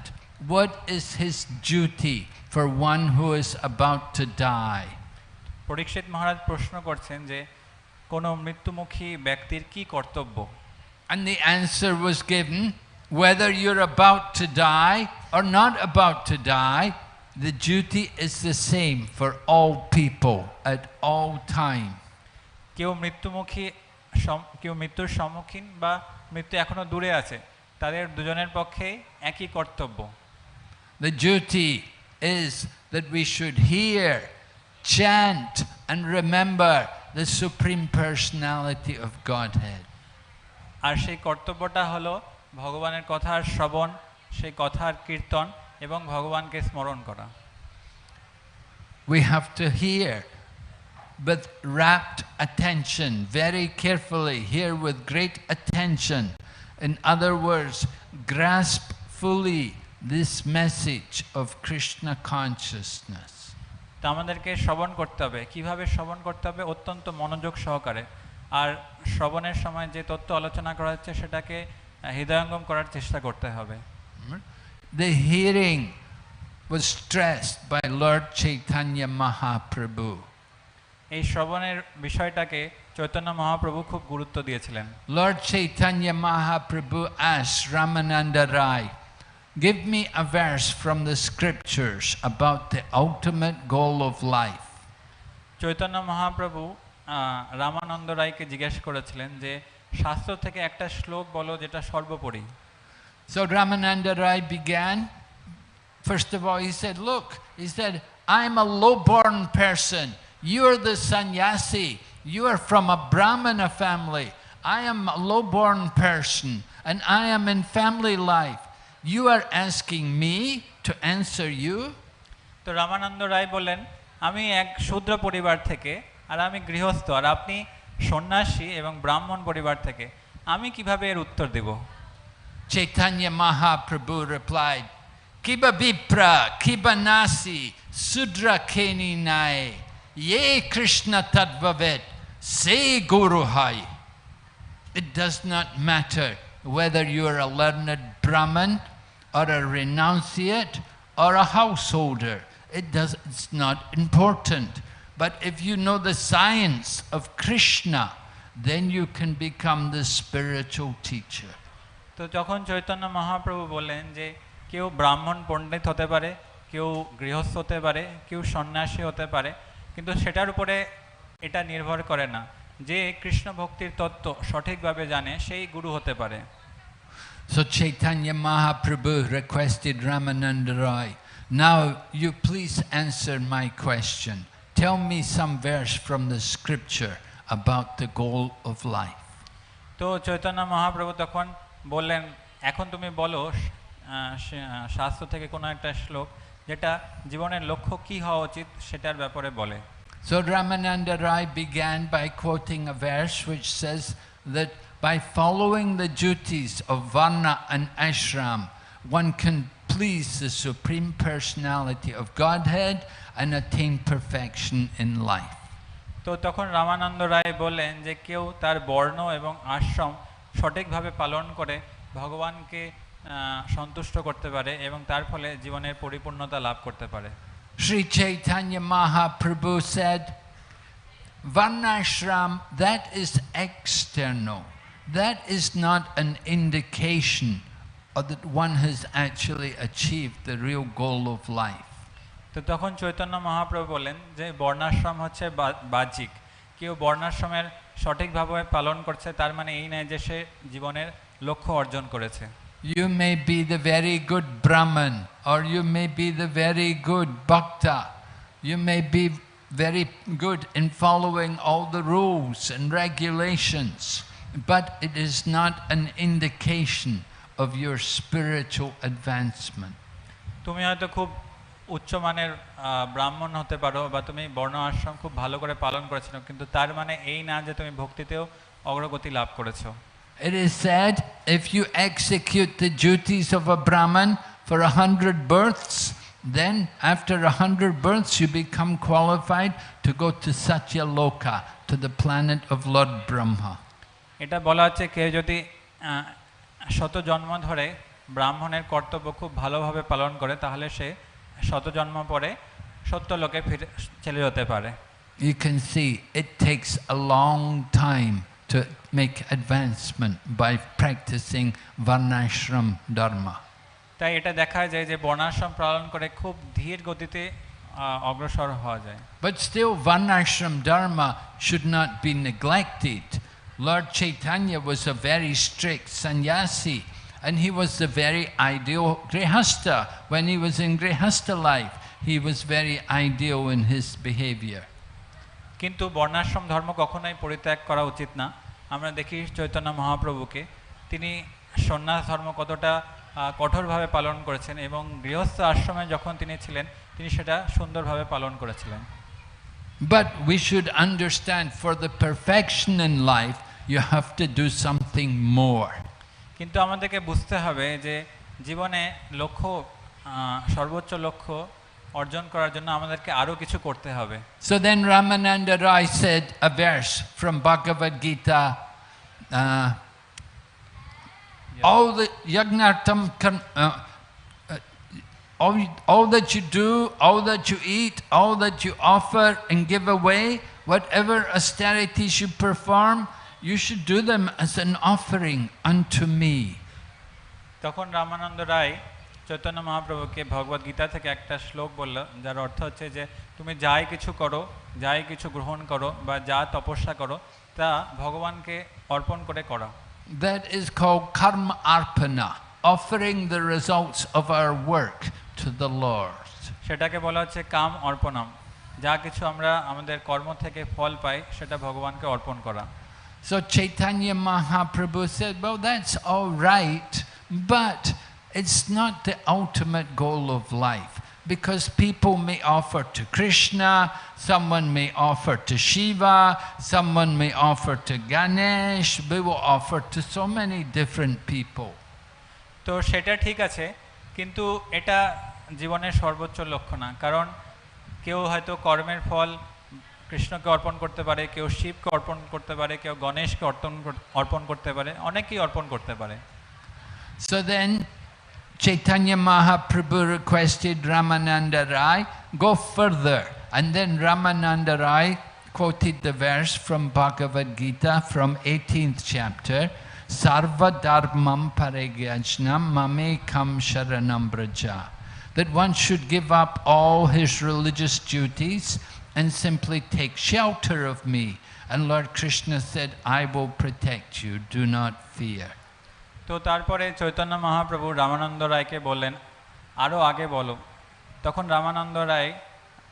what is his duty for one who is about to die. পরীক্ষিত মহারাজ প্রশ্ন করছেন যে কোনো মৃত্যুমুখী ব্যক্তির কি কর্তব্য? And the answer was given, whether you're about to die or not about to die, the duty is the same for all people at all time. কেউ মৃত্যুর সম্মুখীন বা মৃত্যু এখনো দূরে আছে, তাদের দুজনের পক্ষেই একই কর্তব্য। The duty is that we should hear, chant and remember the Supreme Personality of Godhead. আর সেই কর্তব্যটা হলো ভগবানের কথার শ্রবণ, সেই কথার কীর্তন এবং ভগবানকে স্মরণ করা। We have to hear with rapt attention, very carefully, hear with great attention. In other words, grasp fully this message of Krishna consciousness. তা আমাদেরকে শ্রবণ করতে হবে। কিভাবে শ্রবণ করতে হবে? অত্যন্ত মনোযোগ সহকারে। আর শ্রবণের সময় যে তত্ত্ব আলোচনা করা হচ্ছে সেটাকে হৃদয়ঙ্গম করার চেষ্টা করতে হবে। The hearing was stressed by Lord Chaitanya Mahaprabhu. এই শ্রবণের বিষয়টাকে চৈতন্য মহাপ্রভু খুব গুরুত্ব দিয়েছিলেন। Lord Chaitanya Mahaprabhu asked Ramananda Rai, "Give me a verse from the scriptures about the ultimate goal of life." Chaitanya Mahaprabhu Ramananda রায়কে জিজ্ঞেস করেছিলেন যে শাস্ত্র থেকে একটা শ্লোক বলো যেটা সর্বোপরি। So Ramananda Rai began. First of all, he said, look, he said, I'm a low-born person. You're the sannyasi. You are from a Brahmana family. I am a low-born person, and I am in family life. You are asking me to answer you? তো রামানন্দ রায় বললেন, আমি এক শূদ্র পরিবার থেকে, আর আমি গৃহস্থ, আর আপনি সন্ন্যাসী এবং ব্রাহ্মণ পরিবার থেকে, আমি কিভাবে এর উত্তর দেব? Chaitanya Mahaprabhu replied, Kiba Vipra, Kiba Nasi, Sudra Keni Nai, Ye Krishna Tadvavet, Se Guru Hai. It does not matter whether you are a learned Brahmin or a renunciate or a householder. It's not important. But if you know the science of Krishna, then you can become the spiritual teacher. তো যখন চৈতন্য মহাপ্রভু বললেন যে কেউ ব্রাহ্মণ পণ্ডিত হতে পারে, কেউ গৃহস্থ হতে পারে, কেউ সন্ন্যাসী হতে পারে, কিন্তু সেটার উপরে এটা নির্ভর করে না, যে কৃষ্ণ ভক্তির তত্ত্ব সঠিকভাবে জানে সেই গুরু হতে পারে। So Chaitanya Mahaprabhu requested Ramananda Rai, now you please answer my question. Tell me some verse from the scripture about the goal of life. তো চৈতন্য মহাপ্রভু তখন বললেন, এখন তুমি বলো শাস্ত্র থেকে কোনো একটা শ্লোক যেটা জীবনের লক্ষ্য কি হওয়া উচিত সেটার ব্যাপারে বলে। So Ramananda Rai began by quoting a verse which says that by following the duties of Varna and Ashram, one can please the Supreme Personality of Godhead and attain perfection in life. তো তখন রামানন্দ রায় বললেন যে কেউ তার বর্ণ এবং আশ্রম সঠিকভাবে পালন করে ভগবানকে সন্তুষ্ট করতে পারে এবং তার ফলে জীবনের পরিপূর্ণতা লাভ করতে পারে। Sri Chaitanya Mahaprabhu said, Varnashram, that is external. That is not an indication that one has actually achieved the real goal of life. তো তখন চৈতন্য মহাপ্রভু বলেন যে বর্ণাশ্রম হচ্ছে বাহ্যিক, কেউ বর্ণাশ্রমের সঠিকভাবে পালন করছে তার মানে এই নয় যে সে জীবনের লক্ষ্য অর্জন করেছে। You may be the very good Brahman, or you may be the very good Bhakta. You may be very good in following all the rules and regulations, but it is not an indication of your spiritual advancement. তুমি হয়তো খুব উচ্চমানের ব্রাহ্মণ হতে পারো বা তুমি বর্ণ আশ্রম খুব ভালো করে পালন করেছো, কিন্তু তার মানে এই না যে তুমি ভক্তিতেও অগ্রগতি লাভ করেছো। It is said, if you execute the duties of a Brahman for 100 births, then after 100 births you become qualified to go to Satya Loka, to the planet of Lord Brahma. এটা বলা হচ্ছে কেউ যদি 100 জন্ম ধরে ব্রাহ্মণের কর্তব্য খুব ভালোভাবে পালন করে তাহলে সে 100 জন্ম পরে সত্যলোকে ফিরে চলে যেতে পারে। You can see it takes a long time to make advancement by practicing Varnashram Dharma. তাই এটা দেখা যায় যে বর্ণাশ্রম পালন করে খুব ধীর গতিতে অগ্রসর হওয়া যায়। But still Varnashram Dharma should not be neglected. Lord Chaitanya was a very strict sannyasi, and he was the very ideal grihastha. When he was in grihastha life, he was very ideal in his behavior. কিন্তু বর্ণাশ্রম ধর্ম কখনোই পরিত্যাগ করা উচিত না। আমরা দেখি চৈতন্য মহাপ্রভুকে, তিনি সন্ন্যাস ধর্ম কতটা কঠোরভাবে পালন করেছেন এবং গৃহস্থ আশ্রমে যখন তিনি ছিলেন তিনি সেটা সুন্দরভাবে পালন করেছিলেন। But we should understand, for the perfection in life you have to do something more. কিন্তু আমাদেরকে বুঝতে হবে যে জীবনে লক্ষ্য সর্বোচ্চ লক্ষ্য অর্জন করার জন্য আমাদেরকে আরো কিছু করতে হবে। So then Ramananda Rai said a verse from Bhagavad Gita, all the yagnartam, all that you do, all that you eat, all that you offer and give away, whatever austerities you perform, you should do them as an offering unto me. তখন রামানন্দ রায় চৈতন্য মহাপ্রভুকে ভগবদ গীতা থেকে একটা শ্লোক বলল, যার অর্থ হচ্ছে যে তুমি যাই কিছু করো, যাই কিছু গ্রহণ করো বা যা তপস্যা করো তা ভগবানকে অর্পণ করে করো। That is called karma arpana, offering the results of our work to the Lord. সেটাকে বলা হচ্ছে কাম অর্পণম, যা কিছু আমরা আমাদের কর্ম থেকে ফল পাই সেটা ভগবানকে অর্পণ করা। So Chaitanya Mahaprabhu said, well, that's all right, but it's not the ultimate goal of life, because people may offer to Krishna, someone may offer to Shiva, someone may offer to Ganesh, we will offer to so many different people. তো সেটা ঠিক আছে, কিন্তু এটা জীবনের সর্বোচ্চ লক্ষ্য না, কারণ কেউ হয়তো কর্মের ফল কৃষ্ণকে অর্পণ করতে পারে, কেউ শিবকে অর্পণ করতে পারে, কেউ গণেশকে অর্পণ করতে পারে, অনেকেই অর্পণ করতে পারে। So then Chaitanya Mahaprabhu requested Ramananda Rai, go further. And then Ramananda Rai quoted the verse from Bhagavad Gita from 18th chapter, Sarva dharmam parigyajnam mamekam sharanam braja. That one should give up all his religious duties and simply take shelter of me. And Lord Krishna said, I will protect you, do not fear. তো তারপরে চৈতন্য মহাপ্রভু রামানন্দ রায়কে বললেন, আরও আগে বলো। তখন রামানন্দ রায়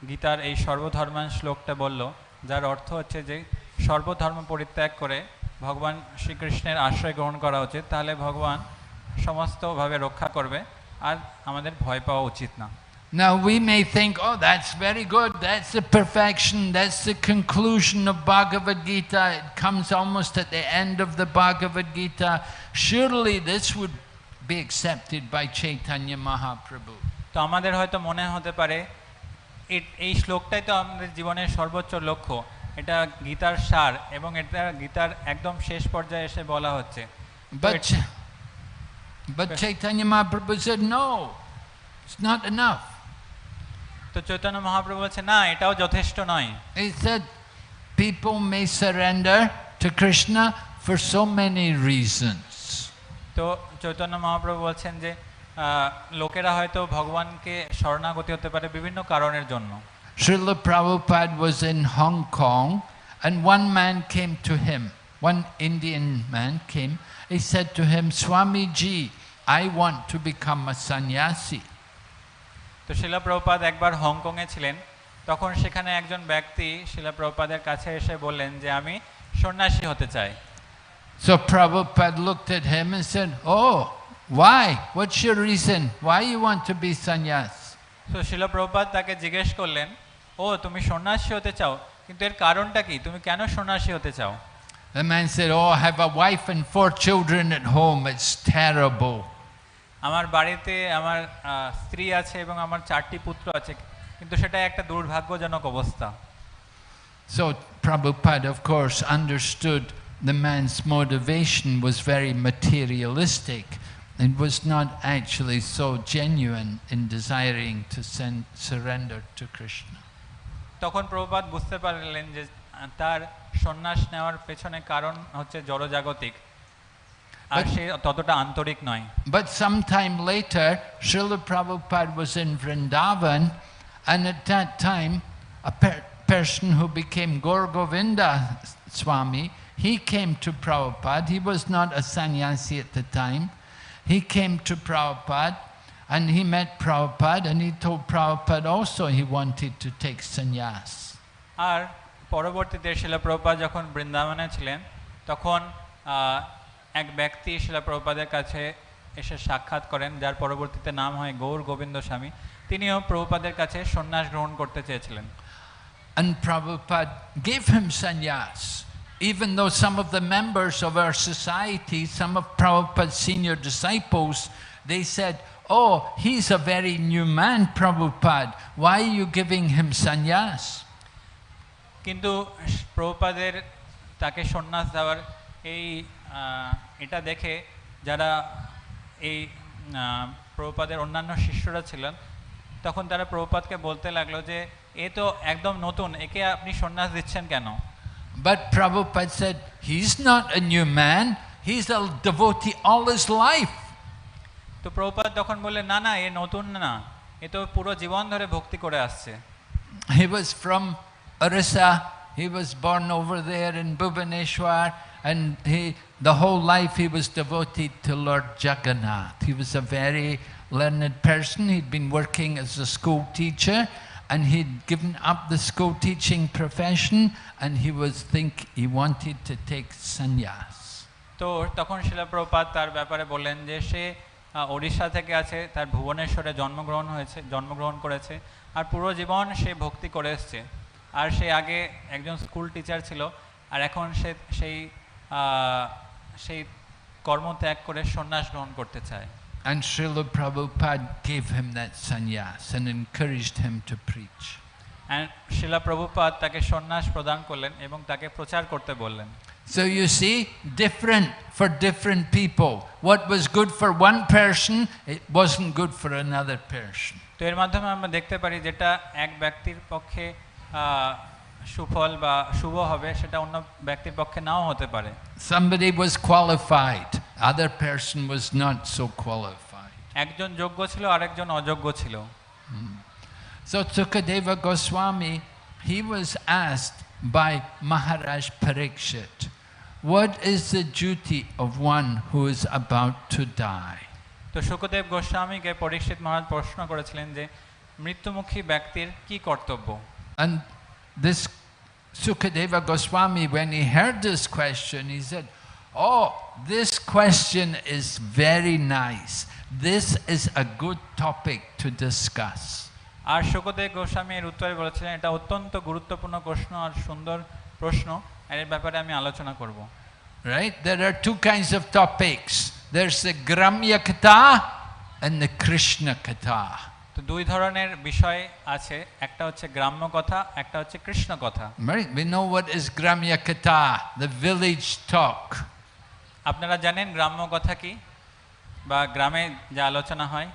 গীতার এই সর্বধর্মান শ্লোকটা বলল, যার অর্থ হচ্ছে যে সর্বধর্ম পরিত্যাগ করে ভগবান শ্রীকৃষ্ণের আশ্রয় গ্রহণ করা উচিত, তাহলে ভগবান সমস্তভাবে রক্ষা করবে আর আমাদের ভয় পাওয়া উচিত না। Now we may think, oh, that's very good, that's the perfection, that's the conclusion of Bhagavad Gita, it comes almost at the end of the Bhagavad Gita, surely this would be accepted by Chaitanya Mahaprabhu. তো আমাদের হয়তো মনে হতে পারে এই শ্লোকটাই তো আমাদের জীবনের সর্বোচ্চ লক্ষ্য, এটা গীতার সার এবং এটা গীতার একদম শেষ পর্যায়ে এসে বলা হচ্ছে। But Chaitanya Mahaprabhu said, no, it's not enough. তো চৈতন্য মহাপ্রভু বলছে, না, এটাও যথেষ্ট নয়। He said, people may surrender to Krishna for so many reasons. তো চৈতন্য মহাপ্রভু বলছেন যে লোকেরা হয়তো ভগবানকে শরণাগতি হতে পারে বিভিন্ন কারণের জন্য। Srila Prabhupada was in Hong Kong and one man came to him, one Indian man came, he said to him, Swamiji, I want to become a sannyasi. তো শিলা প্রভুপাদ একবার হংকংয়ে ছিলেন, তখন সেখানে একজন ব্যক্তি শিলা প্রভুপাদের কাছে এসে বললেন যে আমি সন্ন্যাসী হতে চাই। So Prabhupada looked at him and said, oh, why? What's your reason? Why you want to be sannyas? তো শিলা প্রভুপাদ তাকে জিজ্ঞেস করলেন, ও তুমি সন্ন্যাসী হতে চাও, কিন্তু এর কারণটা কি, তুমি কেন সন্ন্যাসী হতে চাও? The man said, oh, I have a wife and 4 children at home, it's terrible. আমার বাড়িতে আমার স্ত্রী আছে এবং আমার 4টি পুত্র আছে, কিন্তু সেটা একটা দুর্ভাগ্যজনক অবস্থা। So Prabhupada, of course, understood the man's motivation was very materialistic. It was not actually so genuine in desiring to surrender to Krishna. তখন প্রভুপাদ বুঝতে পারলেন যে তার সন্ন্যাস নেওয়ার পেছনে কারণ হচ্ছে জড়জাগতিক, আর সে ততটা আন্তরিক নয়। But sometime later, Srila Prabhupada was in Vrindavan, and at that time, a person who became Gaur Govinda Swami, he came to Prabhupada. He was not a sannyasi at the time. He came to Prabhupada, and he met Prabhupada, and he told Prabhupada also he wanted to take sannyas. আর পরবর্তীতে শিলা প্রভুপাদ যখন বৃন্দাবনে ছিলেন, তখন এক ব্যক্তি শিলা প্রভুপাদের কাছে এসে সাক্ষাৎ করেন, যার পরবর্তীতে নাম হয় গৌর গোবিন্দ স্বামী। তিনিও প্রভুপাদের কাছে সন্ন্যাস গ্রহণ করতে চেয়েছিলেন। And Prabhupada gave him sannyas, even though some of the members of our society, some of Prabhupada's senior disciples, they said, oh, he's a very new man, Prabhupada, why are you giving him sannyas? কিন্তু প্রভুপাদের তাকে সন্ন্যাস দেওয়ার এটা দেখে যারা এই প্রভুপাদের অন্যান্য শিষ্যরা ছিলেন, তখন তারা প্রভুপাদকে বলতে লাগলো যে এ তো একদম নতুন, একে আপনি সন্ন্যাস দিচ্ছেন কেন? But Prabhupada said, he's not a new man, he's a devotee all his life. তো প্রভুপাদ তখন বললেন, না না, এ নতুন না, এ তো পুরো জীবন ধরে ভক্তি করে আসছে। He was from Orissa. He was born over there in Bhubaneswar, and the whole life he was devoted to Lord Jagannath. He was a very learned person. He'd been working as a school teacher, and he'd given up the school teaching profession, and he wanted to take sannyas. তো তখন শিলা প্রভুপাদ তার ব্যাপারে বললেন যে সে ওড়িশা থেকে আছে, তার ভুবনেশ্বরে জন্মগ্রহণ করেছে, আর পুরো জীবন সে ভক্তি করে এসছে। আর সে আগে একজন স্কুল টিচার ছিল, আর এখন সে সেই কর্ম ত্যাগ করে সন্ন্যাস গ্রহণ করতে চায়। And Srila Prabhupada gave him that sannyas and encouraged him to preach. And শিলা প্রভুপাদ তাকে সন্ন্যাস প্রদান করলেন এবং তাকে প্রচার করতে বললেন। So you see, different for different people. What was good for one person, it wasn't good for another person. তো এর মাধ্যমে আমরা দেখতে পারি যেটা এক ব্যক্তির পক্ষে সুফল বা শুভ হবে, সেটা অন্য ব্যক্তির পক্ষে নাও হতে পারে। Somebody was qualified, other person was not so qualified. একজন যোগ্য ছিল, আরেকজন অযোগ্য ছিল। So Sukadeva Goswami, he was asked by Maharaj Parikshit, what is the duty of one who is about to die? তো শুকদেব গোস্বামীকে পরীক্ষিত মহারাজ প্রশ্ন করেছিলেন যে মৃত্যুমুখী ব্যক্তির কি কর্তব্য। And this Sukadeva Goswami, when he heard this question, he said, oh, this question is very nice. This is a good topic to discuss. আর শুকদেব গোস্বামী এর উত্তরে বলেছিলেন, এটা অত্যন্ত গুরুত্বপূর্ণ প্রশ্ন আর সুন্দর প্রশ্ন, এর ব্যাপারে আমি আলোচনা করব। Right? There are two kinds of topics. There's the Gramya Katha and the Krishna Katha. তো দুই ধরনের বিষয় আছে, একটা হচ্ছে গ্রাম্য কথা, একটা হচ্ছে কৃষ্ণ কথা। Right? We know what is Gramya Katha, the village talk. আপনারা জানেন গ্রাম্য কথা কি, বা গ্রামে যা আলোচনা হয়?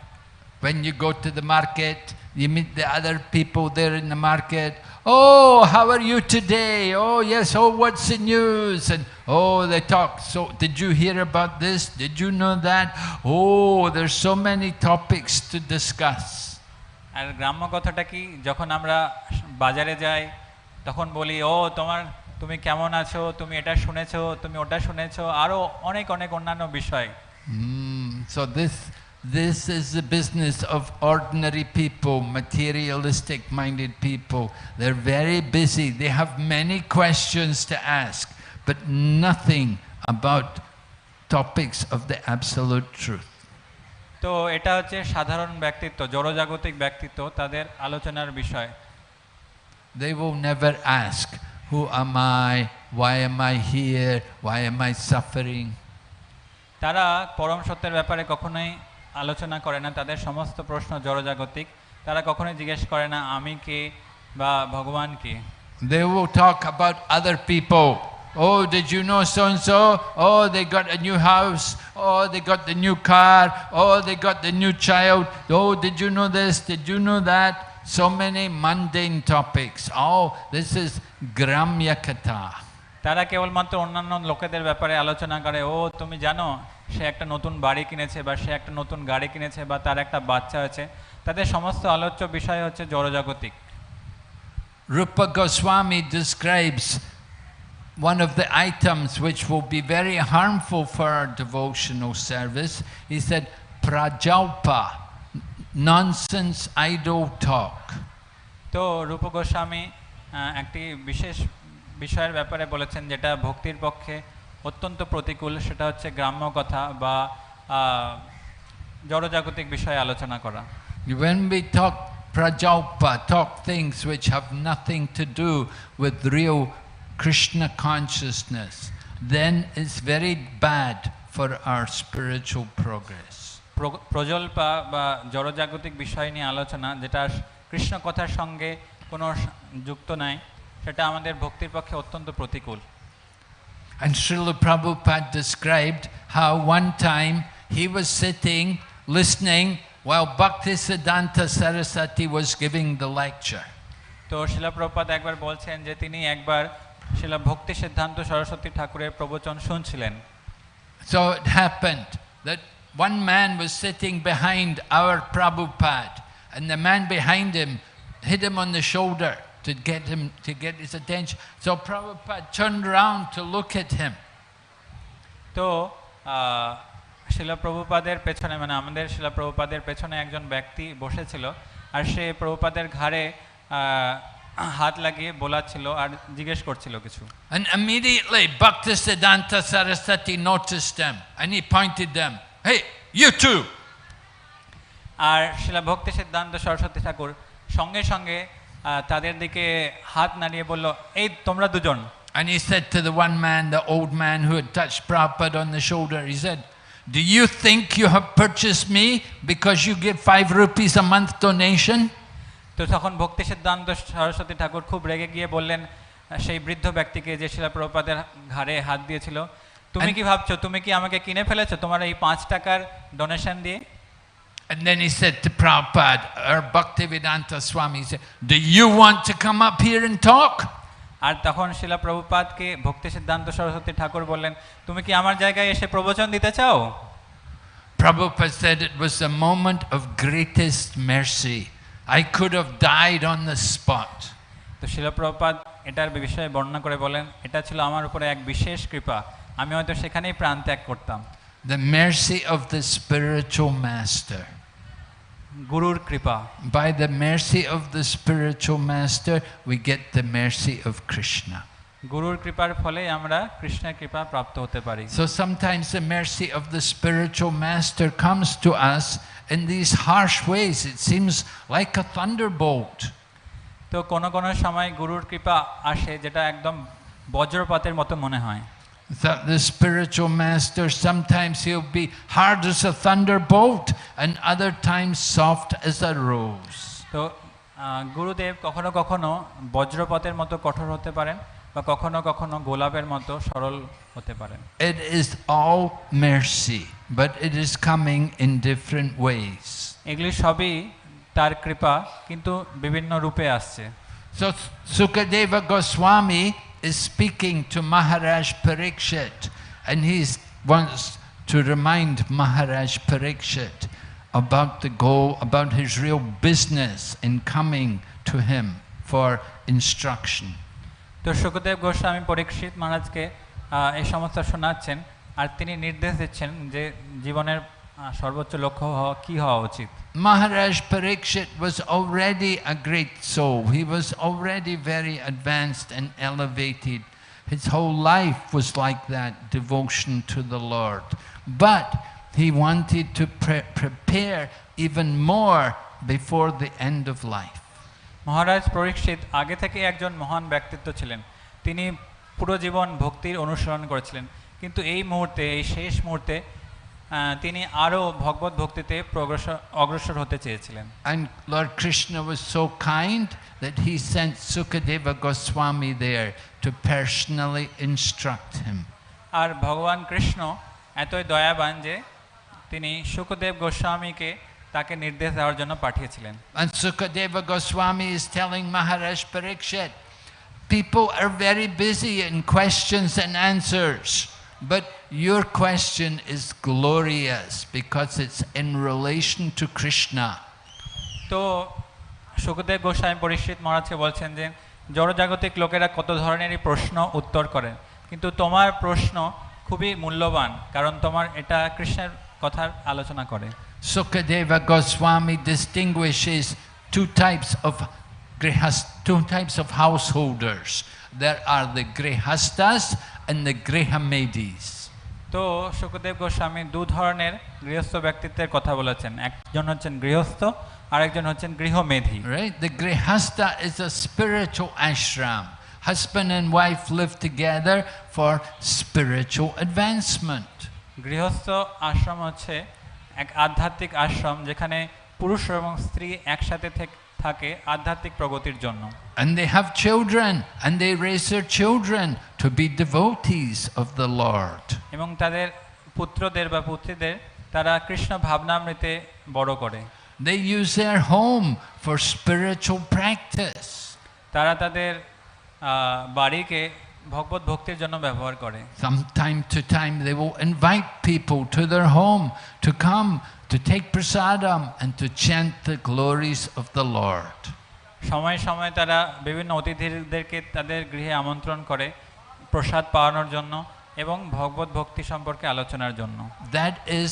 When you go to the market, you meet the other people there in the market. Oh, how are you today? Oh, yes. Oh, what's the news? And oh, they talk. So, did you hear about this? Did you know that? Oh, there's so many topics to discuss. আর গ্রাম্য কথাটা কি, যখন আমরা বাজারে যাই তখন বলি, ও তুমি কেমন আছো, তুমি এটা শুনেছো, তুমি ওটা শুনেছো, আরো অনেক অনেক অন্যান্য বিষয়। So this is the business of ordinary people, materialistic minded people. They're very busy. They have many questions to ask, but nothing about topics of the absolute truth. তো এটা হচ্ছে সাধারণ ব্যক্তিত্ব, জড়জাগতিক ব্যক্তিত্ব, তাদের আলোচনার বিষয়। They will never ask, who am I? Why am I here? Why am I suffering? তারা পরম সত্যের ব্যাপারে কখনোই আলোচনা করে না। তাদের সমস্ত প্রশ্ন জড়জাগতিক। তারা কখনোই জিজ্ঞেস করে না আমি কে বা ভগবান কে। They will talk about other people. Oh, did you know so and so? Oh, they got a new house. Oh, they got the new car. Oh, they got the new child. Oh, did you know this? Did you know that? So many mundane topics. Oh, this is Gramya Katha. তারা কেবলমাত্র অন্যান্য লোকেদের ব্যাপারে আলোচনা করে। ও তুমি জানো সে একটা নতুন বাড়ি কিনেছে, বা সে একটা নতুন গাড়ি কিনেছে, বা তার একটা বাচ্চা আছে। তাদের সমস্ত আলোচ্য বিষয় হচ্ছে জড়জাগতিক। Rupa Goswami describes one of the items which will be very harmful for our devotional service. He said, prajalpa, nonsense idle talk. তো রূপ গোস্বামী একটি বিশেষ বিষয়ের ব্যাপারে বলেছেন যেটা ভক্তির পক্ষে অত্যন্ত প্রতিকূল, সেটা হচ্ছে গ্রাম্য কথা বা জড়জাগতিক বিষয়ে আলোচনা করা। When we talk prajalpa, talk things which have nothing to do with real Krishna consciousness, then it's very bad for our spiritual progress. প্রজল্পা বা জড়জাগতিক বিষয় নিয়ে আলোচনা যেটা কৃষ্ণ কথার সঙ্গে কোনো যুক্ত নাই, সেটা আমাদের ভক্তির পক্ষে অত্যন্ত প্রতিকূল। And Srila Prabhupada described how one time he was sitting listening while Bhaktisiddhanta Saraswati was giving the lecture. তো শিলা প্রভুপাদ একবার বলছেন যে তিনি একবার শিলা ভক্তি সিদ্ধান্ত সরস্বতী ঠাকুরের প্রবচন শুনছিলেন। So it happened that one man was sitting behind our Prabhupada, and the man behind him hit him on the shoulder to get his attention. So Prabhupada turned around to look at him. তো শিলা প্রভুপাদের পেছনে মানে আমাদের শিলা প্রভুপাদের পেছনে একজন ব্যক্তি বসেছিল আর সে প্রভুপাদের ঘাড়ে হাত লাগিয়ে বলাচ্ছিল আর জিজ্ঞেস করছিল কিছু। And immediately Bhaktisiddhanta Saraswati noticed them and he pointed them, hey, you too. আর শিলা ভক্তি সিদ্ধান্ত সরস্বতী ঠাকুর সঙ্গে সঙ্গে তাদের দিকে হাত নাড়িয়ে বলল, এই তোমরা দুজন। And he said to the one man, the old man who had touched Prabhupada on the shoulder, he said, do you think you have purchased me because you give 5 rupees a month donation? তো তখন ভক্তি সিদ্ধান্ত সরস্বতী ঠাকুর খুব রেগে গিয়ে বললেন সেই বৃদ্ধ ব্যক্তিকে যে শিলা প্রভুপাদের ঘাড়ে হাত দিয়েছিল, তুমি কি ভাবছো তুমি কি আমাকে কিনে ফেলেছো তোমার এই 5 টাকার ডোনেশন দিয়ে? And then he said to Prabhupada, or Bhaktivedanta Swami, he said, do you want to come up here and talk? আর তখন শিলা প্রভুপাদকে ভক্তি সিদ্ধান্ত সরস্বতী ঠাকুর বললেন, তুমি কি আমার জায়গায় এসে প্রবচন দিতে চাও? Prabhupada said it was a moment of greatest mercy. I could have died on the spot. তো শিলা প্রভুপাদ এটার বিষয়ে বর্ণনা করে বলেন, এটা ছিল আমার উপরে এক বিশেষ কৃপা, আমি হয়তো সেখানেই প্রাণ ত্যাগ করতাম। The mercy of the spiritual master. গুরুর কৃপা। By the mercy of the spiritual master, we get the mercy of Krishna. গুরুর কৃপার ফলে আমরা কৃষ্ণের কৃপা প্রাপ্ত হতে পারি। So sometimes the mercy of the spiritual master comes to us in these harsh ways. It seems like a thunderbolt. তো কোনো কোনো সময় গুরুর কৃপা আসে যেটা একদম বজ্রপাতের মতো মনে হয়। That the spiritual master, sometimes he'll be hard as a thunderbolt and other times soft as a rose. তো গুরুদেব কখনো কখনো বজ্রপাতের মতো কঠোর হতে পারেন বা কখনো কখনো গোলাপের মতো সরল হতে পারেন। It is all mercy, but it is coming in different ways. এগুলি সবই তার কৃপা কিন্তু বিভিন্ন রূপে আসছে। So Sukadeva Goswami is speaking to Maharaj Parikshit, and he wants to remind Maharaj Parikshit about the goal, about his real business in coming to him for instruction. তো সুখদেব গোস্বামী পরীক্ষিত মহারাজকে এই সমস্ত শোনাচ্ছেন আর তিনি নির্দেশ দিচ্ছেন যে জীবনের সর্বোচ্চ লক্ষ্য কি হওয়া উচিত। Maharaj Parikshit was already a great soul. He was already very advanced and elevated. His whole life was like that, devotion to the Lord. But he wanted to prepare even more before the end of life. মহারাজ পরীক্ষিত আগে থেকে একজন মহান ব্যক্তিত্ব ছিলেন, তিনি পুরো জীবন ভক্তির অনুসরণ করেছিলেন, কিন্তু এই মুহূর্তে এই শেষ মুহূর্তে তিনি আরো ভগবত ভক্তিতে অগ্রসর হতে চেয়েছিলেন। And Lord Krishna was so kind that he sent Sukadeva Goswami there to personally instruct him. আর ভগবান কৃষ্ণ এতই দয়াবান যে তিনি সুখদেব গোস্বামীকে তাকে নির্দেশ দেওয়ার জন্য পাঠিয়েছিলেন। And Sukadeva Goswami is telling Maharaj Parikshit, people are very busy in questions and answers, but your question is glorious because it's in relation to Krishna. তো সুখদেব গোস্বামী পরীক্ষিত মহারাজকে বলছেন যে জড়জাগতিক লোকেরা কত ধরনেরই প্রশ্ন উত্তর করেন, কিন্তু তোমার প্রশ্ন খুবই মূল্যবান কারণ তোমার এটা কৃষ্ণের কথার আলোচনা করে। Sukadeva Goswami distinguishes two types of householders. There are the grihastas and the grihamedis. তো সুখদেব গোস্বামী দু ধরনের গৃহস্থ ব্যক্তিত্বের কথা বলেছেন, একজন হচ্ছেন গৃহস্থ আর একজন হচ্ছেন গৃহমেধি। Right? The grihasta is a spiritual ashram. Husband and wife live together for spiritual advancement. গৃহস্থ আশ্রম হচ্ছে এক আধ্যাত্মিক আশ্রম যেখানে পুরুষ এবং স্ত্রী একসাথে থাকে আধ্যাত্মিক প্রগতির জন্য। And they have children and they raise their children to be devotees of the Lord. এবং তাদের পুত্রদের বা পুত্রীদের তারা কৃষ্ণ ভাবনামৃতে বড় করে। They use their home for spiritual practice. তারা তাদের বাড়িকে ভগবত ভক্তির জন্য ব্যবহার করে। From time to time they will invite people to their home to come to take prasadam and to chant the glories of the Lord. সময় সময় তারা বিভিন্ন অতিথিদেরকে তাদের গৃহে আমন্ত্রণ করে প্রসাদ পাওয়ানোর জন্য এবং ভগবত ভক্তি সম্পর্কে আলোচনার জন্য। That is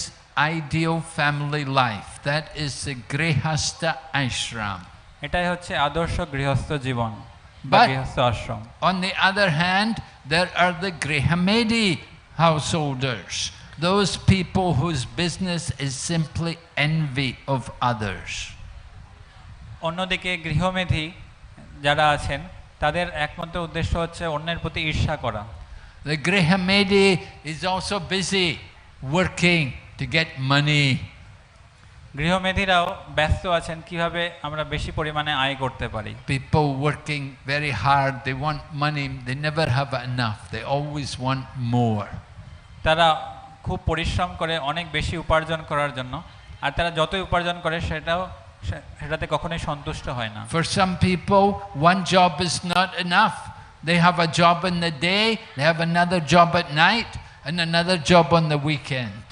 ideal family life. That is the grihastha ashram. এটাই হচ্ছে আদর্শ গৃহস্থ জীবন বা But গৃহস্থ আশ্রম। on the other hand, there are the grihamedi householders, those people whose business is simply envy of others. অন্যদিকে গৃহমেধি যারা আছেন তাদের একমাত্র উদ্দেশ্য হচ্ছে অন্যের প্রতি ঈর্ষা করা। The grihamedi is also busy working to get money. গৃহমেধিরাও ব্যস্ত আছেন কিভাবে আমরা বেশি পরিমাণে আয় করতে পারি। People working very hard, they want money, they never have enough, they always want more. তারা খুব পরিশ্রম করে অনেক বেশি উপার্জন করার জন্য, আর তারা যতই উপার্জন করে সেটাতে কখনোই সন্তুষ্ট হয় না। For some people, one job is not enough. They have a job in the day, they have another job at night, and another job on the weekend.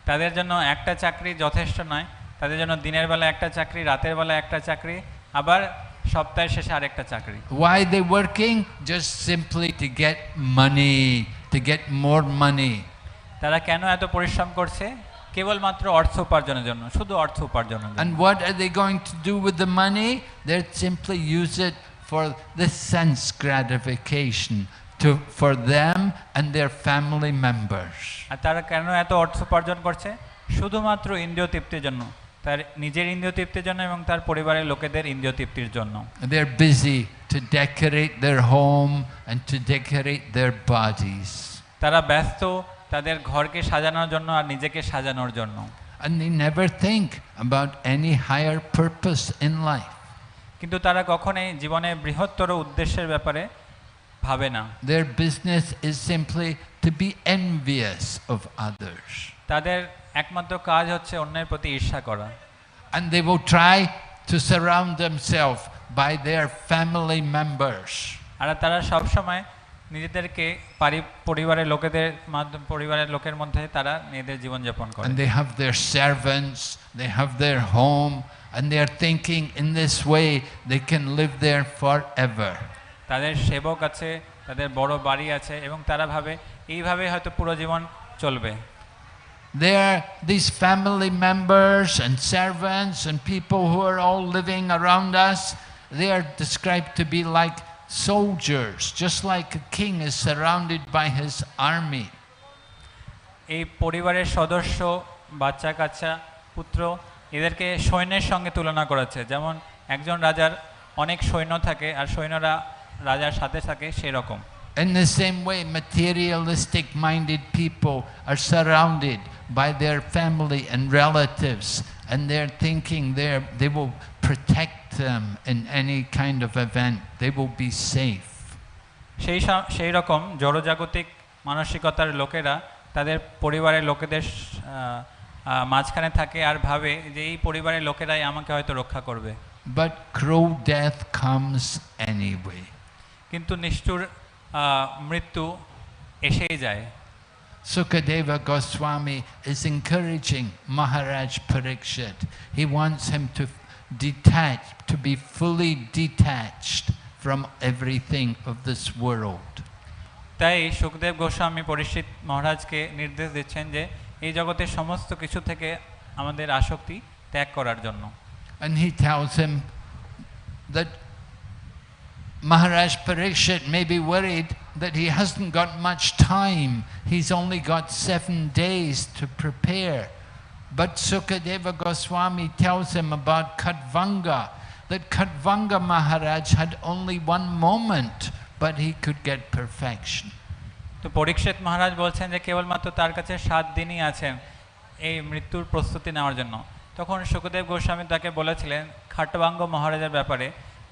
তাদের জন্য একটা চাকরি যথেষ্ট নয়, তাদের জন্য দিনের বেলা একটা চাকরি, রাতের বেলা একটা চাকরি, আবার সপ্তাহের শেষে আরেকটা চাকরি। Why they working? Just simply to get money, to get more money. তারা কেন এত পরিশ্রম করছে? কেবলমাত্র অর্থ উপার্জনের জন্য, শুধু অর্থ উপার্জনের জন্য। And what are they going to do with the money? They simply use it for the sense gratification for them and their family members. আর তারা কেন এত অর্থ উপার্জন করছে? শুধুমাত্র ইন্দ্রিয় তৃপ্তির জন্য, তার নিজের ইন্দ্রিয় তৃপ্তির জন্য এবং তার পরিবারের লোকেদের ইন্দ্রিয় তৃপ্তির জন্য। They're busy to decorate their home and to decorate their bodies. তারা ব্যস্ত তাদের ঘরকে সাজানোর জন্য আর নিজেকে সাজানোর জন্য। And they never think about any higher purpose in life. কিন্তু তারা কখনোই জীবনে বৃহত্তর উদ্দেশ্যের ব্যাপারে ভাবে না। Their business is simply to be envious of others. তাদের একমাত্র কাজ হচ্ছে অন্যের প্রতি ঈর্ষা করা। And they will try to surround themselves by their family members. আর তারা সব সময় নিজেদেরকে পরিবারের লোকের মধ্যে তারা নিজেদের জীবন যাপন করে। And they have their servants, they have their home, and they are thinking in this way they can live there forever. তাদের সেবক আছে, তাদের বড় বাড়ি আছে এবং তারা ভাবে এইভাবে হয়তো পুরো জীবন চলবে। These family members and servants and people who are all living around us, they are described to be like soldiers, just like a king is surrounded by his army. এই পরিবারের সদস্য, বাচ্চা কাচ্চা, পুত্র, এদেরকে সৈন্যের সঙ্গে তুলনা করেছে। যেমন একজন রাজার অনেক সৈন্য থাকে আর সৈন্যরা রাজার সাথে থাকে, সেরকম। In the same way, materialistic minded people are surrounded by their family and relatives, and they're thinking they will protect them in any kind of event. They will be safe. সেই রকম জড়জাগতিক মানসিকতার লোকেরা তাদের পরিবারের লোকেদের মাঝখানে থাকে আর ভাবে যে এই পরিবারের লোকেরাই আমাকে হয়তো রক্ষা করবে। But cruel death comes anyway. কিন্তু নিষ্ঠুর মৃত্যু এসেই যায়। Sukadeva Goswami is encouraging Maharaj Parikshit. He wants him to be fully detached from everything of this world. তাই সুখদেব গোস্বামী পরীক্ষিত মহারাজকে নির্দেশ দিচ্ছেন যে এই জগতের সমস্ত কিছু থেকে আমাদের আসক্তি ত্যাগ করার জন্য। And he tells him that Maharaj Parikshit may be worried that he hasn't got much time. He's only got 7 days to prepare. But Sukadeva Goswami tells him about Khatvanga, that Khatvanga Maharaj had only 1 moment, but he could get perfection. তো পরীক্ষিত মহারাজ বলছেন যে কেবলমাত্র তার কাছে 7 দিনই আছেন এই মৃত্যুর প্রস্তুতি নেওয়ার জন্য। তখন সুখদেব গোস্বামী তাকে বলেছিলেন খাটবাঙ্গ মহারাজের ব্যাপারে,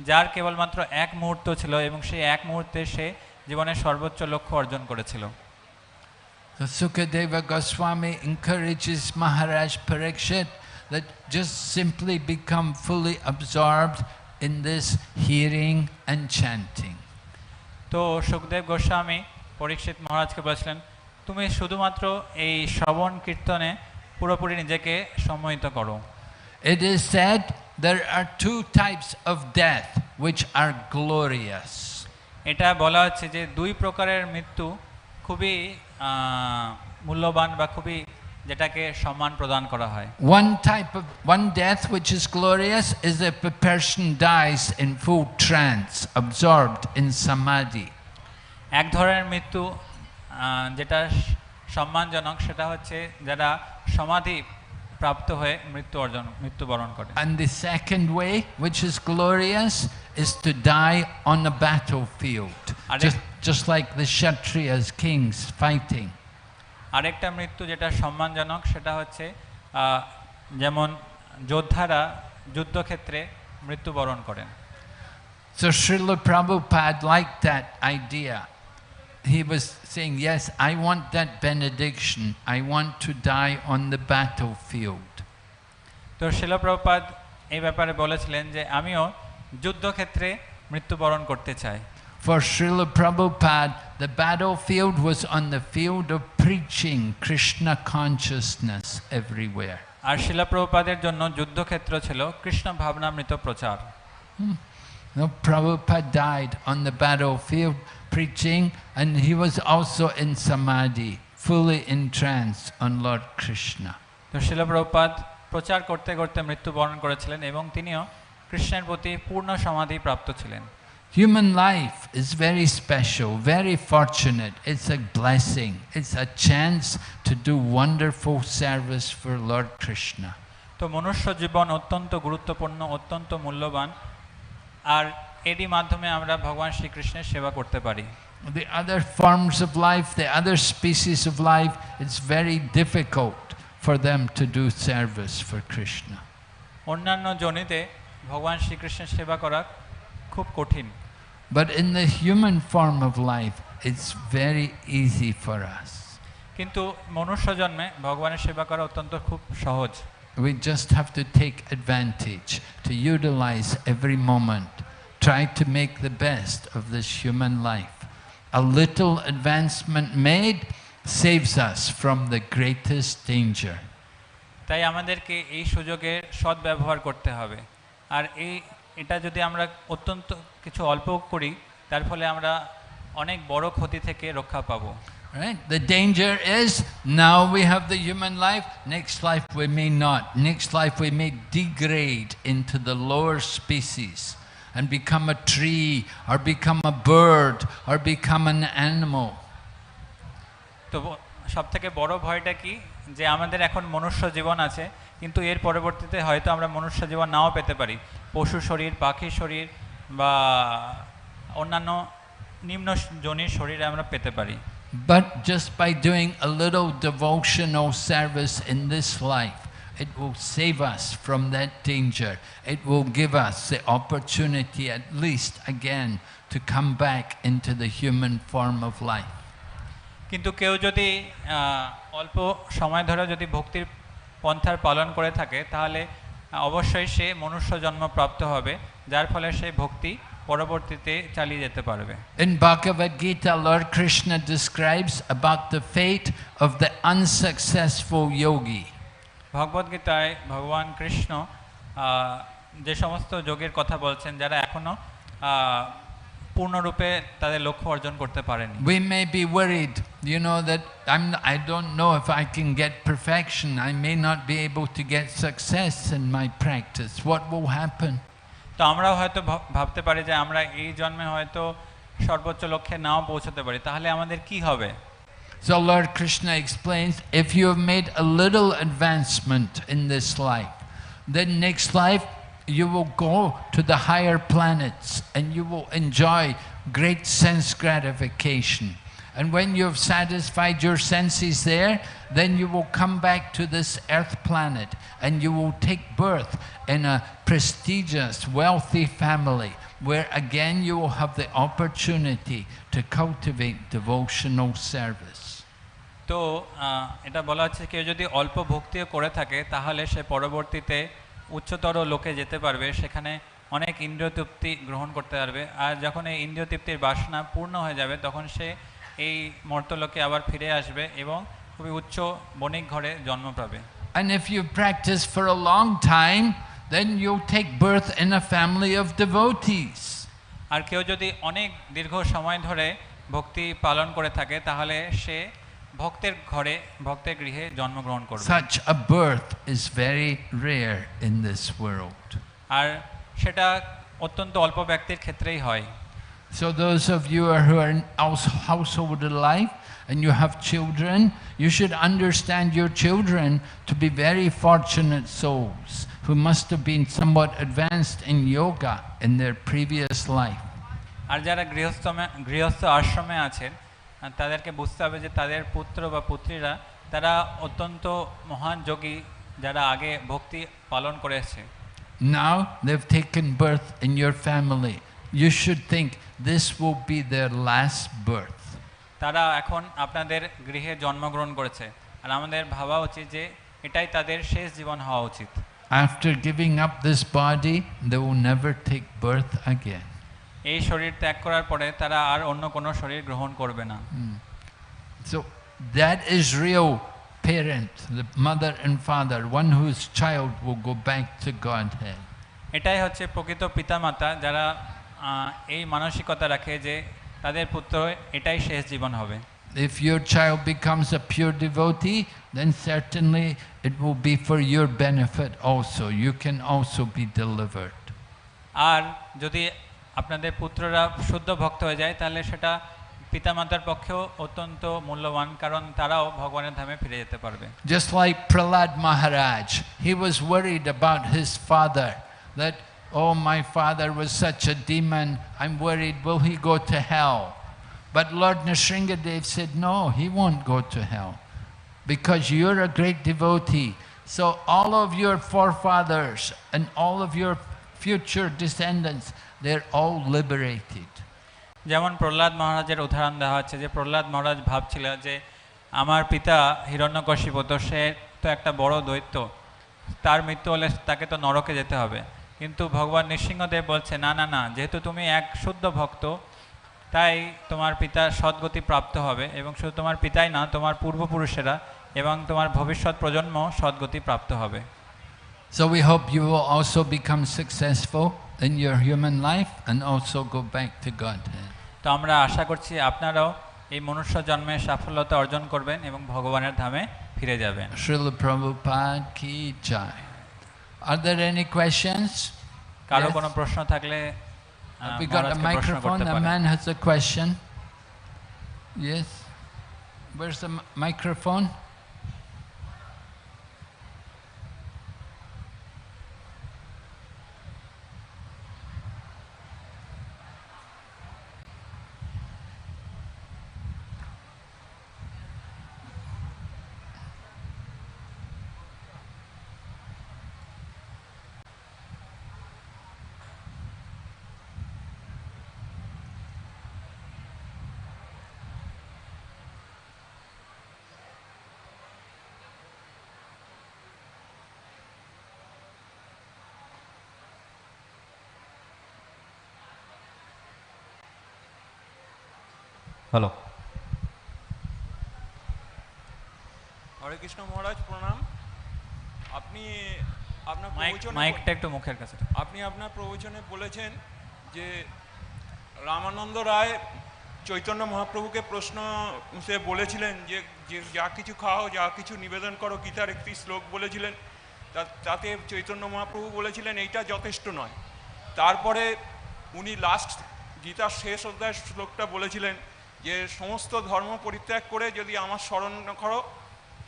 যার কেবলমাত্র 1 মুহূর্ত ছিল এবং সেই 1 মুহূর্তে সে জীবনের সর্বোচ্চ লক্ষ্য অর্জন করেছিল। So Sukadeva Goswami encourages Maharaj Parikshit that just simply become fully absorbed in this hearing and chanting. তো তো সুখদেব গোস্বামী পরীক্ষিত মহারাজকে বলেছিলেন, তুমি শুধুমাত্র এই শ্রবণ কীর্তনে পুরোপুরি নিজেকে সম্মোহিত করো। It is said there are two types of death which are glorious. এটা বলা হচ্ছে যে দুই প্রকারের মৃত্যু খুবই মূল্যবান বা খুবই যেটাকে সম্মান প্রদান করা হয়। One death which is glorious is if a person dies in full trance, absorbed in samadhi. এক ধরনের মৃত্যু যেটা সম্মানজনক সেটা হচ্ছে যারা সমাধি প্রাপ্ত হয়ে মৃত্যুবরণ করে। And the second way which is glorious is to die on a battlefield, just like the Kshatriyas, kings fighting. আরেকটা মৃত্যু যেটা সম্মানজনক সেটা হচ্ছে যেমন যোদ্ধারা যুদ্ধক্ষেত্রে মৃত্যুবরণ করেন। So Srila Prabhupada liked that idea. He was saying, yes, I want that benediction. I want to die on the battlefield. তো শ্রীল প্রভুপাদ এই ব্যাপারে বলেছিলেন যে আমিও যুদ্ধক্ষেত্রে মৃত্যুবরণ করতে চাই। For Srila Prabhupada, the battlefield was on the field of preaching Krishna consciousness everywhere. আর শ্রীল প্রভুপাদের জন্য যুদ্ধক্ষেত্র ছিল কৃষ্ণ ভাবনামৃত প্রচার। No, Prabhupada died on the battlefield preaching, and he was also in samadhi, fully entranced on Lord Krishna. তো শ্রীল প্রভুপাদ প্রচার করতে করতে মৃত্যুবরণ করেছিলেন এবং তিনিও কৃষ্ণের প্রতি পূর্ণ সমাধি প্রাপ্ত ছিলেন। Human life is very special, very fortunate. It's a blessing. It's a chance to do wonderful service for Lord Krishna. তো মনুষ্য জীবন অত্যন্ত গুরুত্বপূর্ণ, অত্যন্ত মূল্যবান, আর এরই মাধ্যমে আমরা ভগবান শ্রীকৃষ্ণের সেবা করতে পারি। The other forms of life, the other species of life, it's very difficult for them to do service for Krishna. অন্যান্য জনিতে ভগবান শ্রীকৃষ্ণের সেবা করা খুব কঠিন। But in the human form of life, it's very easy for us. কিন্তু মনুষ্য জন্মে ভগবানের সেবা করা অত্যন্ত খুব সহজ। We just have to take advantage, to utilize every moment, try to make the best of this human life. A little advancement made saves us from the greatest danger. তাই আমাদেরকে এই সুযোগের সদ্ব্যবহার করতে হবে, আর এটা যদি আমরা অত্যন্ত কিছু অল্প করি তার ফলে আমরা অনেক বড় ক্ষতি থেকে রক্ষা পাবো। Right? The danger is now we have the human life, next life we may not. Next life we may degrade into the lower species and become a tree or become a bird or become an animal. তো সবথেকে বড় ভয়টা কি, যে আমাদের এখন মনুষ্য জীবন আছে কিন্তু এর পরবর্তীতে হয়তো আমরা মনুষ্য জীবন নাও পেতে পারি, পশু শরীর, পাখি শরীর বা অন্যান্য নিম্ন জনির শরীরে আমরা পেতে পারি। But just by doing a little devotional service in this life, it will save us from that danger. It will give us the opportunity at least again to come back into the human form of life. কিন্তু কেউ যদি অল্প সময় ধরে যদি ভক্তির পন্থার পালন করে থাকে তাহলে অবশ্যই সে মনুষ্য জন্ম প্রাপ্ত হবে, যার ফলে সে ভক্তি পরবর্তীতে চালিয়ে যেতে পারবে। In Bhagavad Gita, Lord Krishna describes about the fate of the unsuccessful yogi. ভগবদ গীতায় ভগবান কৃষ্ণ যে সমস্ত যোগীর কথা বলছেন যারা এখনো পূর্ণরূপে তাদের লক্ষ্য অর্জন করতে পারেনি। We may be worried, you know, that I don't know if I can get perfection. I may not be able to get success in my practice. What will happen? তো আমরাও হয়তো ভাবতে পারি যে আমরা এই জন্মে হয়তো সর্বোচ্চ লক্ষ্যে নাও পৌঁছতে পারি, তাহলে আমাদের কি হবে? So Lord Krishna explains, if you have made a little advancement in this life, then next life you will go to the higher planets and you will enjoy great sense gratification. And when you have satisfied your senses there, then you will come back to this earth planet and you will take birth in a prestigious, wealthy family where again you will have the opportunity to cultivate devotional service. তো এটা বলা হচ্ছে কেউ যদি অল্প ভক্তিও করে থাকে তাহলে সে পরবর্তীতে উচ্চতর লোকে যেতে পারবে, সেখানে অনেক ইন্দ্রিয় তৃপ্তি গ্রহণ করতে পারবে, আর যখন এই ইন্দ্রিয় তৃপ্তির বাসনা পূর্ণ হয়ে যাবে তখন সে এই মর্তলোকে আবার ফিরে আসবে এবং খুবই উচ্চ বণিক ঘরে জন্ম পাবে। And if you practice for a long time, then you'll take birth in a family of devotees. আর কেউ যদি অনেক দীর্ঘ সময় ধরে ভক্তি পালন করে থাকে তাহলে সে ভক্তের ঘরে, ভক্তের গৃহে জন্মগ্রহণ করবে। Such a birth is very rare in this world. আর সেটা অত্যন্ত অল্প ব্যক্তির ক্ষেত্রেই হয়। So those of you who are in household life and you have children, you should understand your children to be very fortunate souls who must have been somewhat advanced in yoga in their previous life. আর যারা গৃহস্থ আশ্রমে আছেন তাদেরকে বুঝতে হবে যে তাদের পুত্র বা পুত্রীরা তারা অত্যন্ত মহান যোগী যারা আগে ভক্তি পালন করেছে। Now they've taken birth in your family. You should think this will be their last birth. তারা এখন আপনাদের গৃহে জন্মগ্রহণ করেছে, আর আমাদের ভাবা উচিত যে এটাই তাদের শেষ জীবন হওয়া উচিত। After giving up this body, they will never take birth again. এই শরীর ত্যাগ করার পরে তারা আর অন্য কোনো শরীর গ্রহণ করবে না। So that is real parent, the mother and father, one whose child will go back to Godhead. এটাই হচ্ছে প্রকৃত পিতামাতা যারা এই মানসিকতা রাখে যে তাদের পুত্র এটাই শেষ জীবন হবে। If your child becomes a pure devotee, then certainly it will be for your benefit also. You can also be delivered. আর যদি আপনাদের পুত্ররা শুদ্ধ ভক্ত হয়ে যায় তাহলে সেটা পিতামাতার পক্ষেও অত্যন্ত মূল্যবান, কারণ তারাও ভগবানের ধামে ফিরে যেতে পারবে। Just like Prahlad Maharaj, he was worried about his father, that, oh, my father was such a demon, I'm worried, will he go to hell? But Lord Nrsingadev said, no, he won't go to hell, because you're a great devotee. So all of your forefathers and all of your future descendants, they're all liberated. যেমন প্রহ্লাদ মহারাজের উদাহরণ দেওয়া হচ্ছে যে প্রহ্লাদ মহারাজ ভাবছিল যে আমার পিতা হিরণ্যকশিপু তো সে তো একটা বড় দৈত্য, তার মৃত্যু হলে তাকে তো নরকে যেতে হবে, কিন্তু ভগবান নৃসিংহদেব বলছে না না না, যেহেতু তুমি এক শুদ্ধ ভক্ত তাই তোমার পিতা সদ্গতি প্রাপ্ত হবে, এবং শুধু তোমার পিতাই না, তোমার পূর্বপুরুষেরা এবং তোমার ভবিষ্যৎ প্রজন্ম সদ্গতি প্রাপ্ত হবে। So we hope you will also become successful in your human life and also go back to Godhead. তো আমরা আশা করছি আপনারাও এই মনুষ্য জন্মে সাফল্যতা অর্জন করবেন এবং ভগবানের ধামে ফিরে যাবেন। Srila Prabhupada ki jai. Are there any questions? কারো Yes. কোনো প্রশ্ন থাকলে We got a মহারাজকে প্রশ্ন microphone. করতে A পারেন। man has a question. Yes. Where's the microphone? Hello, Hare Krishna Maharaj প্রণাম। আপনি আপনার মাইকটা একটু মুখের কাছে। আপনি আপনার প্রবচনে বলেছেন যে রামানন্দ রায় চৈতন্য মহাপ্রভুকে প্রশ্ন সে বলেছিলেন যে যা কিছু খাও, যা কিছু নিবেদন করো, গীতার একটি শ্লোক বলেছিলেন, তাতে চৈতন্য মহাপ্রভু বলেছিলেন এইটা যথেষ্ট নয়। তারপরে উনি লাস্ট গীতার শেষ অধ্যায়ের শ্লোকটা বলেছিলেন যে সমস্ত ধর্ম পরিত্যাগ করে যদি আমার স্মরণ করো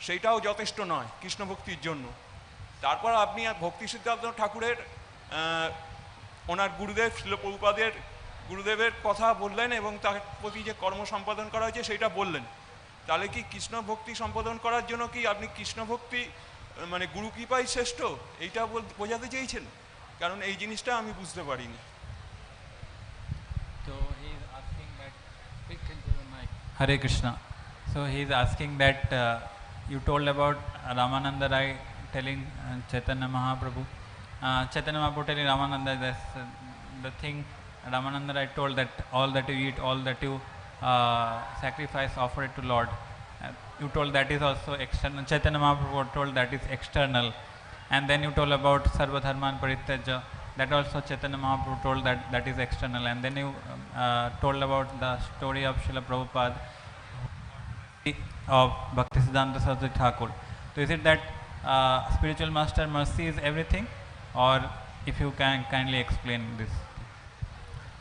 সেইটাও যথেষ্ট নয় কৃষ্ণ ভক্তির জন্য। তারপর আপনি ভক্তি সিদ্ধান্ত ঠাকুরের ওনার গুরুদেব শ্রীল প্রভুপাদের গুরুদেবের কথা বললেন এবং তার প্রতি যে কর্ম সম্পাদন করা হয়েছে সেইটা বললেন। তাহলে কি কৃষ্ণ ভক্তি সম্পাদন করার জন্য কি আপনি কৃষ্ণ ভক্তি মানে গুরু কৃপাই শ্রেষ্ঠ এইটা বোঝাতে চেয়েছেন? কারণ এই জিনিসটা আমি বুঝতে পারিনি। So he is asking that. Hare Krishna. So he is asking that you told about Ramananda Rai telling Chaitanya Mahaprabhu Chaitanya Mahaprabhu telling Ramananda the thing Ramananda I told that all that you eat, all that you sacrifice, offer it to Lord. You told that is also external. Chaitanya Mahaprabhu told that is external. And then you told about Sarva Dharman Parityaja. That also Chaitanya Mahaprabhu told that that is external. And then you told about the story of Srila Prabhupada of Bhaktisiddhanta Saraswati Thakur. So is it that spiritual master mercy is everything, or if you can kindly explain this?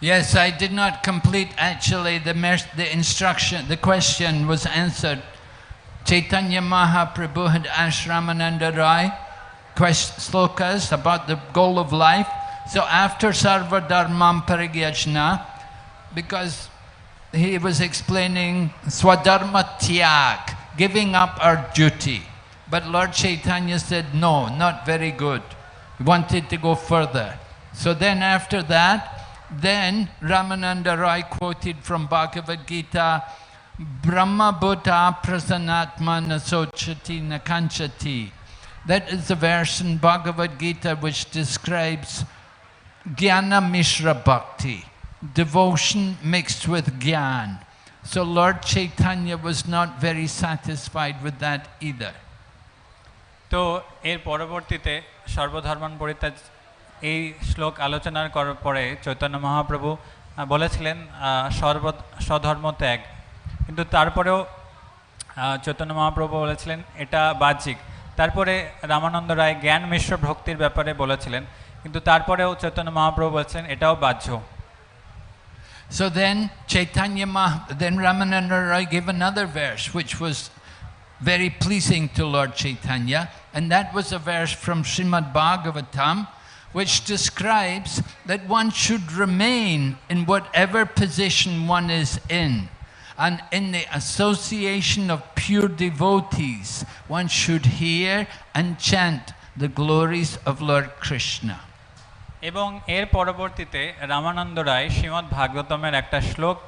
Yes, I did not complete actually the instruction. The question was answered. Chaitanya Mahaprabhu had asked Ramananda Rai slokas about the goal of life. So after Sarva Dharmam Parigyajna, because he was explaining Swadharma Tyag, giving up our duty. But Lord Chaitanya said, no, not very good. He wanted to go further. So then after that, then Ramananda Rai quoted from Bhagavad Gita, Brahma Buddha Prasanatma Nasochati Nakanchati. That is the verse in Bhagavad Gita which describes Jnana Mishra Bhakti, devotion mixed with Gyan. So Lord Chaitanya was not very satisfied with that either. তো এর পরবর্তীতে সর্বধর্মান পরিত্যাগ এই শ্লোক আলোচনার করার পরে চৈতন্য মহাপ্রভু বলেছিলেন স্বধর্ম ত্যাগ, কিন্তু তারপরেও চৈতন্য মহাপ্রভু বলেছিলেন এটা বাহ্যিক। তারপরে রামানন্দ রায় জ্ঞান মিশ্র ভক্তির ব্যাপারে বলেছিলেন, কিন্তু তারপরেও চৈতন্য মহাপ্রভু বলেছিলেন এটাও বাহ্য। So then then Ramananda Rai gave another verse which was very pleasing to Lord Chaitanya, and that was a verse from Srimad Bhagavatam which describes that one should remain in whatever position one is in, and in the association of pure devotees one should hear and chant the glories of Lord Krishna. এবং এর পরবর্তীতে রামানন্দ রায় শ্রীমদ্ ভাগবতমের একটা শ্লোক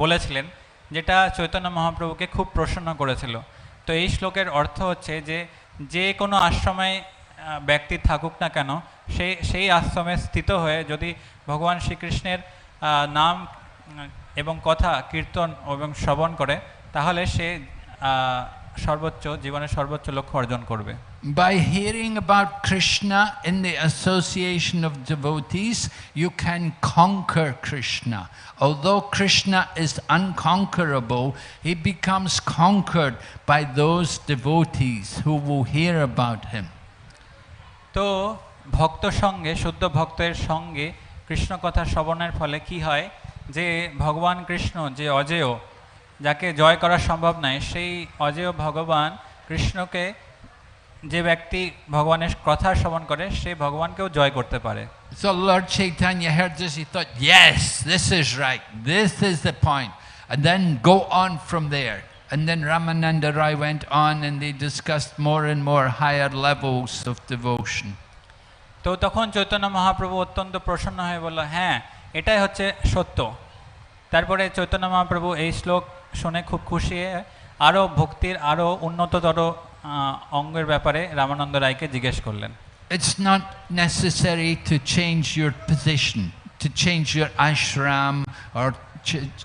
বলেছিলেন যেটা চৈতন্য মহাপ্রভুকে খুব প্রসন্ন করেছিল। তো এই শ্লোকের অর্থ হচ্ছে যে যে কোনো আশ্রমে ব্যক্তি থাকুক না কেন, সেই আশ্রমে স্থিত হয়ে যদি ভগবান শ্রীকৃষ্ণের নাম এবং কথা কীর্তন এবং শ্রবণ করে, তাহলে সে সর্বোচ্চ জীবনের সর্বোচ্চ লক্ষ্য অর্জন করবে। By hearing about Krishna in the association of devotees, you can conquer Krishna. Although Krishna is unconquerable, he becomes conquered by those devotees who will hear about him. তো ভক্ত সঙ্গে, শুদ্ধ ভক্তের সঙ্গে কৃষ্ণ কথা শ্রবণের ফলে কি হয় যে ভগবান কৃষ্ণ যে অজেয়, যাকে জয় করা সম্ভব নয়, সেই অজেয় ভগবান কৃষ্ণকে যে ব্যক্তি ভগবানের কথা শ্রবণ করে সে ভগবানকেও জয় করতে পারে। So Lord Chaitanya heard this, he thought, yes, this is right, this is the point, and then go on from there. And then Ramananda Rai went on and they discussed more and more higher levels of devotion. তো তখন চৈতন্য মহাপ্রভু অত্যন্ত প্রসন্ন হয়ে বলল, হ্যাঁ এটাই হচ্ছে সত্য। তারপরে চৈতন্য মহাপ্রভু এই শ্লোক শুনে খুব খুশি হয়ে আরও ভক্তির আরও উন্নততর অঙ্গের ব্যাপারে রামানন্দ রায়কে জিজ্ঞেস করলেন। It's not necessary to change your position, to change your ashram or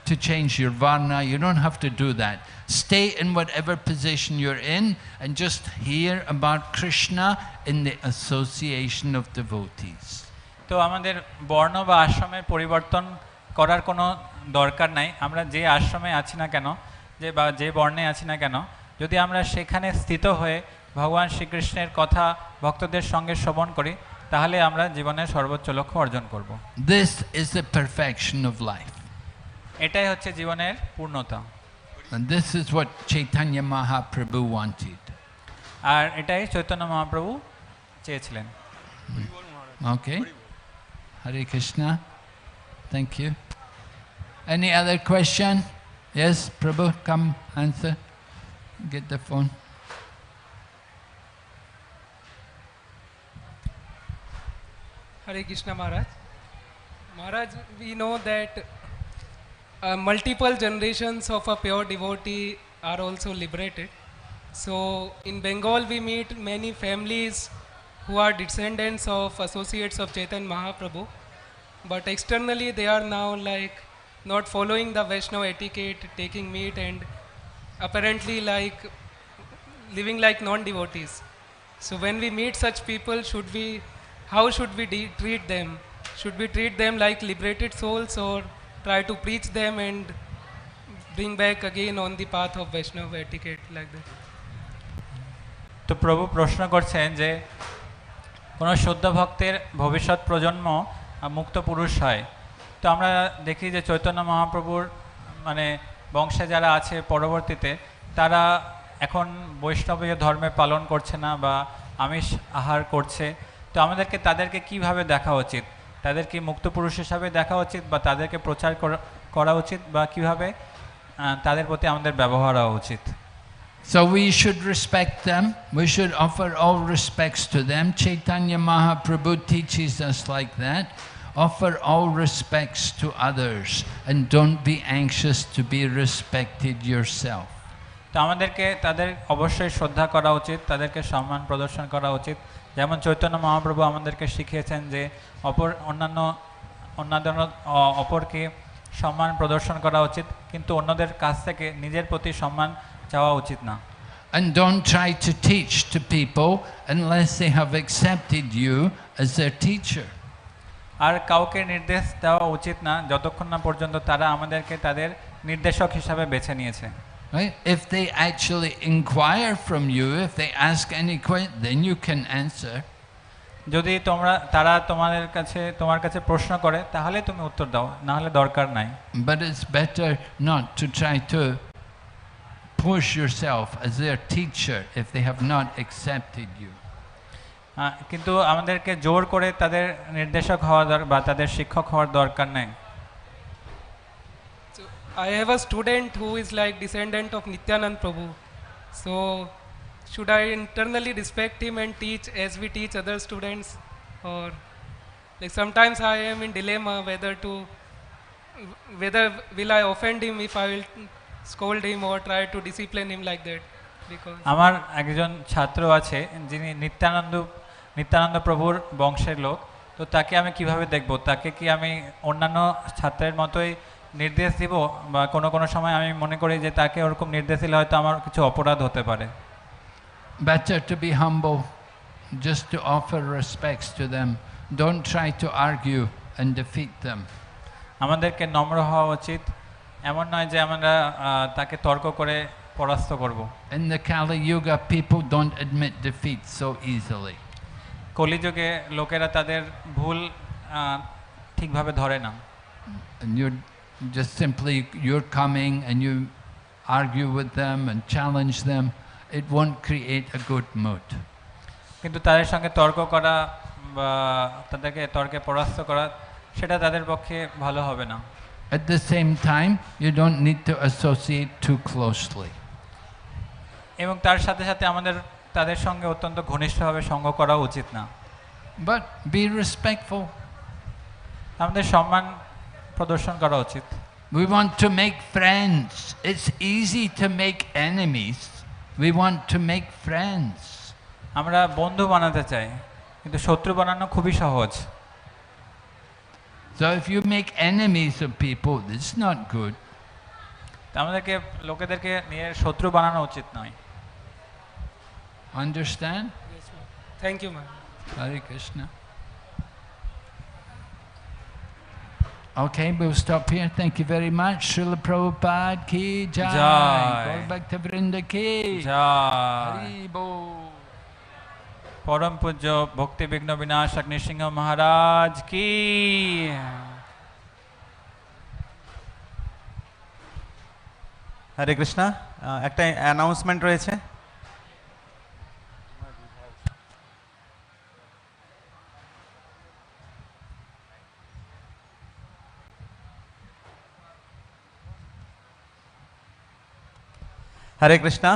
to change your varna. You don't have to do that. Stay in whatever position you're in and just hear about Krishna in the association of devotees. তো আমাদের বর্ণ বা আশ্রমের পরিবর্তন করার কোনো দরকার নাই। আমরা যে আশ্রমে আছি না কেন, যে বর্ণে আছি না কেন, যদি আমরা সেখানে স্থিত হয়ে ভগবান শ্রীকৃষ্ণের কথা ভক্তদের সঙ্গে শ্রবণ করি, তাহলে আমরা জীবনের সর্বোচ্চ লক্ষ্য অর্জন করব। This is the perfection of life. এটাই হচ্ছে জীবনের পূর্ণতা। And this is what Chaitanya Mahaprabhu wanted. আর এটাই চৈতন্য মহাপ্রভু চেয়েছিলেন। Okay. Hare Krishna. Thank you. Any other question? Yes, Prabhu, come answer. Get the phone. Hare Krishna Maharaj. Maharaj, we know that multiple generations of a pure devotee are also liberated. So in Bengal we meet many families who are descendants of associates of Chaitanya Mahaprabhu, but externally they are now like not following the Vaishnava etiquette, taking meat, and apparently like living like non-devotees. So when we meet such people, how should we treat them? Should we treat them like liberated souls, or try to preach them and bring back again on the path of Vaishnava etiquette like that? তো প্রভু প্রশ্ন করছেন যে কোনো শুদ্ধ ভক্তের ভবিষ্যৎ প্রজন্ম মুক্ত পুরুষ হয়। তো আমরা দেখি যে চৈতন্য মহাপ্রভুর মানে বংশে যারা আছে পরবর্তীতে, তারা এখন বৈষ্ণবীয় ধর্মে পালন করছে না বা আমিষ আহার করছে। তো আমাদেরকে তাদেরকে কিভাবে দেখা উচিত? তাদেরকে মুক্ত পুরুষ হিসাবে দেখা উচিত, বা তাদেরকে প্রচার করা উচিত, বা কিভাবে তাদের প্রতি আমাদের ব্যবহার হওয়া উচিত? So we should respect them. We should offer all respects to them. Chaitanya Mahaprabhu teaches us like that. Offer all respects to others and don't be anxious to be respected yourself. তো আমাদেরকে তাদের অবশ্যই শ্রদ্ধা করা উচিত, তাদেরকে সম্মান প্রদর্শন করা উচিত। যেমন চৈতন্য মহাপ্রভু আমাদেরকে শিখিয়েছেন যে অপরকে সম্মান প্রদর্শন করা উচিত, কিন্তু অন্যদের কাছ থেকে নিজের প্রতি সম্মান চাওয়া উচিত না। And don't try to teach to people unless they have accepted you as their teacher. আর কাউকে নির্দেশ দেওয়া উচিত না যতক্ষণ না পর্যন্ত তারা আমাদেরকে তাদের নির্দেশক হিসাবে বেছে নিয়েছে। Right? If they actually inquire from you, if they ask any question, then you can answer. যদি তারা তোমার কাছে প্রশ্ন করে তাহলে তুমি উত্তর দাও, না হলে দরকার নাই। But it's better not to try to push yourself as their teacher if they have not accepted you. কিন্তু আমাদেরকে জোর করে তাদের নির্দেশক হওয়া বা তাদের শিক্ষক হওয়ার দরকার নাই। So I have a student who is like descendant of Nityanand Prabhu. So should I internally respect him and teach as we teach other students, or like sometimes I am in dilemma whether will I offend him if I will scold him or try to discipline him like that? Because আমার একজন ছাত্র আছে যিনি নিত্যানন্দ প্রভুর বংশের লোক। তো তাকে আমি কিভাবে দেখব? তাকে কি আমি অন্যান্য ছাত্রের মতোই নির্দেশ দিব, বা কোনো সময় আমি মনে করি যে তাকে ওরকম নির্দেশ দিলে হয়তো আমার কিছু অপরাধ হতে পারে। Better to be humble, just to offer respects to them. Don't try to argue and defeat them. আমাদেরকে নম্র হওয়া উচিত, এমন নয় যে আমরা তাকে তর্ক করে পরাস্ত করব। In the Kali Yuga, people don't admit defeat so easily. কলিযুগে লোকেরা তাদের ভুল ঠিকভাবে ধরে না। And you're coming and you argue with them and challenge them. It won't create a good mood. কিন্তু তাদের সঙ্গে তর্ক করা বা তাদেরকে তর্কে পরাস্ত করা, সেটা তাদের পক্ষে ভালো হবে না। At the same time, you don't need to associate too closely. এবং তার সাথে সাথে আমাদের তাদের সঙ্গে অত্যন্ত ঘনিষ্ঠভাবে সঙ্গ করা উচিত না। But be respectful. আমাদের সম্মান প্রদর্শন করা উচিত। We want to make friends. It's easy to make enemies. We want to make friends. আমরা বন্ধু বানাতে চাই, কিন্তু শত্রু বানানো খুবই সহজ। So if you make enemies of people, it's not good. আমাদেরকে লোকেদেরকে নিয়ে শত্রু বানানো উচিত নয়। Understand? yes, ma'am. Thank you, ma'am. Hare Krishna. Okay, we'll stop here. Thank you very much. Srila Prabhupada ki jai. Jai. Gaur Bhakta Vrinda ki Joy. Hari Bol. পরম পূজ্য ভক্তি বিঘ্ন বিনাশক নৃসিংহ মহারাজ কি। হরে কৃষ্ণা। একটা অ্যানাউন্সমেন্ট রয়েছে। হরে কৃষ্ণা।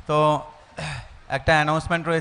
তো একটা অ্যানাউন্সমেন্ট রয়েছে।